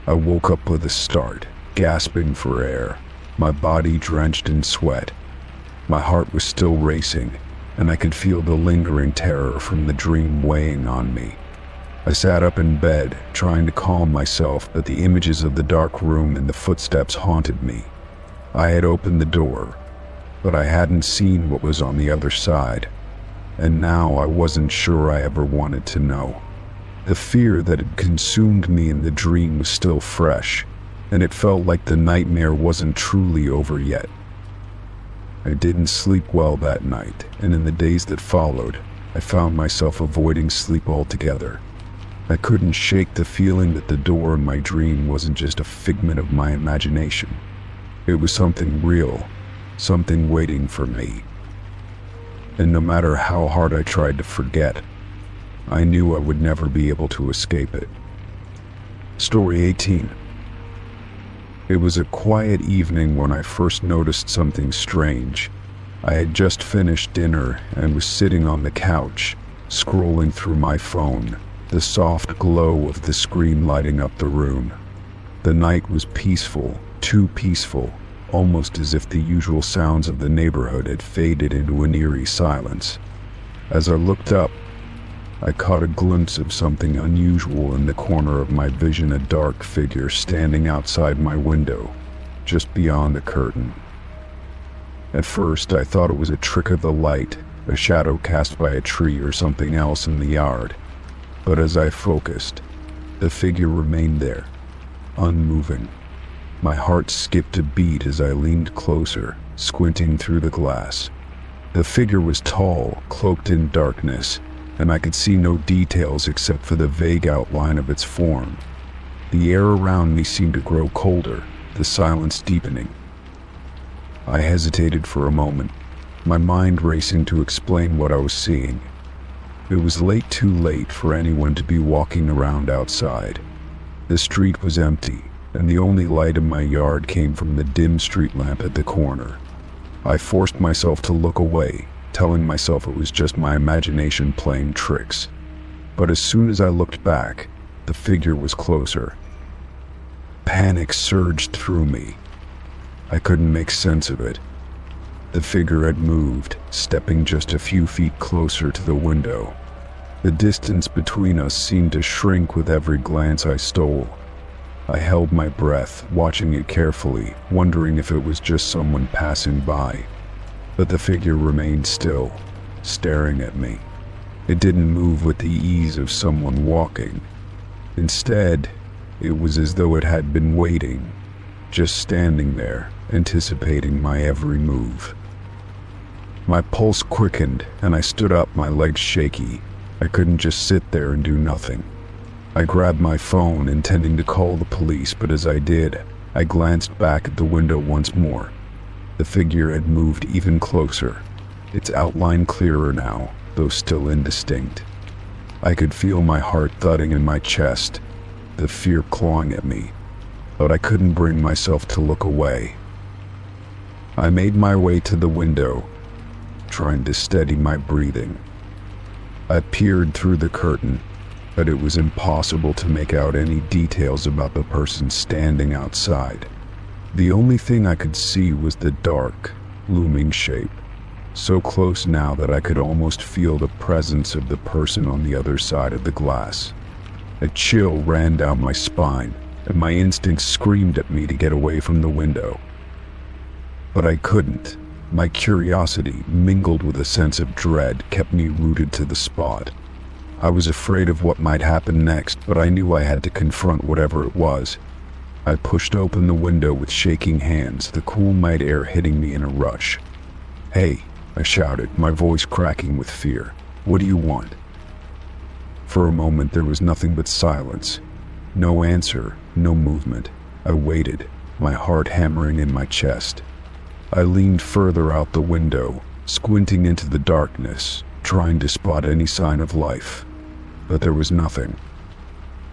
I woke up with a start, gasping for air, my body drenched in sweat. My heart was still racing, and I could feel the lingering terror from the dream weighing on me. I sat up in bed, trying to calm myself, but the images of the dark room and the footsteps haunted me. I had opened the door, but I hadn't seen what was on the other side, and now I wasn't sure I ever wanted to know. The fear that had consumed me in the dream was still fresh, and it felt like the nightmare wasn't truly over yet. I didn't sleep well that night, and in the days that followed, I found myself avoiding sleep altogether. I couldn't shake the feeling that the door in my dream wasn't just a figment of my imagination. It was something real, something waiting for me. And no matter how hard I tried to forget, I knew I would never be able to escape it. Story 18. It was a quiet evening when I first noticed something strange. I had just finished dinner and was sitting on the couch, scrolling through my phone, the soft glow of the screen lighting up the room. The night was peaceful, too peaceful, almost as if the usual sounds of the neighborhood had faded into an eerie silence. As I looked up, I caught a glimpse of something unusual in the corner of my vision, a dark figure standing outside my window, just beyond the curtain. At first, I thought it was a trick of the light, a shadow cast by a tree or something else in the yard. But as I focused, the figure remained there, unmoving. My heart skipped a beat as I leaned closer, squinting through the glass. The figure was tall, cloaked in darkness, and I could see no details except for the vague outline of its form. The air around me seemed to grow colder, the silence deepening. I hesitated for a moment, my mind racing to explain what I was seeing. It was too late for anyone to be walking around outside. The street was empty, and the only light in my yard came from the dim street lamp at the corner. I forced myself to look away, telling myself it was just my imagination playing tricks. But as soon as I looked back, the figure was closer. Panic surged through me. I couldn't make sense of it. The figure had moved, stepping just a few feet closer to the window. The distance between us seemed to shrink with every glance I stole. I held my breath, watching it carefully, wondering if it was just someone passing by. But the figure remained still, staring at me. It didn't move with the ease of someone walking. Instead, it was as though it had been waiting, just standing there, anticipating my every move. My pulse quickened, and I stood up, my legs shaky. I couldn't just sit there and do nothing. I grabbed my phone, intending to call the police, but as I did, I glanced back at the window once more. The figure had moved even closer, its outline clearer now, though still indistinct. I could feel my heart thudding in my chest, the fear clawing at me, but I couldn't bring myself to look away. I made my way to the window, trying to steady my breathing. I peered through the curtain, but it was impossible to make out any details about the person standing outside. The only thing I could see was the dark, looming shape, so close now that I could almost feel the presence of the person on the other side of the glass. A chill ran down my spine, and my instincts screamed at me to get away from the window. But I couldn't. My curiosity, mingled with a sense of dread, kept me rooted to the spot. I was afraid of what might happen next, but I knew I had to confront whatever it was. I pushed open the window with shaking hands, the cool night air hitting me in a rush. "Hey," I shouted, my voice cracking with fear. "What do you want?" For a moment there was nothing but silence. No answer, no movement. I waited, my heart hammering in my chest. I leaned further out the window, squinting into the darkness, trying to spot any sign of life. But there was nothing.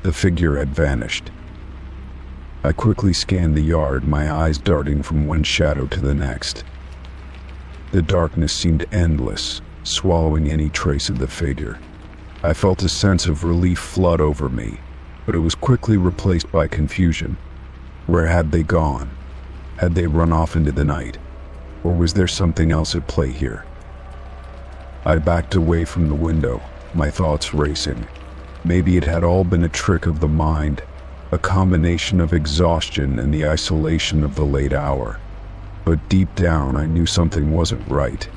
The figure had vanished. I quickly scanned the yard, my eyes darting from one shadow to the next. The darkness seemed endless, swallowing any trace of the figure. I felt a sense of relief flood over me, but it was quickly replaced by confusion. Where had they gone? Had they run off into the night? Or was there something else at play here? I backed away from the window, my thoughts racing. Maybe it had all been a trick of the mind, a combination of exhaustion and the isolation of the late hour. But deep down, I knew something wasn't right.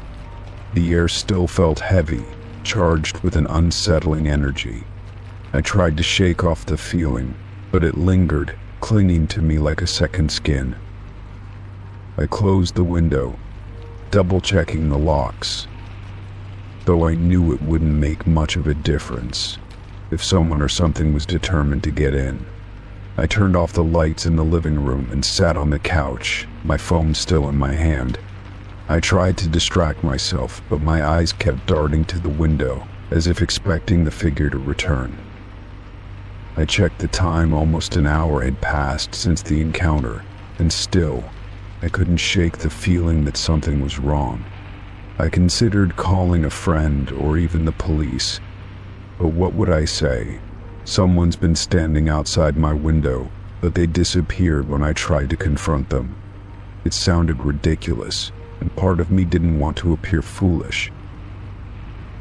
The air still felt heavy, charged with an unsettling energy. I tried to shake off the feeling, but it lingered, clinging to me like a second skin. I closed the window, double-checking the locks, though I knew it wouldn't make much of a difference if someone or something was determined to get in. I turned off the lights in the living room and sat on the couch, my phone still in my hand. I tried to distract myself, but my eyes kept darting to the window, as if expecting the figure to return. I checked the time. Almost an hour had passed since the encounter, and still, I couldn't shake the feeling that something was wrong. I considered calling a friend or even the police, but what would I say? Someone's been standing outside my window, but they disappeared when I tried to confront them. It sounded ridiculous, and part of me didn't want to appear foolish.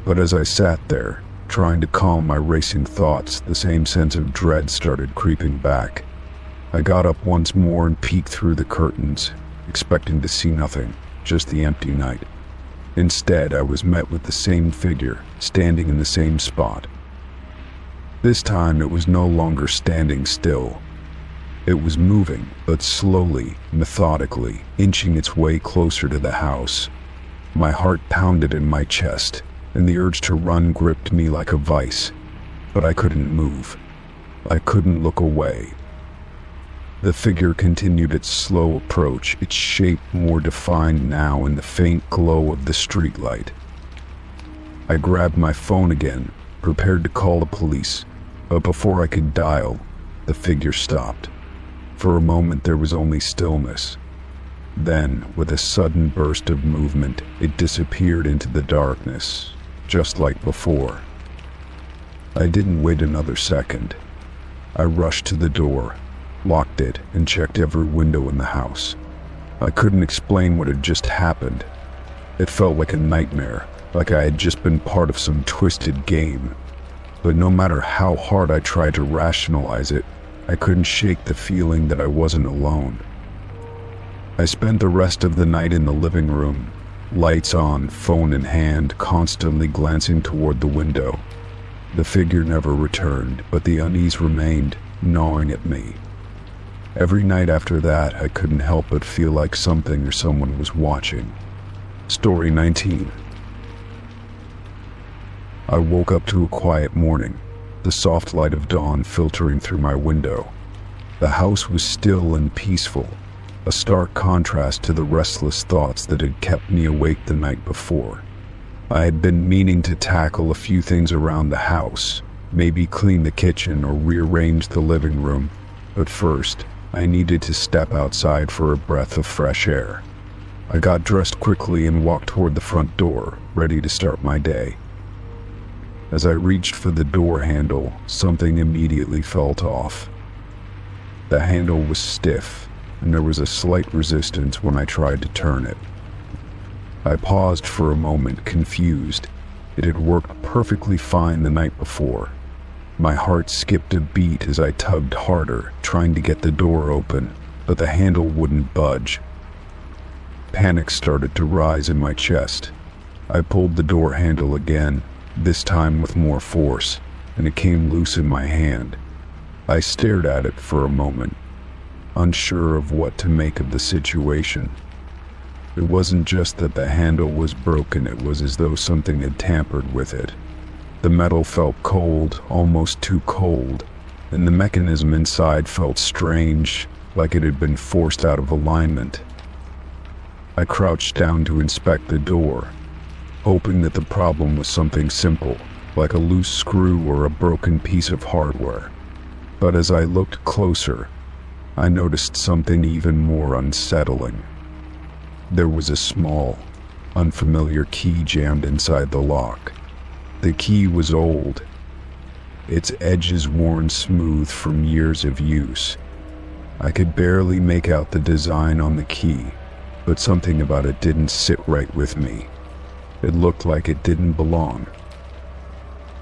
But as I sat there, trying to calm my racing thoughts, the same sense of dread started creeping back. I got up once more and peeked through the curtains, expecting to see nothing, just the empty night. Instead, I was met with the same figure, standing in the same spot. This time, it was no longer standing still. It was moving, but slowly, methodically, inching its way closer to the house. My heart pounded in my chest, and the urge to run gripped me like a vice, but I couldn't move. I couldn't look away. The figure continued its slow approach, its shape more defined now in the faint glow of the streetlight. I grabbed my phone again, prepared to call the police, but before I could dial, the figure stopped. For a moment there was only stillness. Then, with a sudden burst of movement, it disappeared into the darkness, just like before. I didn't wait another second. I rushed to the door, locked it, and checked every window in the house. I couldn't explain what had just happened. It felt like a nightmare, like I had just been part of some twisted game. But no matter how hard I tried to rationalize it, I couldn't shake the feeling that I wasn't alone. I spent the rest of the night in the living room, lights on, phone in hand, constantly glancing toward the window. The figure never returned, but the unease remained, gnawing at me. Every night after that, I couldn't help but feel like something or someone was watching. Story 19. I woke up to a quiet morning, the soft light of dawn filtering through my window. The house was still and peaceful, a stark contrast to the restless thoughts that had kept me awake the night before. I had been meaning to tackle a few things around the house, maybe clean the kitchen or rearrange the living room, but first, I needed to step outside for a breath of fresh air. I got dressed quickly and walked toward the front door, ready to start my day. As I reached for the door handle, something immediately felt off. The handle was stiff, and there was a slight resistance when I tried to turn it. I paused for a moment, confused. It had worked perfectly fine the night before. My heart skipped a beat as I tugged harder, trying to get the door open, but the handle wouldn't budge. Panic started to rise in my chest. I pulled the door handle again, this time with more force, and it came loose in my hand. I stared at it for a moment, unsure of what to make of the situation. It wasn't just that the handle was broken, it was as though something had tampered with it. The metal felt cold, almost too cold, and the mechanism inside felt strange, like it had been forced out of alignment. I crouched down to inspect the door, hoping that the problem was something simple, like a loose screw or a broken piece of hardware. But as I looked closer, I noticed something even more unsettling. There was a small, unfamiliar key jammed inside the lock. The key was old, its edges worn smooth from years of use. I could barely make out the design on the key, but something about it didn't sit right with me. It looked like it didn't belong.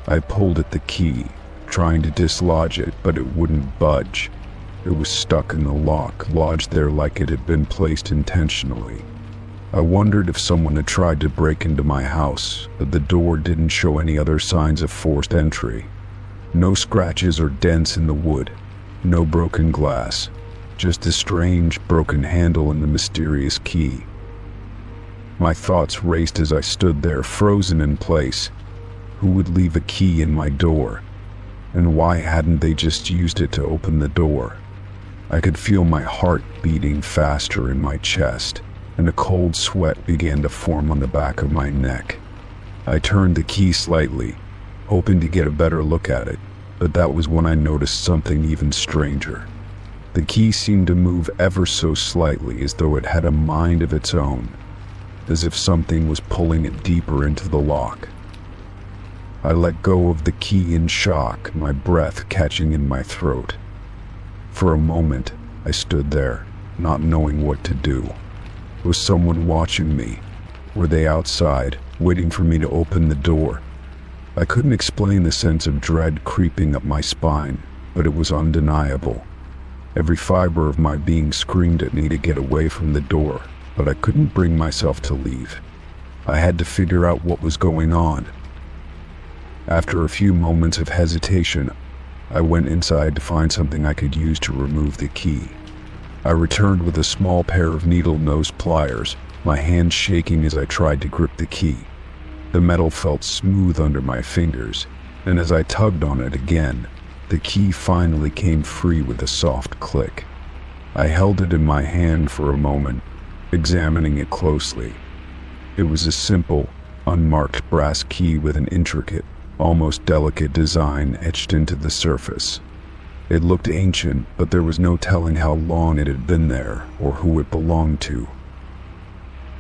I pulled at the key, trying to dislodge it, but it wouldn't budge. It was stuck in the lock, lodged there like it had been placed intentionally. I wondered if someone had tried to break into my house, but the door didn't show any other signs of forced entry. No scratches or dents in the wood, no broken glass, just a strange, broken handle and the mysterious key. My thoughts raced as I stood there, frozen in place. Who would leave a key in my door? And why hadn't they just used it to open the door? I could feel my heart beating faster in my chest, and a cold sweat began to form on the back of my neck. I turned the key slightly, hoping to get a better look at it, but that was when I noticed something even stranger. The key seemed to move ever so slightly, as though it had a mind of its own, as if something was pulling it deeper into the lock. I let go of the key in shock, my breath catching in my throat. For a moment, I stood there, not knowing what to do. Was someone watching me? Were they outside, waiting for me to open the door? I couldn't explain the sense of dread creeping up my spine, but it was undeniable. Every fiber of my being screamed at me to get away from the door, but I couldn't bring myself to leave. I had to figure out what was going on. After a few moments of hesitation, I went inside to find something I could use to remove the key. I returned with a small pair of needle-nosed pliers, my hand shaking as I tried to grip the key. The metal felt smooth under my fingers, and as I tugged on it again, the key finally came free with a soft click. I held it in my hand for a moment, examining it closely. It was a simple, unmarked brass key with an intricate, almost delicate design etched into the surface. It looked ancient, but there was no telling how long it had been there or who it belonged to.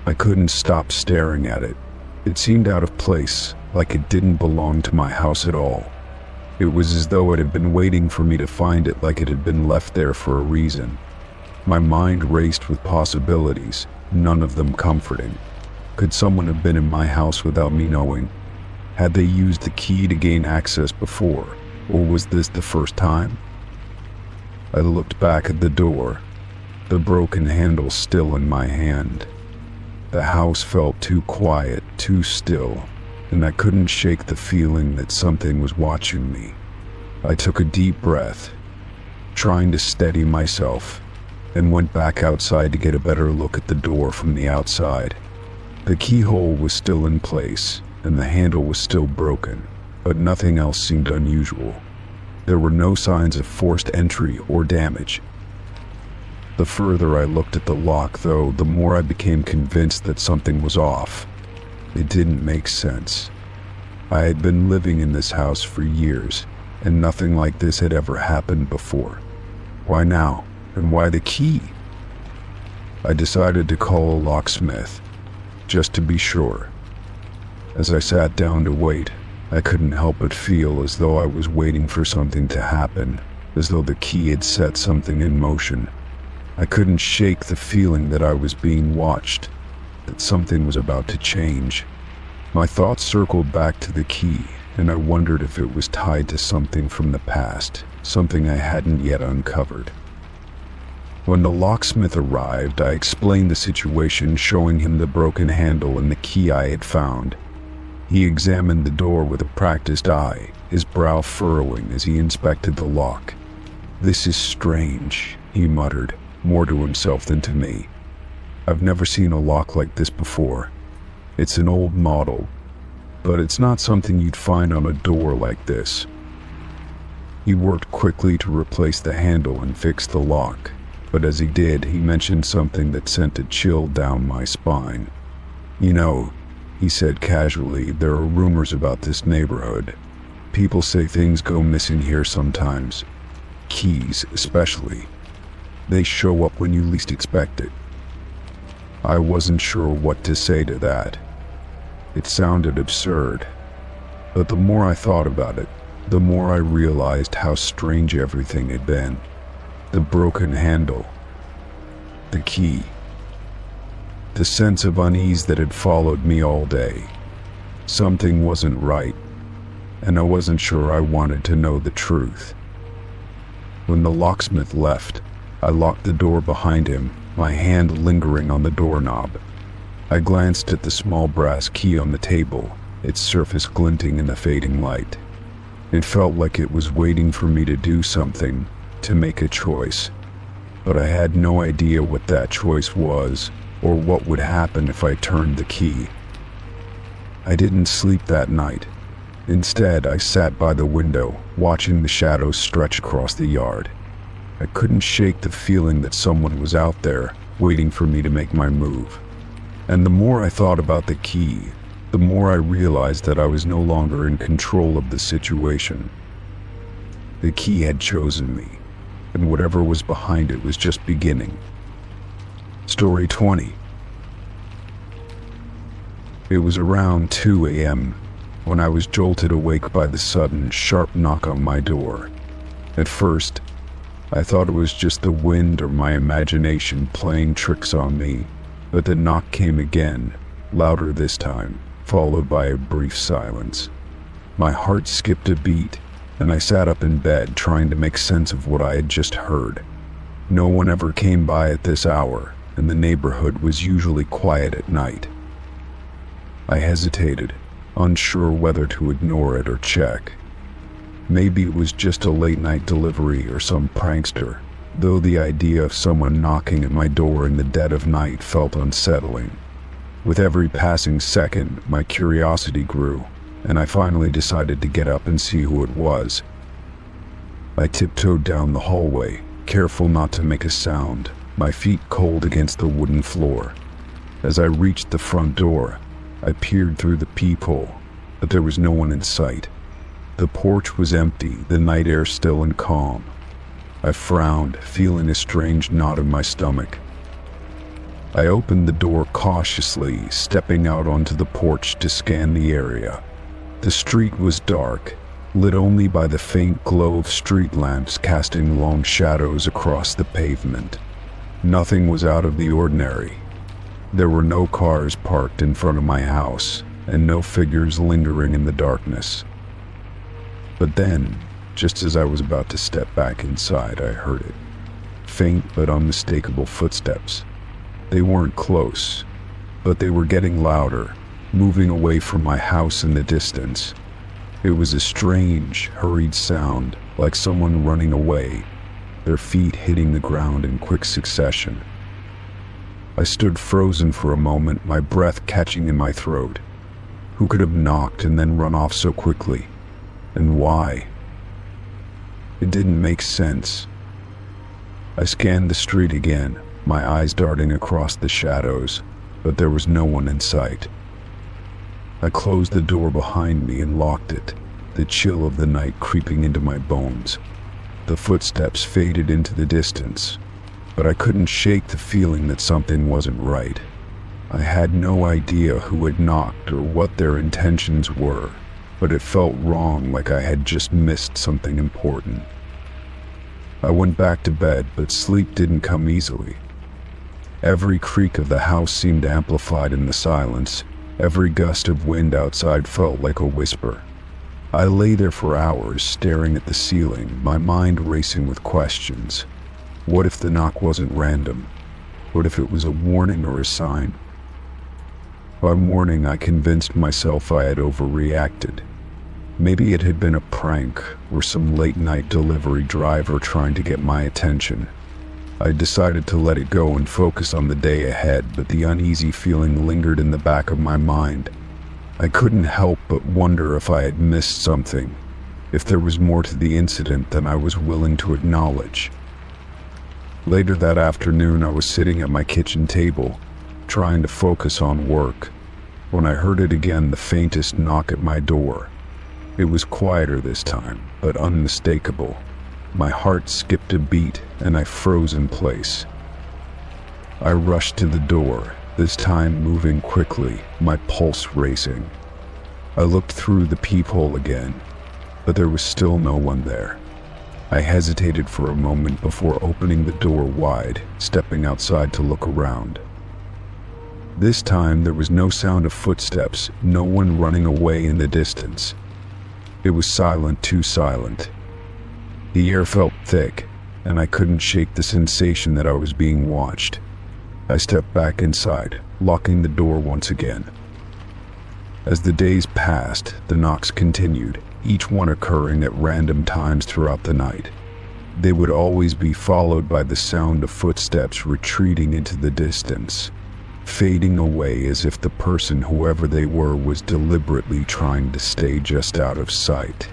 I couldn't stop staring at it. It seemed out of place, like it didn't belong to my house at all. It was as though it had been waiting for me to find it, like it had been left there for a reason. My mind raced with possibilities, none of them comforting. Could someone have been in my house without me knowing? Had they used the key to gain access before, or was this the first time? I looked back at the door, the broken handle still in my hand. The house felt too quiet, too still, and I couldn't shake the feeling that something was watching me. I took a deep breath, trying to steady myself, and went back outside to get a better look at the door from the outside. The keyhole was still in place, and the handle was still broken, but nothing else seemed unusual. There were no signs of forced entry or damage. The further I looked at the lock, though, the more I became convinced that something was off. It didn't make sense. I had been living in this house for years, and nothing like this had ever happened before. Why now? And why the key? I decided to call a locksmith, just to be sure. As I sat down to wait, I couldn't help but feel as though I was waiting for something to happen, as though the key had set something in motion. I couldn't shake the feeling that I was being watched, that something was about to change. My thoughts circled back to the key, and I wondered if it was tied to something from the past, something I hadn't yet uncovered. When the locksmith arrived, I explained the situation, showing him the broken handle and the key I had found. He examined the door with a practiced eye, his brow furrowing as he inspected the lock. "This is strange," he muttered, more to himself than to me. "I've never seen a lock like this before. It's an old model, but it's not something you'd find on a door like this." He worked quickly to replace the handle and fix the lock, but as he did, he mentioned something that sent a chill down my spine. "You know," he said casually, "there are rumors about this neighborhood. People say things go missing here sometimes. Keys, especially. They show up when you least expect it." I wasn't sure what to say to that. It sounded absurd, but the more I thought about it, the more I realized how strange everything had been. The broken handle, the key, the sense of unease that had followed me all day. Something wasn't right, and I wasn't sure I wanted to know the truth. When the locksmith left, I locked the door behind him, my hand lingering on the doorknob. I glanced at the small brass key on the table, its surface glinting in the fading light. It felt like it was waiting for me to do something, to make a choice. But I had no idea what that choice was, or what would happen if I turned the key. I didn't sleep that night. Instead, I sat by the window, watching the shadows stretch across the yard. I couldn't shake the feeling that someone was out there, waiting for me to make my move. And the more I thought about the key, the more I realized that I was no longer in control of the situation. The key had chosen me, and whatever was behind it was just beginning. Story 20. It was around 2 a.m. when I was jolted awake by the sudden, sharp knock on my door. At first, I thought it was just the wind or my imagination playing tricks on me, but the knock came again, louder this time, followed by a brief silence. My heart skipped a beat, and I sat up in bed trying to make sense of what I had just heard. No one ever came by at this hour, and the neighborhood was usually quiet at night. I hesitated, unsure whether to ignore it or check. Maybe it was just a late-night delivery or some prankster, though the idea of someone knocking at my door in the dead of night felt unsettling. With every passing second, my curiosity grew, and I finally decided to get up and see who it was. I tiptoed down the hallway, careful not to make a sound, my feet cold against the wooden floor. As I reached the front door, I peered through the peephole, but there was no one in sight. The porch was empty, the night air still and calm. I frowned, feeling a strange knot in my stomach. I opened the door cautiously, stepping out onto the porch to scan the area. The street was dark, lit only by the faint glow of street lamps casting long shadows across the pavement. Nothing was out of the ordinary. There were no cars parked in front of my house, and no figures lingering in the darkness. But then, just as I was about to step back inside, I heard it. Faint but unmistakable footsteps. They weren't close, but they were getting louder, moving away from my house in the distance. It was a strange, hurried sound, like someone running away, their feet hitting the ground in quick succession. I stood frozen for a moment, my breath catching in my throat. Who could have knocked and then run off so quickly? And why? It didn't make sense. I scanned the street again, my eyes darting across the shadows, but there was no one in sight. I closed the door behind me and locked it, the chill of the night creeping into my bones. The footsteps faded into the distance, but I couldn't shake the feeling that something wasn't right. I had no idea who had knocked or what their intentions were, but it felt wrong, like I had just missed something important. I went back to bed, but sleep didn't come easily. Every creak of the house seemed amplified in the silence. Every gust of wind outside felt like a whisper. I lay there for hours, staring at the ceiling, my mind racing with questions. What if the knock wasn't random? What if it was a warning or a sign? By morning, I convinced myself I had overreacted. Maybe it had been a prank, or some late-night delivery driver trying to get my attention. I decided to let it go and focus on the day ahead, but the uneasy feeling lingered in the back of my mind. I couldn't help but wonder if I had missed something, if there was more to the incident than I was willing to acknowledge. Later that afternoon, I was sitting at my kitchen table, trying to focus on work, when I heard it again, the faintest knock at my door. It was quieter this time, but unmistakable. My heart skipped a beat, and I froze in place. I rushed to the door, this time moving quickly, my pulse racing. I looked through the peephole again, but there was still no one there. I hesitated for a moment before opening the door wide, stepping outside to look around. This time there was no sound of footsteps, no one running away in the distance. It was silent, too silent. The air felt thick, and I couldn't shake the sensation that I was being watched. I stepped back inside, locking the door once again. As the days passed, the knocks continued, each one occurring at random times throughout the night. They would always be followed by the sound of footsteps retreating into the distance, fading away as if the person, whoever they were, was deliberately trying to stay just out of sight.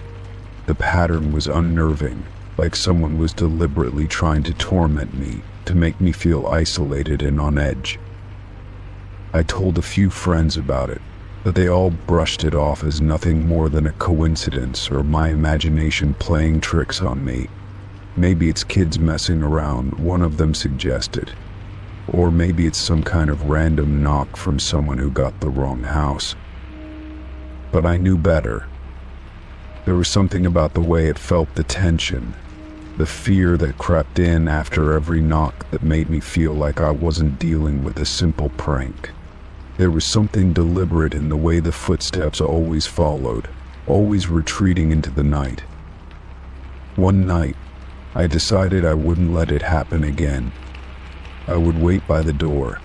The pattern was unnerving, like someone was deliberately trying to torment me, to make me feel isolated and on edge. I told a few friends about it, but they all brushed it off as nothing more than a coincidence or my imagination playing tricks on me. Maybe it's kids messing around, one of them suggested. Or maybe it's some kind of random knock from someone who got the wrong house. But I knew better. There was something about the way it felt, the tension, the fear that crept in after every knock that made me feel like I wasn't dealing with a simple prank. There was something deliberate in the way the footsteps always followed, always retreating into the night. One night, I decided I wouldn't let it happen again. I would wait by the door,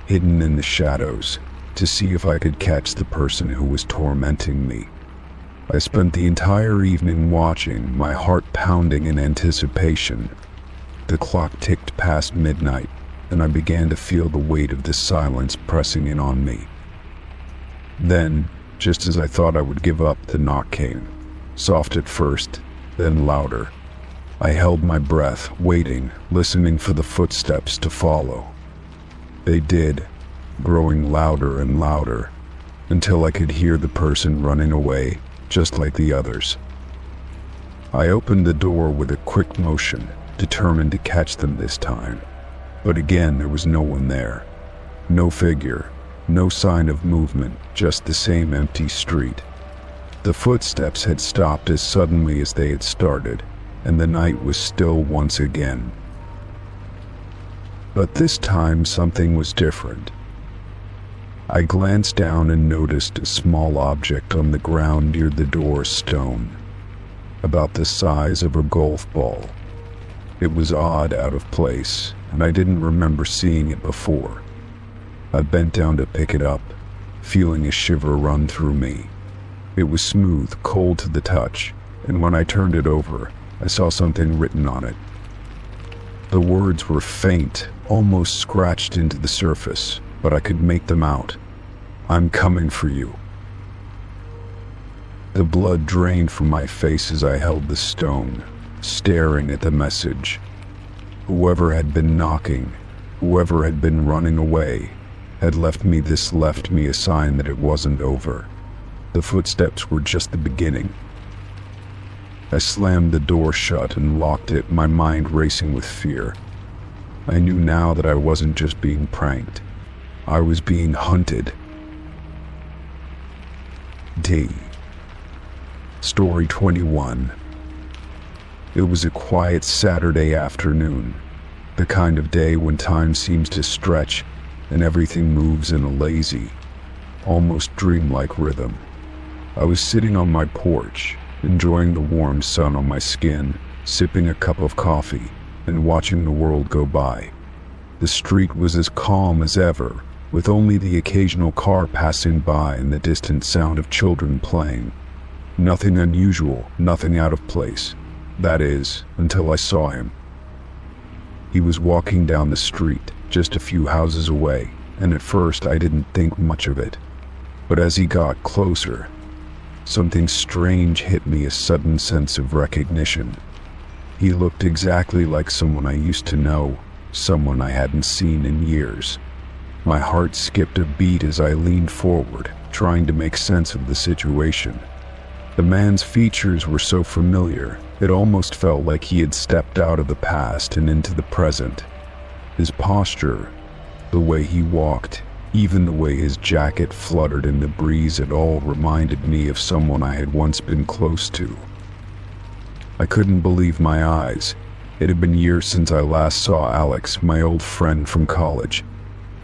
hidden in the shadows, to see if I could catch the person who was tormenting me. I spent the entire evening watching, my heart pounding in anticipation. The clock ticked past midnight, and I began to feel the weight of the silence pressing in on me. Then, just as I thought I would give up, the knock came, soft at first, then louder. I held my breath, waiting, listening for the footsteps to follow. They did, growing louder and louder, until I could hear the person running away, just like the others. I opened the door with a quick motion, determined to catch them this time. But again, there was no one there. No figure, no sign of movement, just the same empty street. The footsteps had stopped as suddenly as they had started, and the night was still once again. But this time something was different. I glanced down and noticed a small object on the ground near the door stone, about the size of a golf ball. It was odd, out of place, and I didn't remember seeing it before. I bent down to pick it up, feeling a shiver run through me. It was smooth, cold to the touch, and when I turned it over, I saw something written on it. The words were faint, almost scratched into the surface, but I could make them out. "I'm coming for you." The blood drained from my face as I held the stone, staring at the message. Whoever had been knocking, whoever had been running away, had left me a sign that it wasn't over. The footsteps were just the beginning. I slammed the door shut and locked it, my mind racing with fear. I knew now that I wasn't just being pranked. I was being hunted. D. Story 21. It was a quiet Saturday afternoon, the kind of day when time seems to stretch and everything moves in a lazy, almost dreamlike rhythm. I was sitting on my porch, enjoying the warm sun on my skin, sipping a cup of coffee, and watching the world go by. The street was as calm as ever, with only the occasional car passing by and the distant sound of children playing. Nothing unusual, nothing out of place. That is, until I saw him. He was walking down the street, just a few houses away, and at first I didn't think much of it. But as he got closer, something strange hit me, a sudden sense of recognition. He looked exactly like someone I used to know, someone I hadn't seen in years. My heart skipped a beat as I leaned forward, trying to make sense of the situation. The man's features were so familiar, it almost felt like he had stepped out of the past and into the present. His posture, the way he walked, even the way his jacket fluttered in the breeze, it all reminded me of someone I had once been close to. I couldn't believe my eyes. It had been years since I last saw Alex, my old friend from college.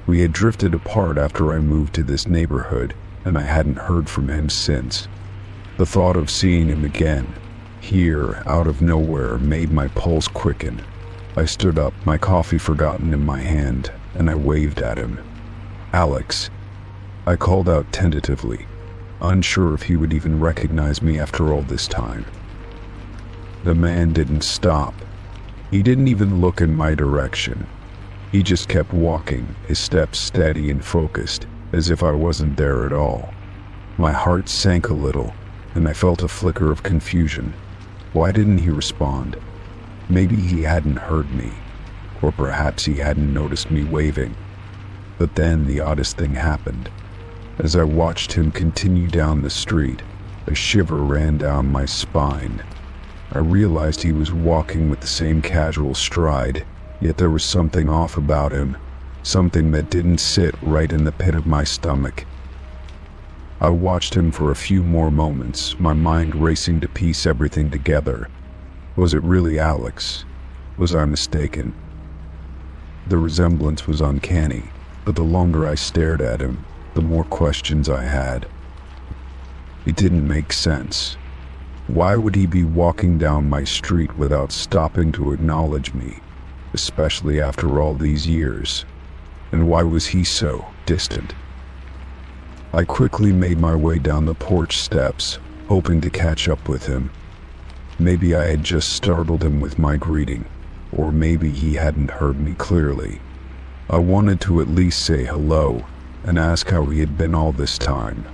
We had drifted apart after I moved to this neighborhood, and I hadn't heard from him since. The thought of seeing him again, here, out of nowhere, made my pulse quicken. I stood up, my coffee forgotten in my hand, and I waved at him. "Alex," I called out tentatively, unsure if he would even recognize me after all this time. The man didn't stop. He didn't even look in my direction. He just kept walking, his steps steady and focused, as if I wasn't there at all. My heart sank a little, and I felt a flicker of confusion. Why didn't he respond? Maybe he hadn't heard me, or perhaps he hadn't noticed me waving. But then the oddest thing happened. As I watched him continue down the street, a shiver ran down my spine. I realized he was walking with the same casual stride, yet there was something off about him, something that didn't sit right in the pit of my stomach. I watched him for a few more moments, my mind racing to piece everything together. Was it really Alex? Was I mistaken? The resemblance was uncanny, but the longer I stared at him, the more questions I had. It didn't make sense. Why would he be walking down my street without stopping to acknowledge me, especially after all these years? And why was he so distant? I quickly made my way down the porch steps, hoping to catch up with him. Maybe I had just startled him with my greeting, or maybe he hadn't heard me clearly. I wanted to at least say hello and ask how he had been all this time.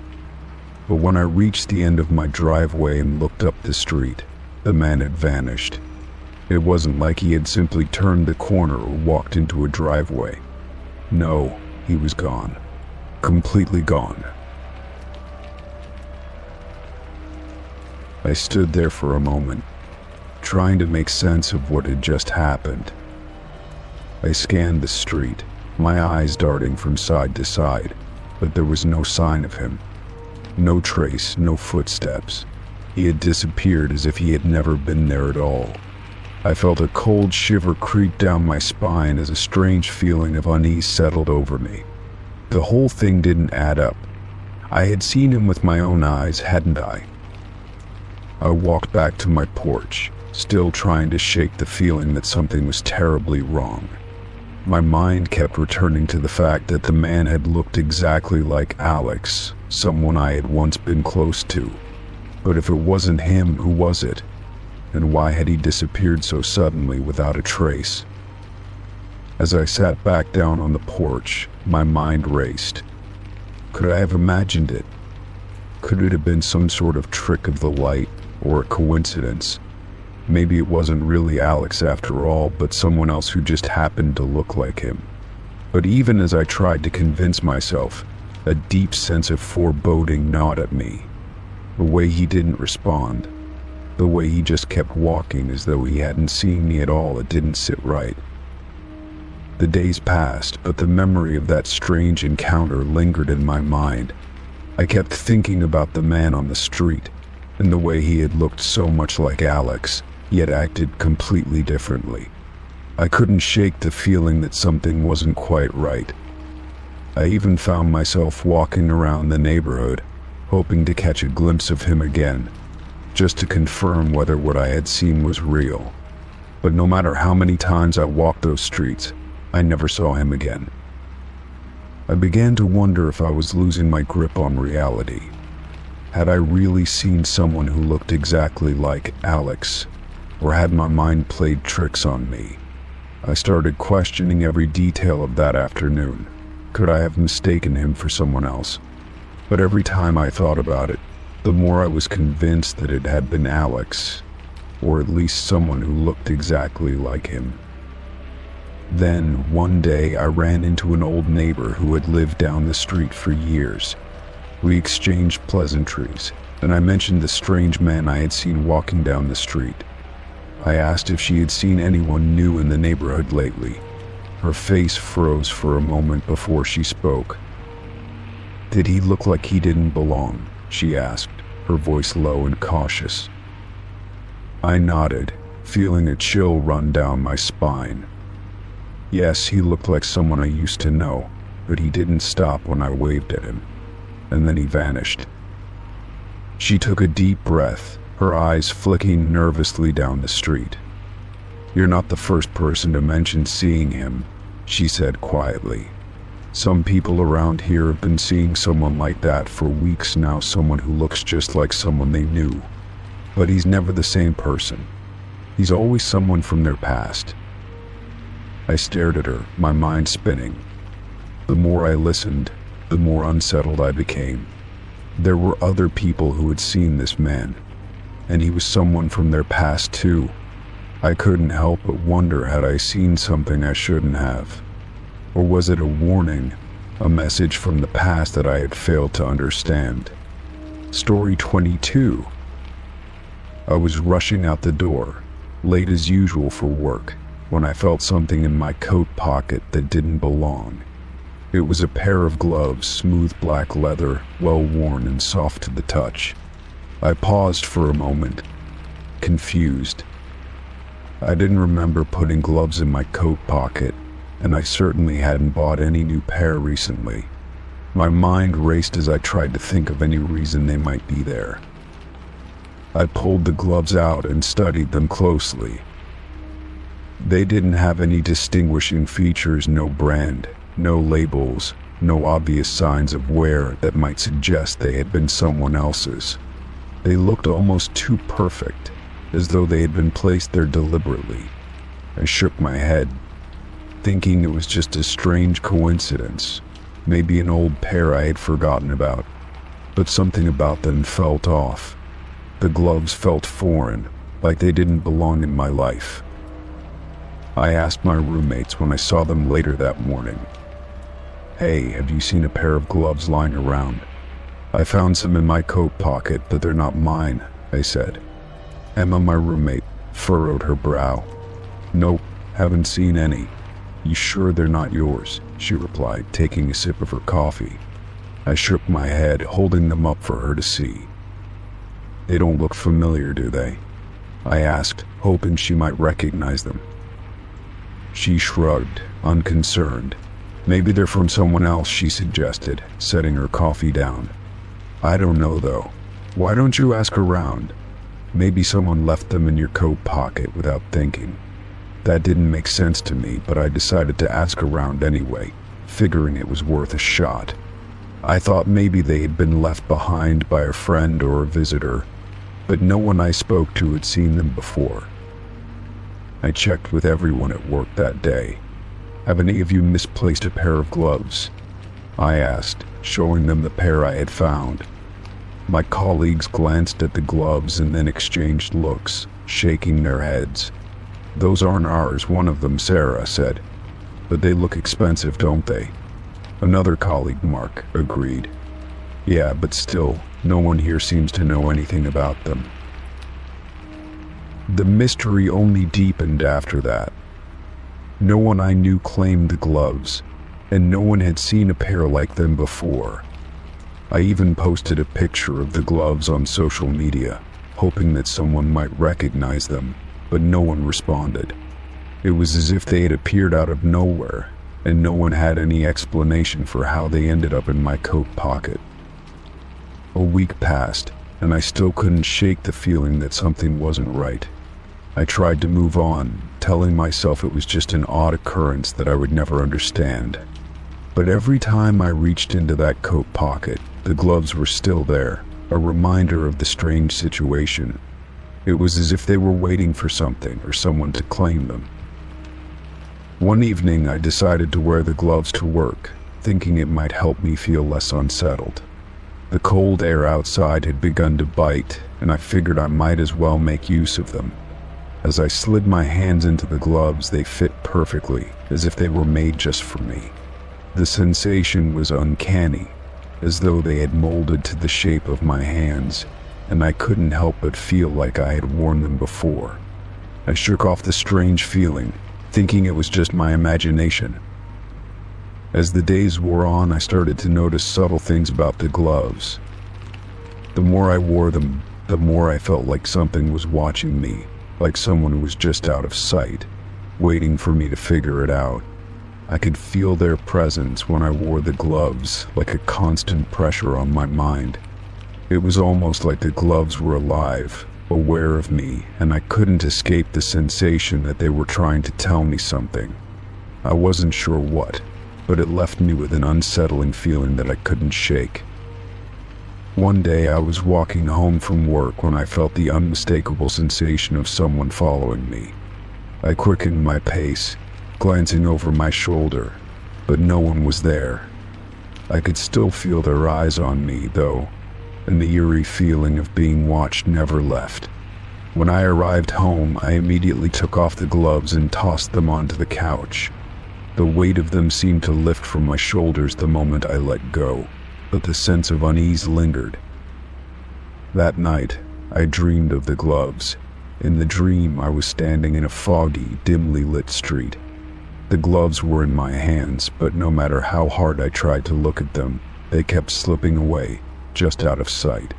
But when I reached the end of my driveway and looked up the street, the man had vanished. It wasn't like he had simply turned the corner or walked into a driveway. No, he was gone. Completely gone. I stood there for a moment, trying to make sense of what had just happened. I scanned the street, my eyes darting from side to side, but there was no sign of him. No trace, no footsteps. He had disappeared as if he had never been there at all. I felt a cold shiver creep down my spine as a strange feeling of unease settled over me. The whole thing didn't add up. I had seen him with my own eyes, hadn't I? I walked back to my porch, still trying to shake the feeling that something was terribly wrong. My mind kept returning to the fact that the man had looked exactly like Alex, someone I had once been close to. But if it wasn't him, who was it? And why had he disappeared so suddenly without a trace? As I sat back down on the porch, my mind raced. Could I have imagined it? Could it have been some sort of trick of the light, or a coincidence? Maybe it wasn't really Alex after all, but someone else who just happened to look like him. But even as I tried to convince myself, a deep sense of foreboding gnawed at me. The way he didn't respond, the way he just kept walking as though he hadn't seen me at all, it didn't sit right. The days passed, but the memory of that strange encounter lingered in my mind. I kept thinking about the man on the street, and the way he had looked so much like Alex, yet acted completely differently. I couldn't shake the feeling that something wasn't quite right. I even found myself walking around the neighborhood, hoping to catch a glimpse of him again, just to confirm whether what I had seen was real. But no matter how many times I walked those streets, I never saw him again. I began to wonder if I was losing my grip on reality. Had I really seen someone who looked exactly like Alex, or had my mind played tricks on me? I started questioning every detail of that afternoon. Could I have mistaken him for someone else? But every time I thought about it, the more I was convinced that it had been Alex, or at least someone who looked exactly like him. Then, one day, I ran into an old neighbor who had lived down the street for years. We exchanged pleasantries, and I mentioned the strange man I had seen walking down the street. I asked if she had seen anyone new in the neighborhood lately. Her face froze for a moment before she spoke. "Did he look like he didn't belong?" she asked, her voice low and cautious. I nodded, feeling a chill run down my spine. Yes, he looked like someone I used to know, but he didn't stop when I waved at him, and then he vanished. She took a deep breath, her eyes flicking nervously down the street. "You're not the first person to mention seeing him," she said quietly. "Some people around here have been seeing someone like that for weeks now, someone who looks just like someone they knew. But he's never the same person. He's always someone from their past." I stared at her, my mind spinning. The more I listened, the more unsettled I became. There were other people who had seen this man, and he was someone from their past too. I couldn't help but wonder, had I seen something I shouldn't have? Or was it a warning, a message from the past that I had failed to understand? Story 22. I was rushing out the door, late as usual for work, when I felt something in my coat pocket that didn't belong. It was a pair of gloves, smooth black leather, well worn and soft to the touch. I paused for a moment, confused. I didn't remember putting gloves in my coat pocket, and I certainly hadn't bought any new pair recently. My mind raced as I tried to think of any reason they might be there. I pulled the gloves out and studied them closely. They didn't have any distinguishing features, no brand, no labels, no obvious signs of wear that might suggest they had been someone else's. They looked almost too perfect, as though they had been placed there deliberately. I shook my head, thinking it was just a strange coincidence, maybe an old pair I had forgotten about. But something about them felt off. The gloves felt foreign, like they didn't belong in my life. I asked my roommates when I saw them later that morning, "Hey, have you seen a pair of gloves lying around?" "I found some in my coat pocket, but they're not mine," I said. Emma, my roommate, furrowed her brow. "Nope, haven't seen any." "You sure they're not yours?" she replied, taking a sip of her coffee. I shook my head, holding them up for her to see. "They don't look familiar, do they?" I asked, hoping she might recognize them. She shrugged, unconcerned. "Maybe they're from someone else," she suggested, setting her coffee down. "I don't know though. Why don't you ask around? Maybe someone left them in your coat pocket without thinking." That didn't make sense to me, but I decided to ask around anyway, figuring it was worth a shot. I thought maybe they had been left behind by a friend or a visitor, but no one I spoke to had seen them before. I checked with everyone at work that day. "Have any of you misplaced a pair of gloves?" I asked, showing them the pair I had found. My colleagues glanced at the gloves and then exchanged looks, shaking their heads. "Those aren't ours," one of them, Sarah, said. "But they look expensive, don't they?" Another colleague, Mark, agreed. "Yeah, but still, no one here seems to know anything about them." The mystery only deepened after that. No one I knew claimed the gloves, and no one had seen a pair like them before. I even posted a picture of the gloves on social media, hoping that someone might recognize them, but no one responded. It was as if they had appeared out of nowhere, and no one had any explanation for how they ended up in my coat pocket. A week passed, and I still couldn't shake the feeling that something wasn't right. I tried to move on, telling myself it was just an odd occurrence that I would never understand. But every time I reached into that coat pocket, the gloves were still there, a reminder of the strange situation. It was as if they were waiting for something or someone to claim them. One evening, I decided to wear the gloves to work, thinking it might help me feel less unsettled. The cold air outside had begun to bite, and I figured I might as well make use of them. As I slid my hands into the gloves, they fit perfectly, as if they were made just for me. The sensation was uncanny, as though they had molded to the shape of my hands, and I couldn't help but feel like I had worn them before. I shook off the strange feeling, thinking it was just my imagination. As the days wore on, I started to notice subtle things about the gloves. The more I wore them, the more I felt like something was watching me, like someone who was just out of sight, waiting for me to figure it out. I could feel their presence when I wore the gloves, like a constant pressure on my mind. It was almost like the gloves were alive, aware of me, and I couldn't escape the sensation that they were trying to tell me something. I wasn't sure what, but it left me with an unsettling feeling that I couldn't shake. One day I was walking home from work when I felt the unmistakable sensation of someone following me. I quickened my pace, glancing over my shoulder, but no one was there. I could still feel their eyes on me, though, and the eerie feeling of being watched never left. When I arrived home, I immediately took off the gloves and tossed them onto the couch. The weight of them seemed to lift from my shoulders the moment I let go, but the sense of unease lingered. That night, I dreamed of the gloves. In the dream, I was standing in a foggy, dimly lit street. The gloves were in my hands, but no matter how hard I tried to look at them, they kept slipping away, just out of sight.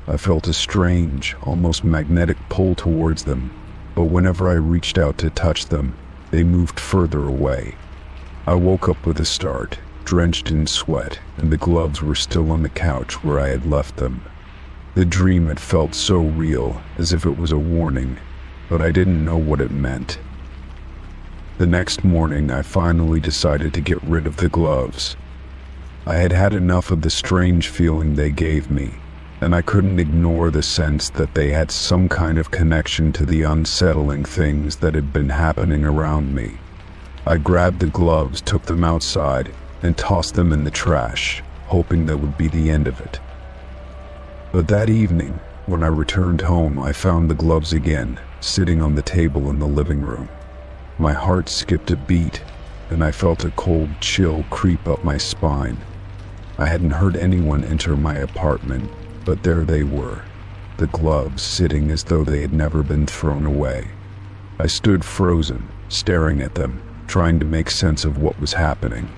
I felt a strange, almost magnetic pull towards them, but whenever I reached out to touch them, they moved further away. I woke up with a start, drenched in sweat, and the gloves were still on the couch where I had left them. The dream had felt so real, as if it was a warning, but I didn't know what it meant. The next morning, I finally decided to get rid of the gloves. I had had enough of the strange feeling they gave me, and I couldn't ignore the sense that they had some kind of connection to the unsettling things that had been happening around me. I grabbed the gloves, took them outside, and tossed them in the trash, hoping that would be the end of it. But that evening, when I returned home, I found the gloves again, sitting on the table in the living room. My heart skipped a beat, and I felt a cold chill creep up my spine. I hadn't heard anyone enter my apartment, but there they were, the gloves sitting as though they had never been thrown away. I stood frozen, staring at them, trying to make sense of what was happening.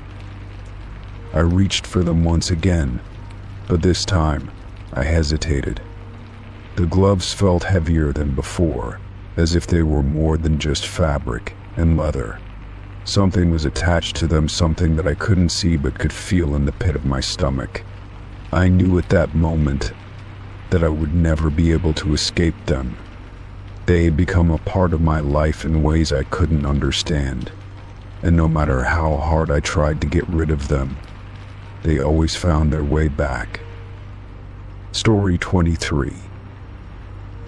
I reached for them once again, but this time, I hesitated. The gloves felt heavier than before, as if they were more than just fabric and leather. Something was attached to them, something that I couldn't see but could feel in the pit of my stomach. I knew at that moment that I would never be able to escape them. They had become a part of my life in ways I couldn't understand, and no matter how hard I tried to get rid of them, they always found their way back. Story 23.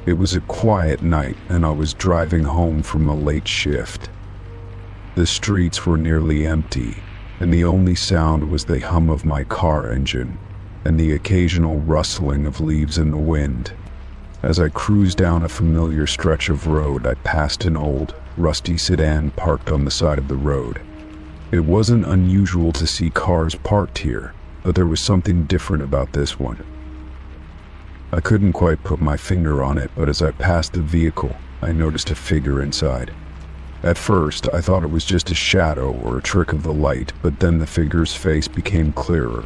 It was a quiet night, and I was driving home from a late shift. The streets were nearly empty, and the only sound was the hum of my car engine and the occasional rustling of leaves in the wind. As I cruised down a familiar stretch of road, I passed an old, rusty sedan parked on the side of the road. It wasn't unusual to see cars parked here, but there was something different about this one. I couldn't quite put my finger on it, but as I passed the vehicle, I noticed a figure inside. At first, I thought it was just a shadow or a trick of the light, but then the figure's face became clearer.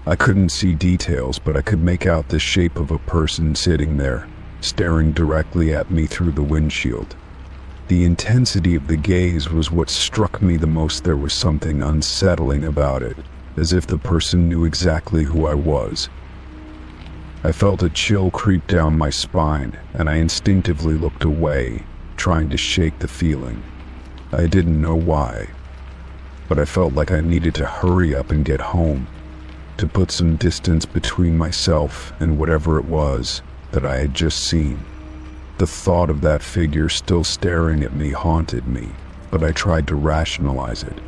I couldn't see details, but I could make out the shape of a person sitting there, staring directly at me through the windshield. The intensity of the gaze was what struck me the most. There was something unsettling about it, as if the person knew exactly who I was. I felt a chill creep down my spine, and I instinctively looked away, trying to shake the feeling. I didn't know why, but I felt like I needed to hurry up and get home, to put some distance between myself and whatever it was that I had just seen. The thought of that figure still staring at me haunted me, but I tried to rationalize it.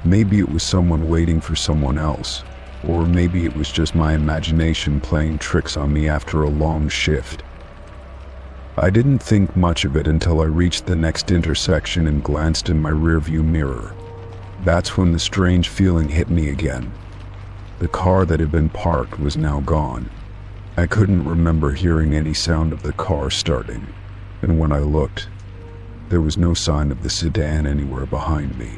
Maybe it was someone waiting for someone else, or maybe it was just my imagination playing tricks on me after a long shift. I didn't think much of it until I reached the next intersection and glanced in my rearview mirror. That's when the strange feeling hit me again. The car that had been parked was now gone. I couldn't remember hearing any sound of the car starting, and when I looked, there was no sign of the sedan anywhere behind me.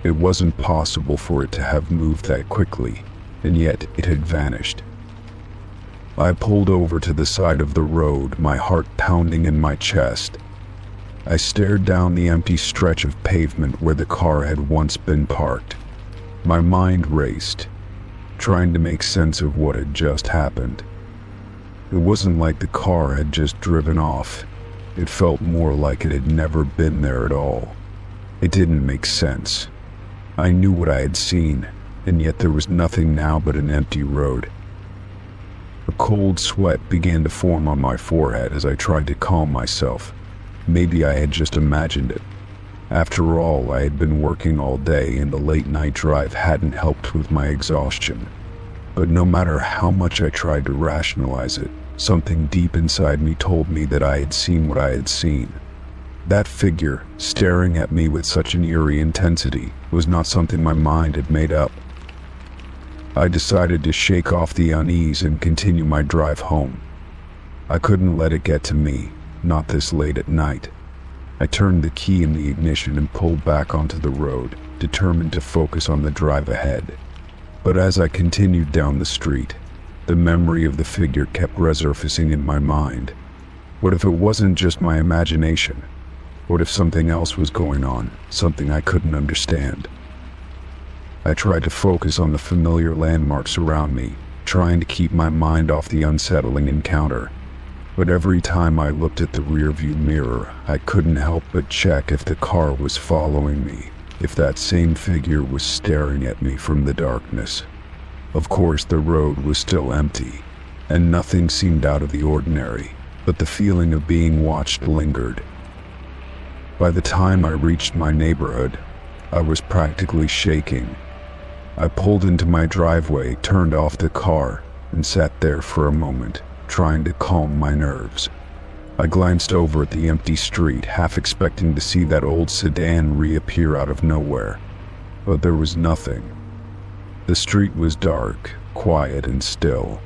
It wasn't possible for it to have moved that quickly, and yet it had vanished. I pulled over to the side of the road, my heart pounding in my chest. I stared down the empty stretch of pavement where the car had once been parked. My mind raced, trying to make sense of what had just happened. It wasn't like the car had just driven off. It felt more like it had never been there at all. It didn't make sense. I knew what I had seen, and yet there was nothing now but an empty road. A cold sweat began to form on my forehead as I tried to calm myself. Maybe I had just imagined it. After all, I had been working all day and the late night drive hadn't helped with my exhaustion. But no matter how much I tried to rationalize it, something deep inside me told me that I had seen what I had seen. That figure, staring at me with such an eerie intensity, was not something my mind had made up. I decided to shake off the unease and continue my drive home. I couldn't let it get to me, not this late at night. I turned the key in the ignition and pulled back onto the road, determined to focus on the drive ahead. But as I continued down the street, the memory of the figure kept resurfacing in my mind. What if it wasn't just my imagination? What if something else was going on, something I couldn't understand? I tried to focus on the familiar landmarks around me, trying to keep my mind off the unsettling encounter. But every time I looked at the rearview mirror, I couldn't help but check if the car was following me, if that same figure was staring at me from the darkness. Of course, the road was still empty, and nothing seemed out of the ordinary, but the feeling of being watched lingered. By the time I reached my neighborhood, I was practically shaking. I pulled into my driveway, turned off the car, and sat there for a moment, trying to calm my nerves. I glanced over at the empty street, half expecting to see that old sedan reappear out of nowhere, but there was nothing. The street was dark, quiet, and still.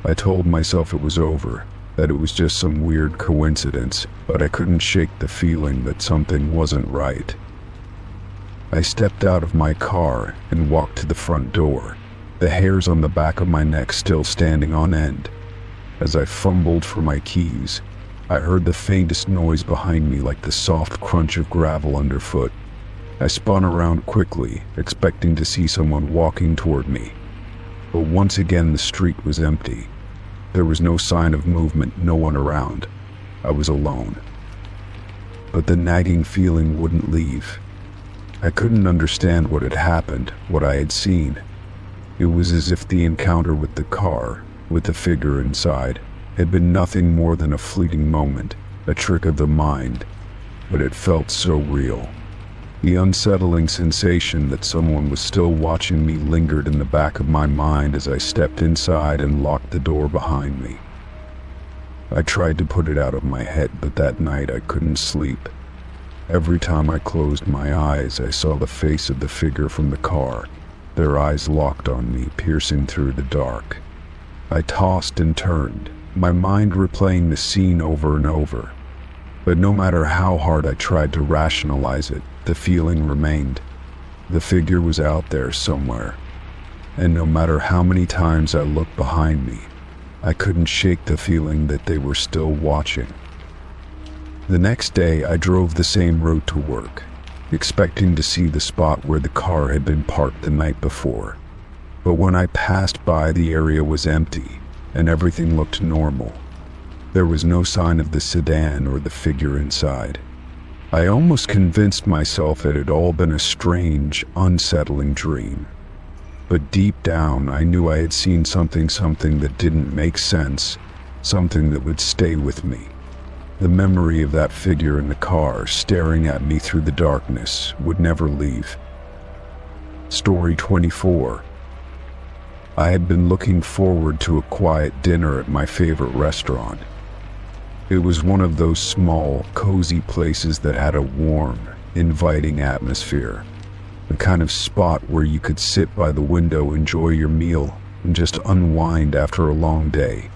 I told myself it was over, that it was just some weird coincidence, but I couldn't shake the feeling that something wasn't right. I stepped out of my car and walked to the front door, the hairs on the back of my neck still standing on end. As I fumbled for my keys, I heard the faintest noise behind me, like the soft crunch of gravel underfoot. I spun around quickly, expecting to see someone walking toward me. But once again, the street was empty. There was no sign of movement, no one around. I was alone. But the nagging feeling wouldn't leave. I couldn't understand what had happened, what I had seen. It was as if the encounter with the car, with the figure inside, had been nothing more than a fleeting moment, a trick of the mind. But it felt so real. The unsettling sensation that someone was still watching me lingered in the back of my mind as I stepped inside and locked the door behind me. I tried to put it out of my head, but that night I couldn't sleep. Every time I closed my eyes, I saw the face of the figure from the car, their eyes locked on me, piercing through the dark. I tossed and turned, my mind replaying the scene over and over. But no matter how hard I tried to rationalize it, the feeling remained. The figure was out there somewhere, and no matter how many times I looked behind me, I couldn't shake the feeling that they were still watching. The next day, I drove the same road to work, expecting to see the spot where the car had been parked the night before. But when I passed by, the area was empty, and everything looked normal. There was no sign of the sedan or the figure inside. I almost convinced myself it had all been a strange, unsettling dream. But deep down, I knew I had seen something that didn't make sense, something that would stay with me. The memory of that figure in the car, staring at me through the darkness, would never leave. Story 24. I had been looking forward to a quiet dinner at my favorite restaurant. It was one of those small, cozy places that had a warm, inviting atmosphere. The kind of spot where you could sit by the window, enjoy your meal, and just unwind after a long day.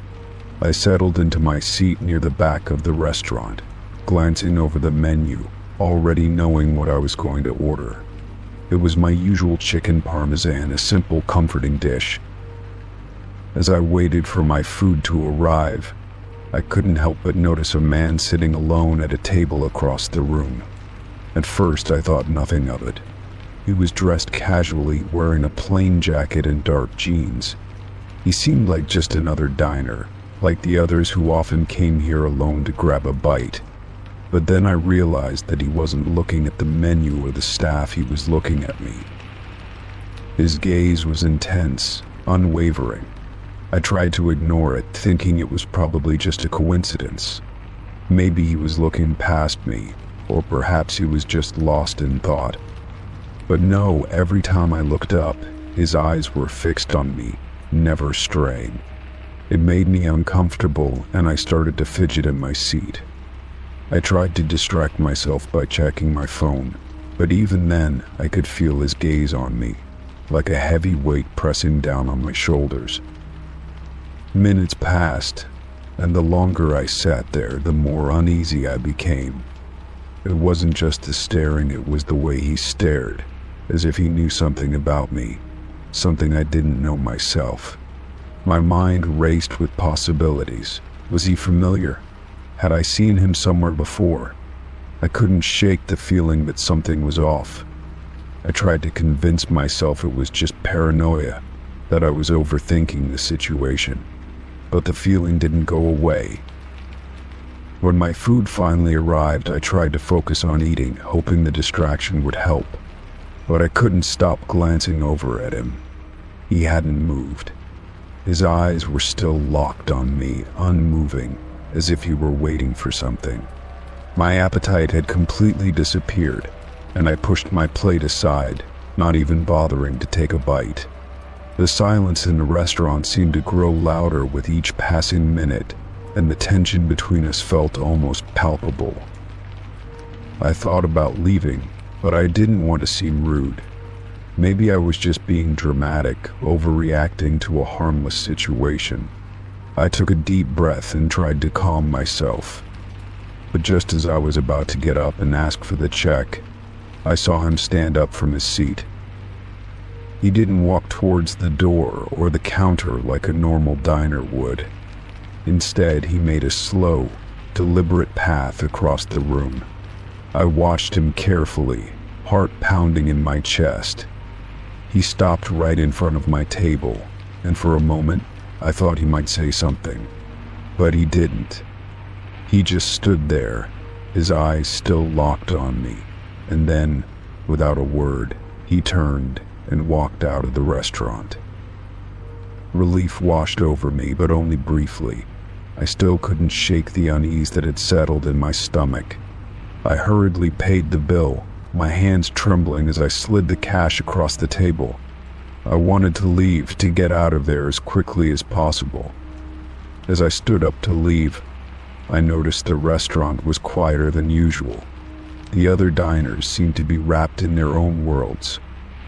I settled into my seat near the back of the restaurant, glancing over the menu, already knowing what I was going to order. It was my usual chicken parmesan, a simple, comforting dish. As I waited for my food to arrive, I couldn't help but notice a man sitting alone at a table across the room. At first, I thought nothing of it. He was dressed casually, wearing a plain jacket and dark jeans. He seemed like just another diner, like the others who often came here alone to grab a bite. But then I realized that he wasn't looking at the menu or the staff, he was looking at me. His gaze was intense, unwavering. I tried to ignore it, thinking it was probably just a coincidence. Maybe he was looking past me, or perhaps he was just lost in thought. But no, every time I looked up, his eyes were fixed on me, never straying. It made me uncomfortable, and I started to fidget in my seat. I tried to distract myself by checking my phone, but even then, I could feel his gaze on me, like a heavy weight pressing down on my shoulders. Minutes passed, and the longer I sat there, the more uneasy I became. It wasn't just the staring, it was the way he stared, as if he knew something about me, something I didn't know myself. My mind raced with possibilities. Was he familiar? Had I seen him somewhere before? I couldn't shake the feeling that something was off. I tried to convince myself it was just paranoia, that I was overthinking the situation. But the feeling didn't go away. When my food finally arrived, I tried to focus on eating, hoping the distraction would help. But I couldn't stop glancing over at him. He hadn't moved. His eyes were still locked on me, unmoving, as if he were waiting for something. My appetite had completely disappeared, and I pushed my plate aside, not even bothering to take a bite. The silence in the restaurant seemed to grow louder with each passing minute, and the tension between us felt almost palpable. I thought about leaving, but I didn't want to seem rude. Maybe I was just being dramatic, overreacting to a harmless situation. I took a deep breath and tried to calm myself. But just as I was about to get up and ask for the check, I saw him stand up from his seat. He didn't walk towards the door or the counter like a normal diner would. Instead, he made a slow, deliberate path across the room. I watched him carefully, heart pounding in my chest. He stopped right in front of my table, and for a moment, I thought he might say something. But he didn't. He just stood there, his eyes still locked on me, and then, without a word, he turned and walked out of the restaurant. Relief washed over me, but only briefly. I still couldn't shake the unease that had settled in my stomach. I hurriedly paid the bill, my hands trembling as I slid the cash across the table. I wanted to leave, to get out of there as quickly as possible. As I stood up to leave, I noticed the restaurant was quieter than usual. The other diners seemed to be wrapped in their own worlds,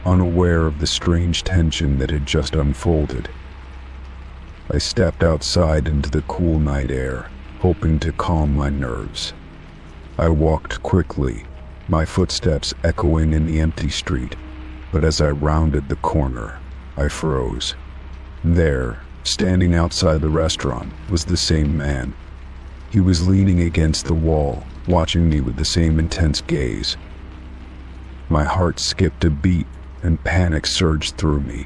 unaware of the strange tension that had just unfolded. I stepped outside into the cool night air, hoping to calm my nerves. I walked quickly, my footsteps echoing in the empty street, but as I rounded the corner, I froze. There, standing outside the restaurant, was the same man. He was leaning against the wall, watching me with the same intense gaze. My heart skipped a beat, and panic surged through me.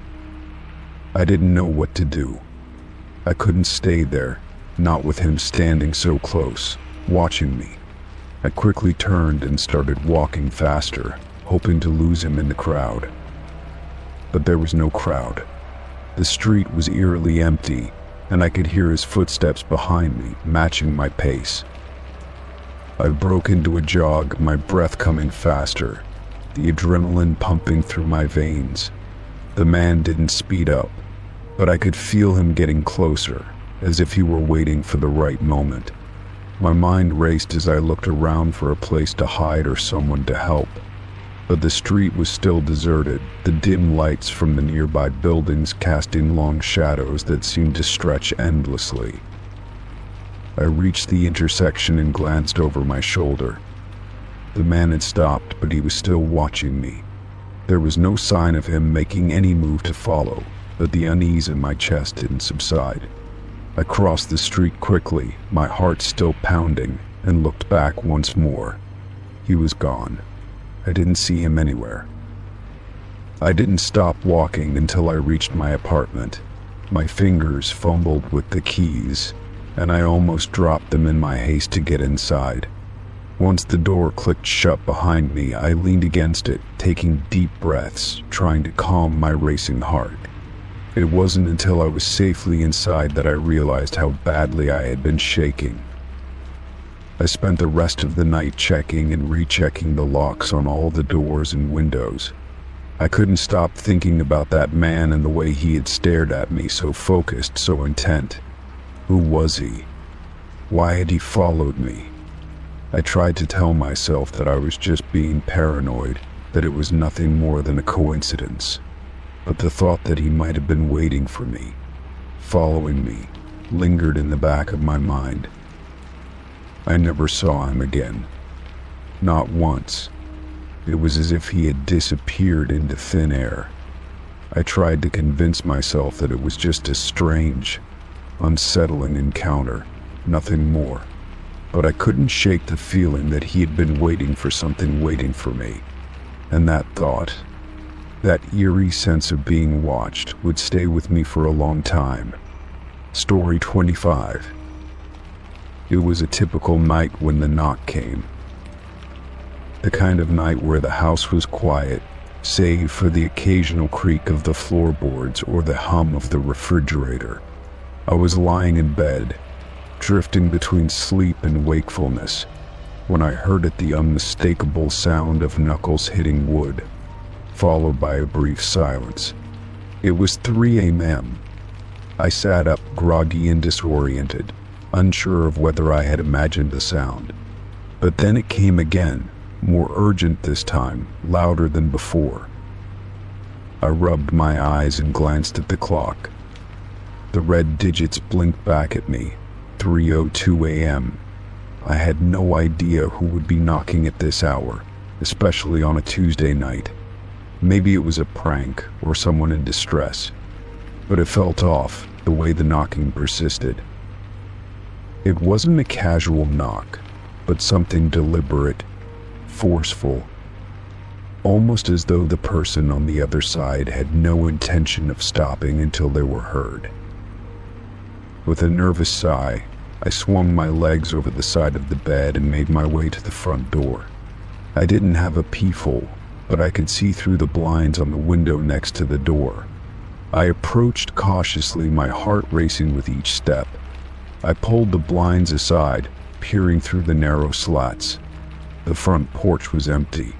I didn't know what to do. I couldn't stay there, not with him standing so close, watching me. I quickly turned and started walking faster, hoping to lose him in the crowd. But there was no crowd. The street was eerily empty, and I could hear his footsteps behind me, matching my pace. I broke into a jog, my breath coming faster, the adrenaline pumping through my veins. The man didn't speed up, but I could feel him getting closer, as if he were waiting for the right moment. My mind raced as I looked around for a place to hide or someone to help. But the street was still deserted, the dim lights from the nearby buildings casting long shadows that seemed to stretch endlessly. I reached the intersection and glanced over my shoulder. The man had stopped, but he was still watching me. There was no sign of him making any move to follow, but the unease in my chest didn't subside. I crossed the street quickly, my heart still pounding, and looked back once more. He was gone. I didn't see him anywhere. I didn't stop walking until I reached my apartment. My fingers fumbled with the keys, and I almost dropped them in my haste to get inside. Once the door clicked shut behind me, I leaned against it, taking deep breaths, trying to calm my racing heart. It wasn't until I was safely inside that I realized how badly I had been shaking. I spent the rest of the night checking and rechecking the locks on all the doors and windows. I couldn't stop thinking about that man and the way he had stared at me, so focused, so intent. Who was he? Why had he followed me? I tried to tell myself that I was just being paranoid, that it was nothing more than a coincidence. But the thought that he might have been waiting for me, following me, lingered in the back of my mind. I never saw him again. Not once. It was as if he had disappeared into thin air. I tried to convince myself that it was just a strange, unsettling encounter, nothing more. But I couldn't shake the feeling that he had been waiting for something waiting for me. And that thought, that eerie sense of being watched, would stay with me for a long time. Story 25. It was a typical night when the knock came. The kind of night where the house was quiet, save for the occasional creak of the floorboards or the hum of the refrigerator. I was lying in bed, drifting between sleep and wakefulness, when I heard the unmistakable sound of knuckles hitting wood, followed by a brief silence. It was 3 a.m. I sat up, groggy and disoriented, unsure of whether I had imagined the sound. But then it came again, more urgent this time, louder than before. I rubbed my eyes and glanced at the clock. The red digits blinked back at me. 3:02 a.m. I had no idea who would be knocking at this hour, especially on a Tuesday night. Maybe it was a prank or someone in distress, but it felt off, the way the knocking persisted. It wasn't a casual knock, but something deliberate, forceful, almost as though the person on the other side had no intention of stopping until they were heard. With a nervous sigh, I swung my legs over the side of the bed and made my way to the front door. I didn't have a peephole, but I could see through the blinds on the window next to the door. I approached cautiously, my heart racing with each step. I pulled the blinds aside, peering through the narrow slats. The front porch was empty.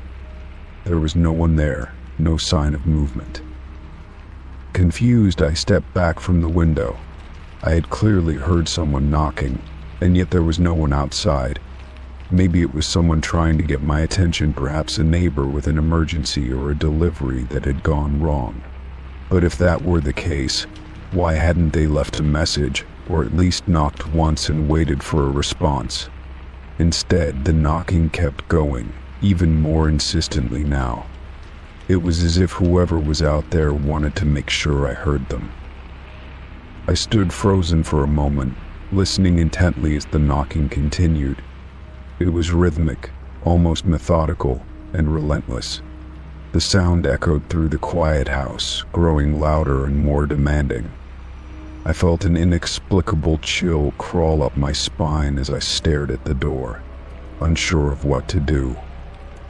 There was no one there, no sign of movement. Confused, I stepped back from the window. I had clearly heard someone knocking, and yet there was no one outside. Maybe it was someone trying to get my attention, perhaps a neighbor with an emergency or a delivery that had gone wrong. But if that were the case, why hadn't they left a message, or at least knocked once and waited for a response? Instead, the knocking kept going, even more insistently now. It was as if whoever was out there wanted to make sure I heard them. I stood frozen for a moment, listening intently as the knocking continued. It was rhythmic, almost methodical, and relentless. The sound echoed through the quiet house, growing louder and more demanding. I felt an inexplicable chill crawl up my spine as I stared at the door, unsure of what to do.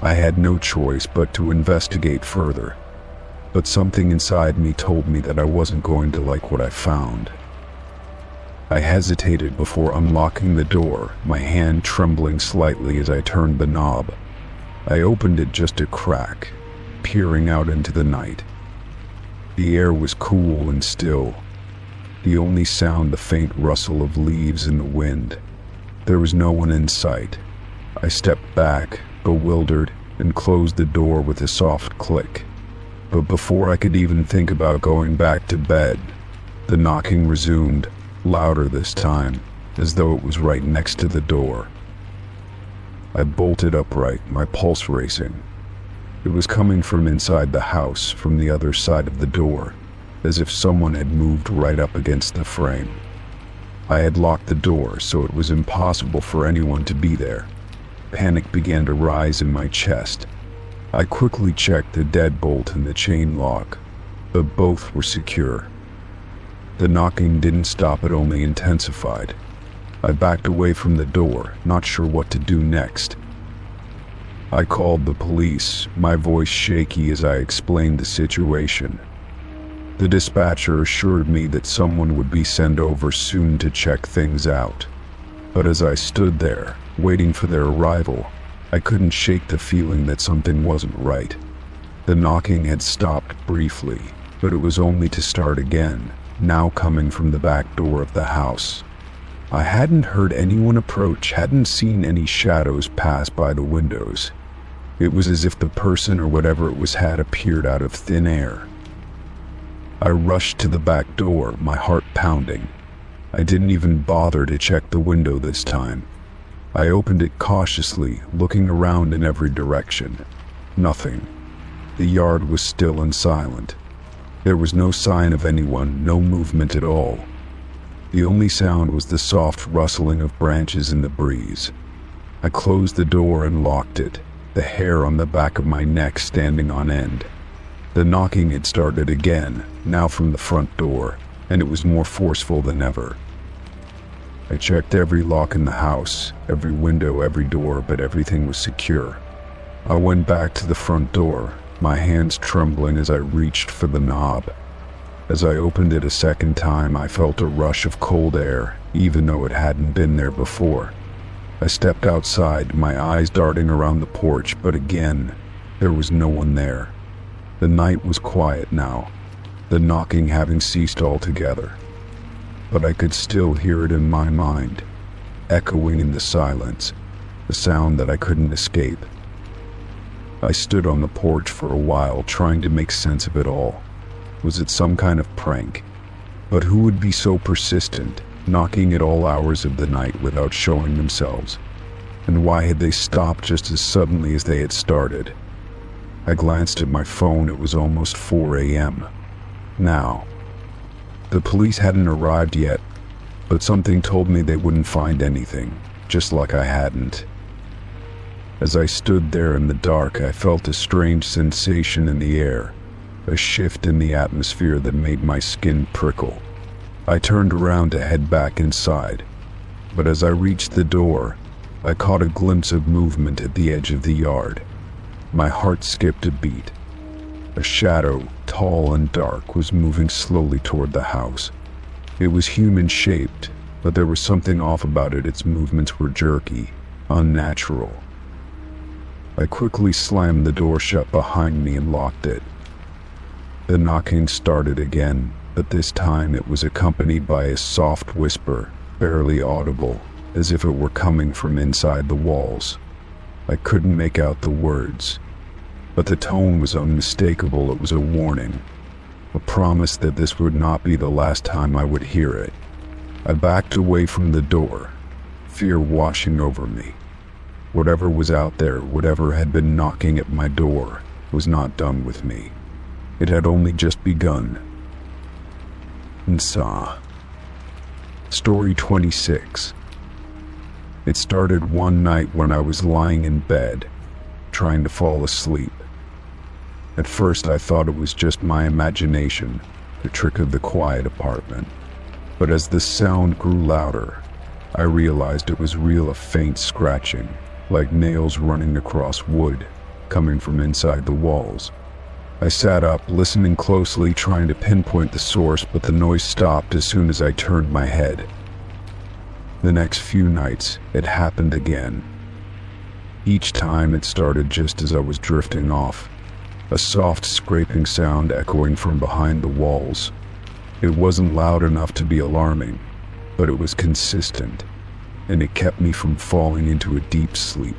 I had no choice but to investigate further, but something inside me told me that I wasn't going to like what I found. I hesitated before unlocking the door, my hand trembling slightly as I turned the knob. I opened it just a crack, peering out into the night. The air was cool and still, the only sound the faint rustle of leaves in the wind. There was no one in sight. I stepped back, bewildered, and closed the door with a soft click. But before I could even think about going back to bed, the knocking resumed, louder this time, as though it was right next to the door. I bolted upright, my pulse racing. It was coming from inside the house, from the other side of the door, as if someone had moved right up against the frame. I had locked the door, so it was impossible for anyone to be there. Panic began to rise in my chest. I quickly checked the deadbolt and the chain lock, but both were secure. The knocking didn't stop, it only intensified. I backed away from the door, not sure what to do next. I called the police, my voice shaky as I explained the situation. The dispatcher assured me that someone would be sent over soon to check things out. But as I stood there, waiting for their arrival, I couldn't shake the feeling that something wasn't right. The knocking had stopped briefly, but it was only to start again, now coming from the back door of the house. I hadn't heard anyone approach, hadn't seen any shadows pass by the windows. It was as if the person or whatever it was had appeared out of thin air. I rushed to the back door, my heart pounding. I didn't even bother to check the window this time. I opened it cautiously, looking around in every direction. Nothing. The yard was still and silent. There was no sign of anyone, no movement at all. The only sound was the soft rustling of branches in the breeze. I closed the door and locked it, the hair on the back of my neck standing on end. The knocking had started again, now from the front door, and it was more forceful than ever. I checked every lock in the house, every window, every door, but everything was secure. I went back to the front door, my hands trembling as I reached for the knob. As I opened it a second time, I felt a rush of cold air, even though it hadn't been there before. I stepped outside, my eyes darting around the porch, but again, there was no one there. The night was quiet now, the knocking having ceased altogether. But I could still hear it in my mind, echoing in the silence, the sound that I couldn't escape. I stood on the porch for a while, trying to make sense of it all. Was it some kind of prank? But who would be so persistent, knocking at all hours of the night without showing themselves? And why had they stopped just as suddenly as they had started? I glanced at my phone. It was almost 4 a.m. Now, the police hadn't arrived yet, but something told me they wouldn't find anything, just like I hadn't. As I stood there in the dark, I felt a strange sensation in the air, a shift in the atmosphere that made my skin prickle. I turned around to head back inside, but as I reached the door, I caught a glimpse of movement at the edge of the yard. My heart skipped a beat. A shadow, tall and dark, was moving slowly toward the house. It was human-shaped, but there was something off about it. Its movements were jerky, unnatural. I quickly slammed the door shut behind me and locked it. The knocking started again, but this time it was accompanied by a soft whisper, barely audible, as if it were coming from inside the walls. I couldn't make out the words, but the tone was unmistakable. It was a warning, a promise that this would not be the last time I would hear it. I backed away from the door, fear washing over me. Whatever was out there, whatever had been knocking at my door, was not done with me. It had only just begun. Story 26. It started one night when I was lying in bed, trying to fall asleep. At first I thought it was just my imagination, the trick of the quiet apartment. But as the sound grew louder, I realized it was real, a faint scratching, like nails running across wood, coming from inside the walls. I sat up, listening closely, trying to pinpoint the source, but the noise stopped as soon as I turned my head. The next few nights, it happened again. Each time it started just as I was drifting off, a soft scraping sound echoing from behind the walls. It wasn't loud enough to be alarming, but it was consistent, and it kept me from falling into a deep sleep.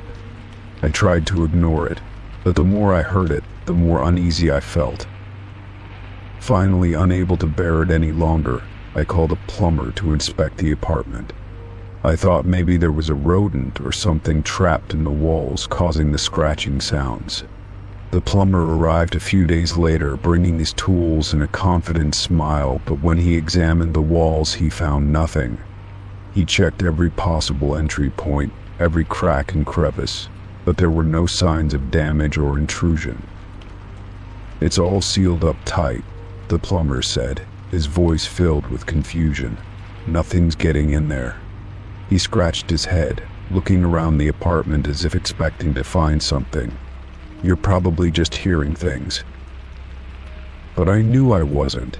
I tried to ignore it, but the more I heard it, the more uneasy I felt. Finally, unable to bear it any longer, I called a plumber to inspect the apartment. I thought maybe there was a rodent or something trapped in the walls causing the scratching sounds. The plumber arrived a few days later, bringing his tools and a confident smile, but when he examined the walls he found nothing. He checked every possible entry point, every crack and crevice, but there were no signs of damage or intrusion. "It's all sealed up tight," the plumber said, his voice filled with confusion. "Nothing's getting in there." He scratched his head, looking around the apartment as if expecting to find something. "You're probably just hearing things." But I knew I wasn't.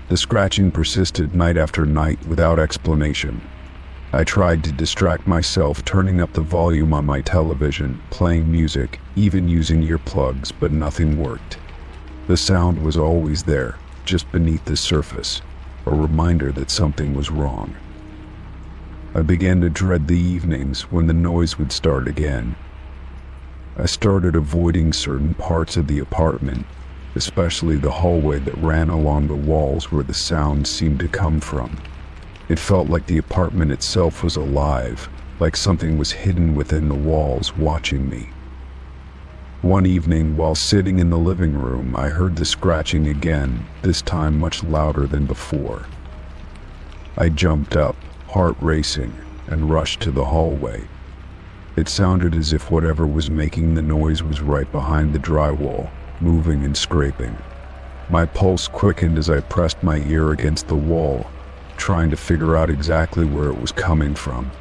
The scratching persisted night after night without explanation. I tried to distract myself, turning up the volume on my television, playing music, even using earplugs, but nothing worked. The sound was always there, just beneath the surface, a reminder that something was wrong. I began to dread the evenings when the noise would start again. I started avoiding certain parts of the apartment, especially the hallway that ran along the walls where the sound seemed to come from. It felt like the apartment itself was alive, like something was hidden within the walls watching me. One evening, while sitting in the living room, I heard the scratching again, this time much louder than before. I jumped up, heart racing, and rushed to the hallway. It sounded as if whatever was making the noise was right behind the drywall, moving and scraping. My pulse quickened as I pressed my ear against the wall, trying to figure out exactly where it was coming from.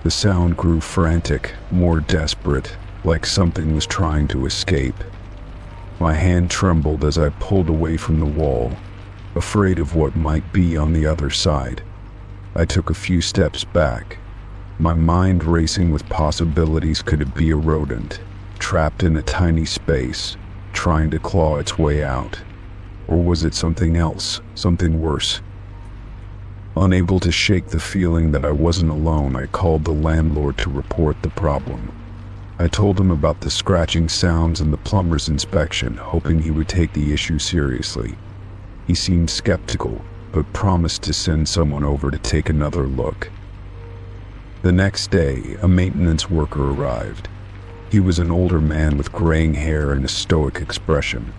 The sound grew frantic, more desperate, like something was trying to escape. My hand trembled as I pulled away from the wall, afraid of what might be on the other side. I took a few steps back, my mind racing with possibilities. Could it be a rodent, trapped in a tiny space, trying to claw its way out? Or was it something else, something worse? Unable to shake the feeling that I wasn't alone, I called the landlord to report the problem. I told him about the scratching sounds and the plumber's inspection, hoping he would take the issue seriously. He seemed skeptical, but promised to send someone over to take another look. The next day, a maintenance worker arrived. He was an older man with graying hair and a stoic expression.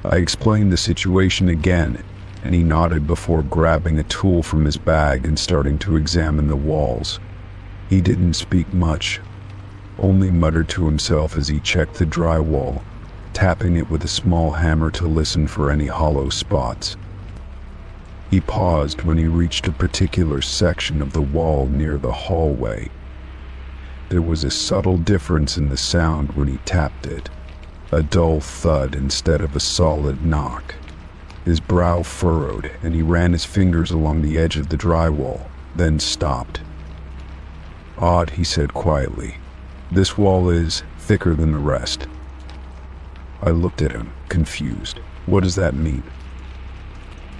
I explained the situation again, and he nodded before grabbing a tool from his bag and starting to examine the walls. He didn't speak much, only muttered to himself as he checked the drywall, tapping it with a small hammer to listen for any hollow spots. He paused when he reached a particular section of the wall near the hallway. There was a subtle difference in the sound when he tapped it, a dull thud instead of a solid knock. His brow furrowed, and he ran his fingers along the edge of the drywall, then stopped. "Odd," he said quietly. "This wall is thicker than the rest." I looked at him, confused. What does that mean?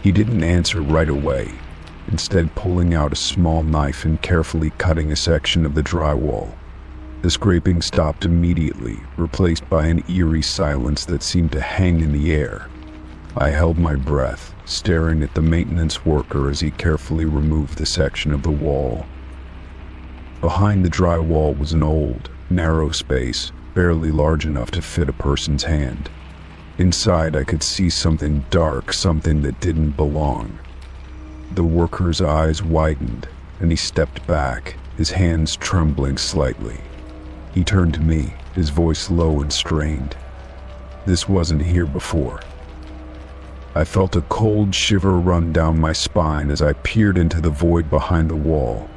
He didn't answer right away, instead pulling out a small knife and carefully cutting a section of the drywall. The scraping stopped immediately, replaced by an eerie silence that seemed to hang in the air. I held my breath, staring at the maintenance worker as he carefully removed the section of the wall. Behind the drywall was an old, narrow space, barely large enough to fit a person's hand. Inside, I could see something dark, something that didn't belong. The worker's eyes widened, and he stepped back, his hands trembling slightly. He turned to me, his voice low and strained. "This wasn't here before." I felt a cold shiver run down my spine as I peered into the void behind the wall.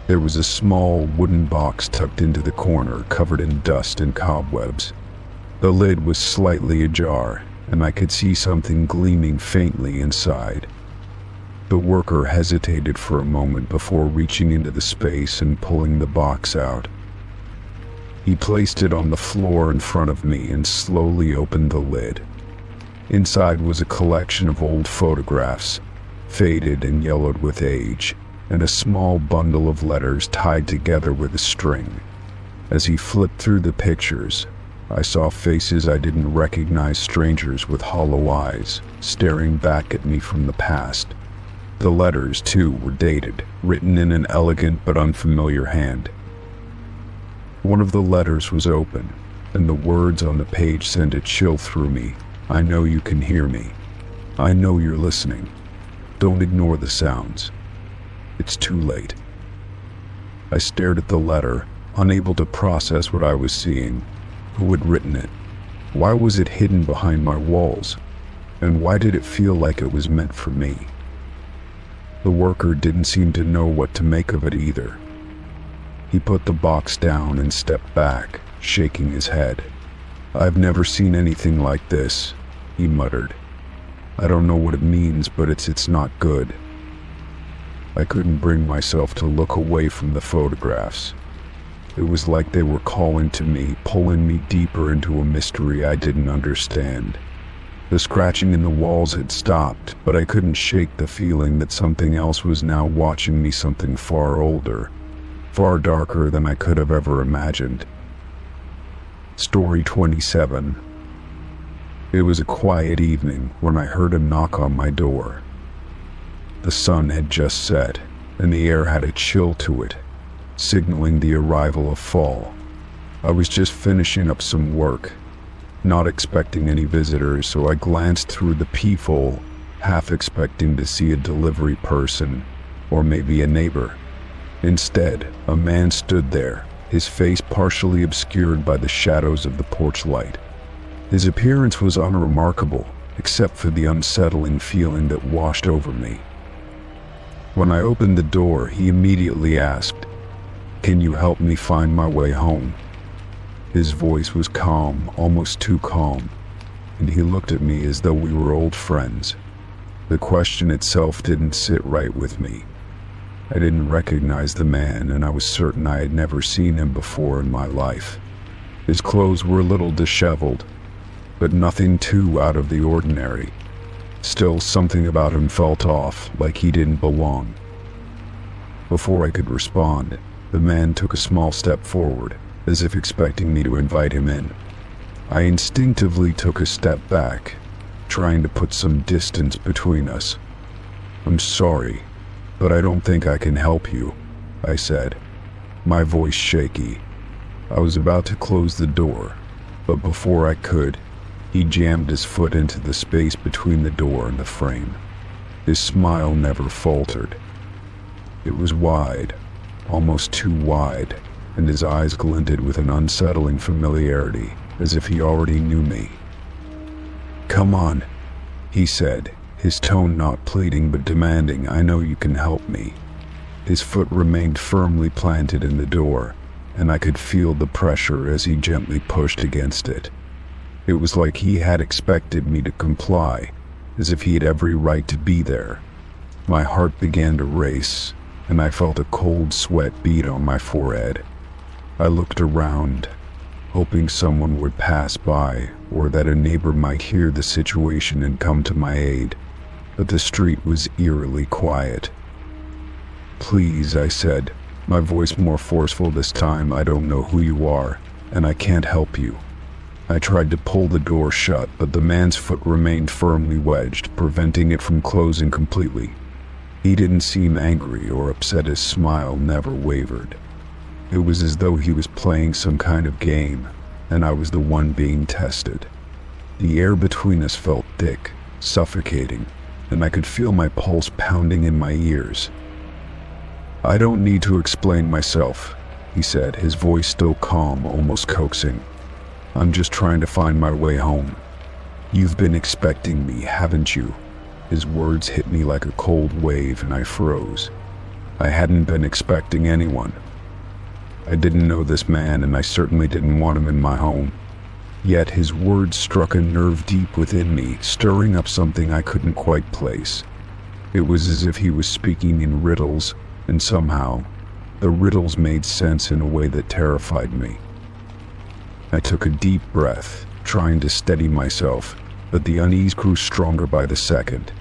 There was a small wooden box tucked into the corner, covered in dust and cobwebs. The lid was slightly ajar, and I could see something gleaming faintly inside. The worker hesitated for a moment before reaching into the space and pulling the box out. He placed it on the floor in front of me and slowly opened the lid. Inside was a collection of old photographs, faded and yellowed with age, and a small bundle of letters tied together with a string. As he flipped through the pictures, I saw faces I didn't recognize, strangers with hollow eyes, staring back at me from the past. The letters, too, were dated, written in an elegant but unfamiliar hand. One of the letters was open, and the words on the page sent a chill through me. "I know you can hear me. I know you're listening. Don't ignore the sounds." It's too late. I stared at the letter, unable to process what I was seeing. Who had written it? Why was it hidden behind my walls? And why did it feel like it was meant for me? The worker didn't seem to know what to make of it either. He put the box down and stepped back, shaking his head. "I've never seen anything like this," he muttered. "I don't know what it means, but it's not good." I couldn't bring myself to look away from the photographs. It was like they were calling to me, pulling me deeper into a mystery I didn't understand. The scratching in the walls had stopped, but I couldn't shake the feeling that something else was now watching me, something far older, far darker than I could have ever imagined. Story 27. It was a quiet evening when I heard a knock on my door. The sun had just set, and the air had a chill to it, signaling the arrival of fall. I was just finishing up some work, not expecting any visitors, so I glanced through the peephole, half expecting to see a delivery person, or maybe a neighbor. Instead, a man stood there, his face partially obscured by the shadows of the porch light. His appearance was unremarkable, except for the unsettling feeling that washed over me. When I opened the door, he immediately asked, "Can you help me find my way home?" His voice was calm, almost too calm, and he looked at me as though we were old friends. The question itself didn't sit right with me. I didn't recognize the man, and I was certain I had never seen him before in my life. His clothes were a little disheveled, but nothing too out of the ordinary. Still, something about him felt off, like he didn't belong. Before I could respond, the man took a small step forward, as if expecting me to invite him in. I instinctively took a step back, trying to put some distance between us. "I'm sorry, but I don't think I can help you," I said, my voice shaky. I was about to close the door, but before I could, he jammed his foot into the space between the door and the frame. His smile never faltered. It was wide, almost too wide, and his eyes glinted with an unsettling familiarity, as if he already knew me. "Come on," he said, his tone not pleading but demanding. "I know you can help me." His foot remained firmly planted in the door, and I could feel the pressure as he gently pushed against it. It was like he had expected me to comply, as if he had every right to be there. My heart began to race, and I felt a cold sweat bead on my forehead. I looked around, hoping someone would pass by, or that a neighbor might hear the situation and come to my aid, but the street was eerily quiet. "Please," I said, my voice more forceful this time, "I don't know who you are, and I can't help you." I tried to pull the door shut, but the man's foot remained firmly wedged, preventing it from closing completely. He didn't seem angry or upset. His smile never wavered. It was as though he was playing some kind of game, and I was the one being tested. The air between us felt thick, suffocating, and I could feel my pulse pounding in my ears. "I don't need to explain myself," he said, his voice still calm, almost coaxing. "I'm just trying to find my way home. You've been expecting me, haven't you?" His words hit me like a cold wave, and I froze. I hadn't been expecting anyone. I didn't know this man, and I certainly didn't want him in my home. Yet his words struck a nerve deep within me, stirring up something I couldn't quite place. It was as if he was speaking in riddles, and somehow, the riddles made sense in a way that terrified me. I took a deep breath, trying to steady myself, but the unease grew stronger by the second.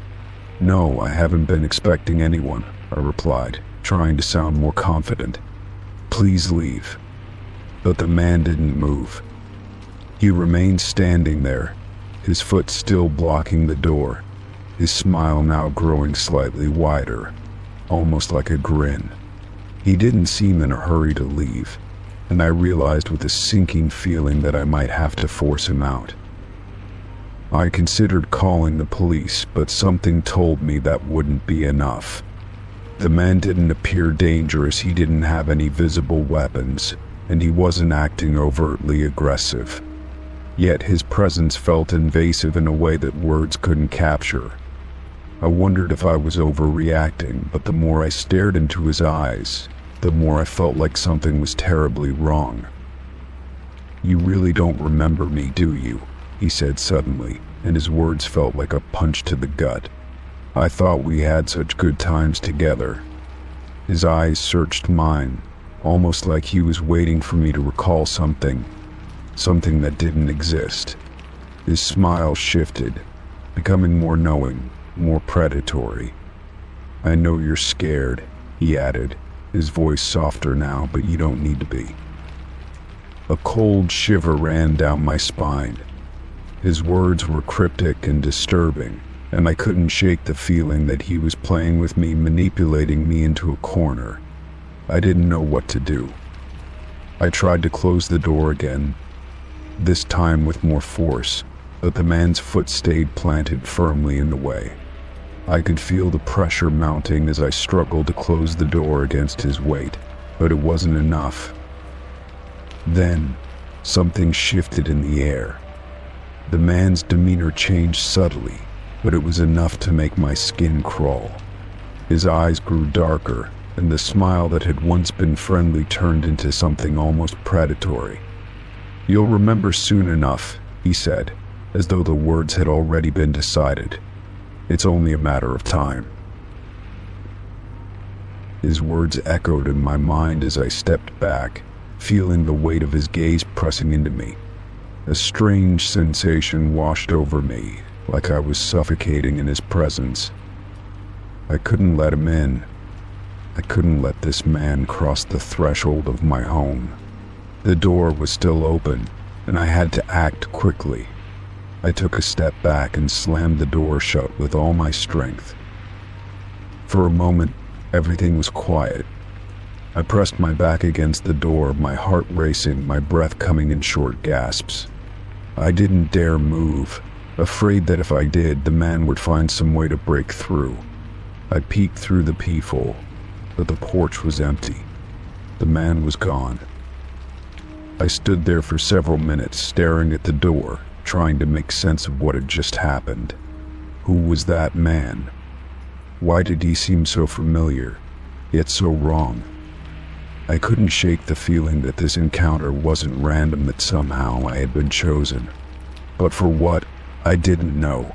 "No, I haven't been expecting anyone," I replied, trying to sound more confident. "Please leave." But the man didn't move. He remained standing there, his foot still blocking the door, his smile now growing slightly wider, almost like a grin. He didn't seem in a hurry to leave, and I realized with a sinking feeling that I might have to force him out. I considered calling the police, but something told me that wouldn't be enough. The man didn't appear dangerous, he didn't have any visible weapons, and he wasn't acting overtly aggressive. Yet his presence felt invasive in a way that words couldn't capture. I wondered if I was overreacting, but the more I stared into his eyes, the more I felt like something was terribly wrong. "You really don't remember me, do you?" he said suddenly, and his words felt like a punch to the gut. "I thought we had such good times together." His eyes searched mine, almost like he was waiting for me to recall something that didn't exist. His smile shifted, becoming more knowing, more predatory. "I know you're scared," he added, his voice softer now, "but you don't need to be." A cold shiver ran down my spine. His words were cryptic and disturbing, and I couldn't shake the feeling that he was playing with me, manipulating me into a corner. I didn't know what to do. I tried to close the door again, this time with more force, but the man's foot stayed planted firmly in the way. I could feel the pressure mounting as I struggled to close the door against his weight, but it wasn't enough. Then, something shifted in the air. The man's demeanor changed subtly, but it was enough to make my skin crawl. His eyes grew darker, and the smile that had once been friendly turned into something almost predatory. "You'll remember soon enough," he said, as though the words had already been decided. "It's only a matter of time." His words echoed in my mind as I stepped back, feeling the weight of his gaze pressing into me. A strange sensation washed over me, like I was suffocating in his presence. I couldn't let him in. I couldn't let this man cross the threshold of my home. The door was still open, and I had to act quickly. I took a step back and slammed the door shut with all my strength. For a moment, everything was quiet. I pressed my back against the door, my heart racing, my breath coming in short gasps. I didn't dare move, afraid that if I did, the man would find some way to break through. I peeked through the peephole, but the porch was empty. The man was gone. I stood there for several minutes, staring at the door, trying to make sense of what had just happened. Who was that man? Why did he seem so familiar, yet so wrong? I couldn't shake the feeling that this encounter wasn't random, that somehow I had been chosen. But for what, I didn't know.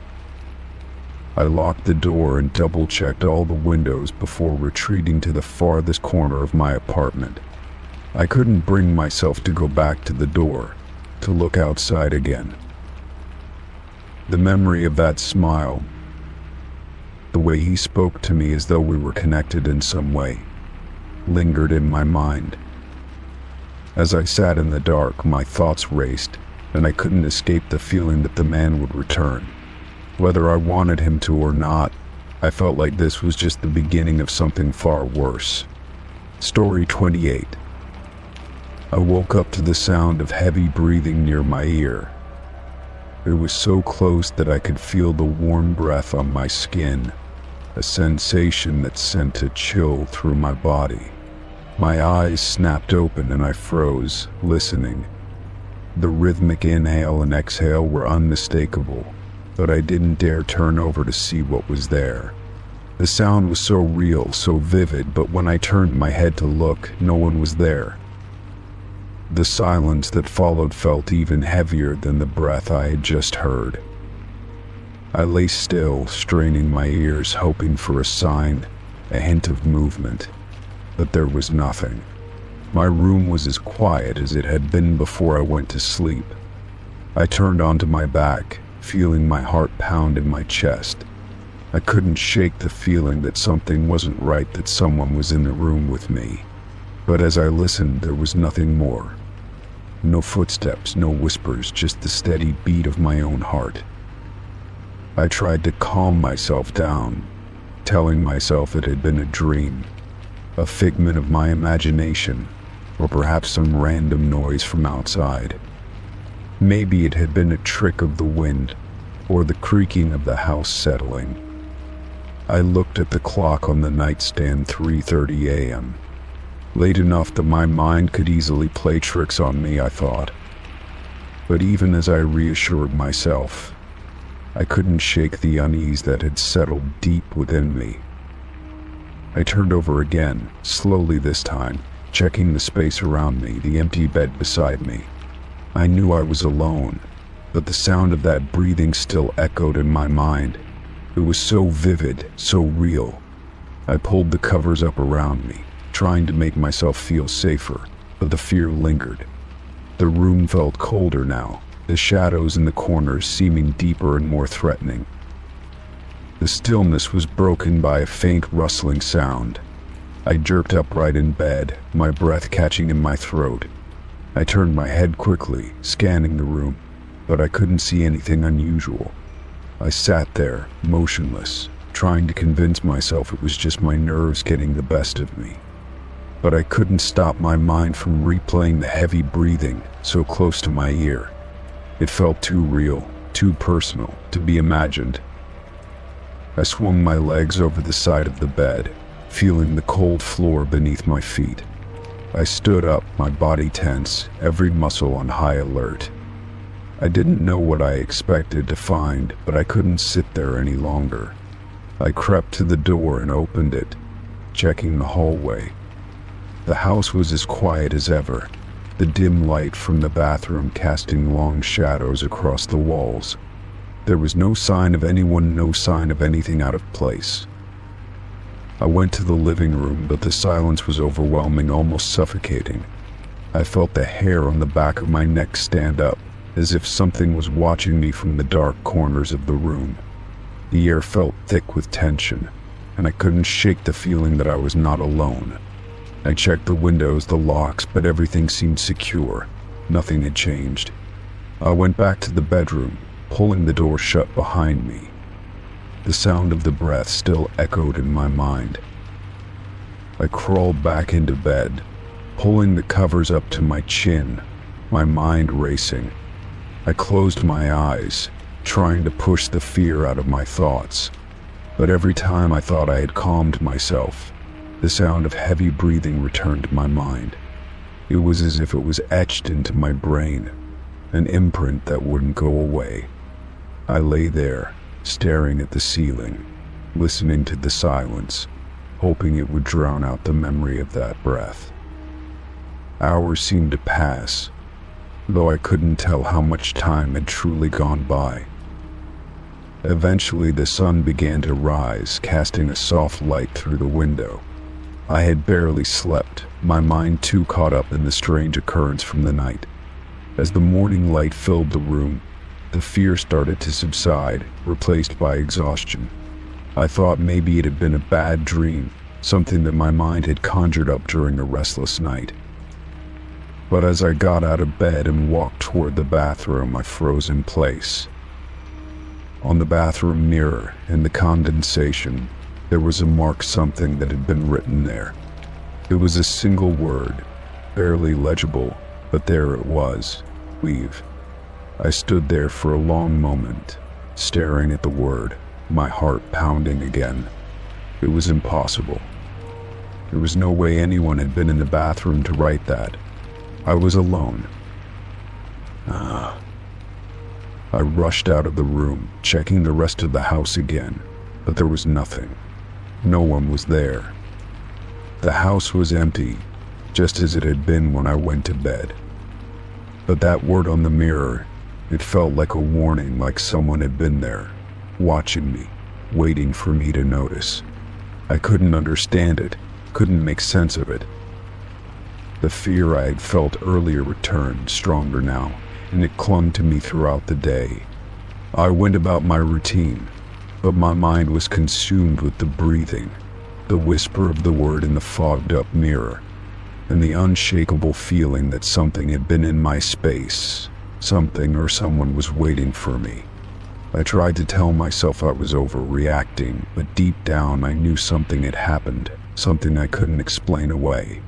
I locked the door and double-checked all the windows before retreating to the farthest corner of my apartment. I couldn't bring myself to go back to the door, to look outside again. The memory of that smile, the way he spoke to me as though we were connected in some way, lingered in my mind. As I sat in the dark, my thoughts raced, and I couldn't escape the feeling that the man would return. Whether I wanted him to or not, I felt like this was just the beginning of something far worse. Story 28. I woke up to the sound of heavy breathing near my ear. It was so close that I could feel the warm breath on my skin, a sensation that sent a chill through my body. My eyes snapped open and I froze, listening. The rhythmic inhale and exhale were unmistakable, but I didn't dare turn over to see what was there. The sound was so real, so vivid, but when I turned my head to look, no one was there. The silence that followed felt even heavier than the breath I had just heard. I lay still, straining my ears, hoping for a sign, a hint of movement. But there was nothing. My room was as quiet as it had been before I went to sleep. I turned onto my back, feeling my heart pound in my chest. I couldn't shake the feeling that something wasn't right, that someone was in the room with me. But as I listened, there was nothing more. No footsteps, no whispers, just the steady beat of my own heart. I tried to calm myself down, telling myself it had been a dream, a figment of my imagination, or perhaps some random noise from outside. Maybe it had been a trick of the wind, or the creaking of the house settling. I looked at the clock on the nightstand, 3:30 a.m. Late enough that my mind could easily play tricks on me, I thought. But even as I reassured myself, I couldn't shake the unease that had settled deep within me. I turned over again, slowly this time, checking the space around me, the empty bed beside me. I knew I was alone, but the sound of that breathing still echoed in my mind. It was so vivid, so real. I pulled the covers up around me, trying to make myself feel safer, but the fear lingered. The room felt colder now, the shadows in the corners seeming deeper and more threatening. The stillness was broken by a faint rustling sound. I jerked upright in bed, my breath catching in my throat. I turned my head quickly, scanning the room, but I couldn't see anything unusual. I sat there, motionless, trying to convince myself it was just my nerves getting the best of me. But I couldn't stop my mind from replaying the heavy breathing so close to my ear. It felt too real, too personal to be imagined. I swung my legs over the side of the bed, feeling the cold floor beneath my feet. I stood up, my body tense, every muscle on high alert. I didn't know what I expected to find, but I couldn't sit there any longer. I crept to the door and opened it, checking the hallway. The house was as quiet as ever, the dim light from the bathroom casting long shadows across the walls. There was no sign of anyone, no sign of anything out of place. I went to the living room, but the silence was overwhelming, almost suffocating. I felt the hair on the back of my neck stand up, as if something was watching me from the dark corners of the room. The air felt thick with tension, and I couldn't shake the feeling that I was not alone. I checked the windows, the locks, but everything seemed secure. Nothing had changed. I went back to the bedroom, pulling the door shut behind me. The sound of the breath still echoed in my mind. I crawled back into bed, pulling the covers up to my chin, my mind racing. I closed my eyes, trying to push the fear out of my thoughts. But every time I thought I had calmed myself, the sound of heavy breathing returned to my mind. It was as if it was etched into my brain, an imprint that wouldn't go away. I lay there, staring at the ceiling, listening to the silence, hoping it would drown out the memory of that breath. Hours seemed to pass, though I couldn't tell how much time had truly gone by. Eventually the sun began to rise, casting a soft light through the window. I had barely slept, my mind too caught up in the strange occurrence from the night. As the morning light filled the room, the fear started to subside, replaced by exhaustion. I thought maybe it had been a bad dream, something that my mind had conjured up during a restless night. But as I got out of bed and walked toward the bathroom, I froze in place. On the bathroom mirror, in the condensation, there was a mark, something that had been written there. It was a single word, barely legible, but there it was, leave. I stood there for a long moment, staring at the word, my heart pounding again. It was impossible. There was no way anyone had been in the bathroom to write that. I was alone. I rushed out of the room, checking the rest of the house again, but there was nothing. No one was there. The house was empty, just as it had been when I went to bed. But that word on the mirror, it felt like a warning, like someone had been there, watching me, waiting for me to notice. I couldn't understand it, couldn't make sense of it. The fear I had felt earlier returned, stronger now, and it clung to me throughout the day. I went about my routine, but my mind was consumed with the breathing, the whisper of the word in the fogged-up mirror, and the unshakable feeling that something had been in my space, something or someone was waiting for me. I tried to tell myself I was overreacting, but deep down I knew something had happened, something I couldn't explain away.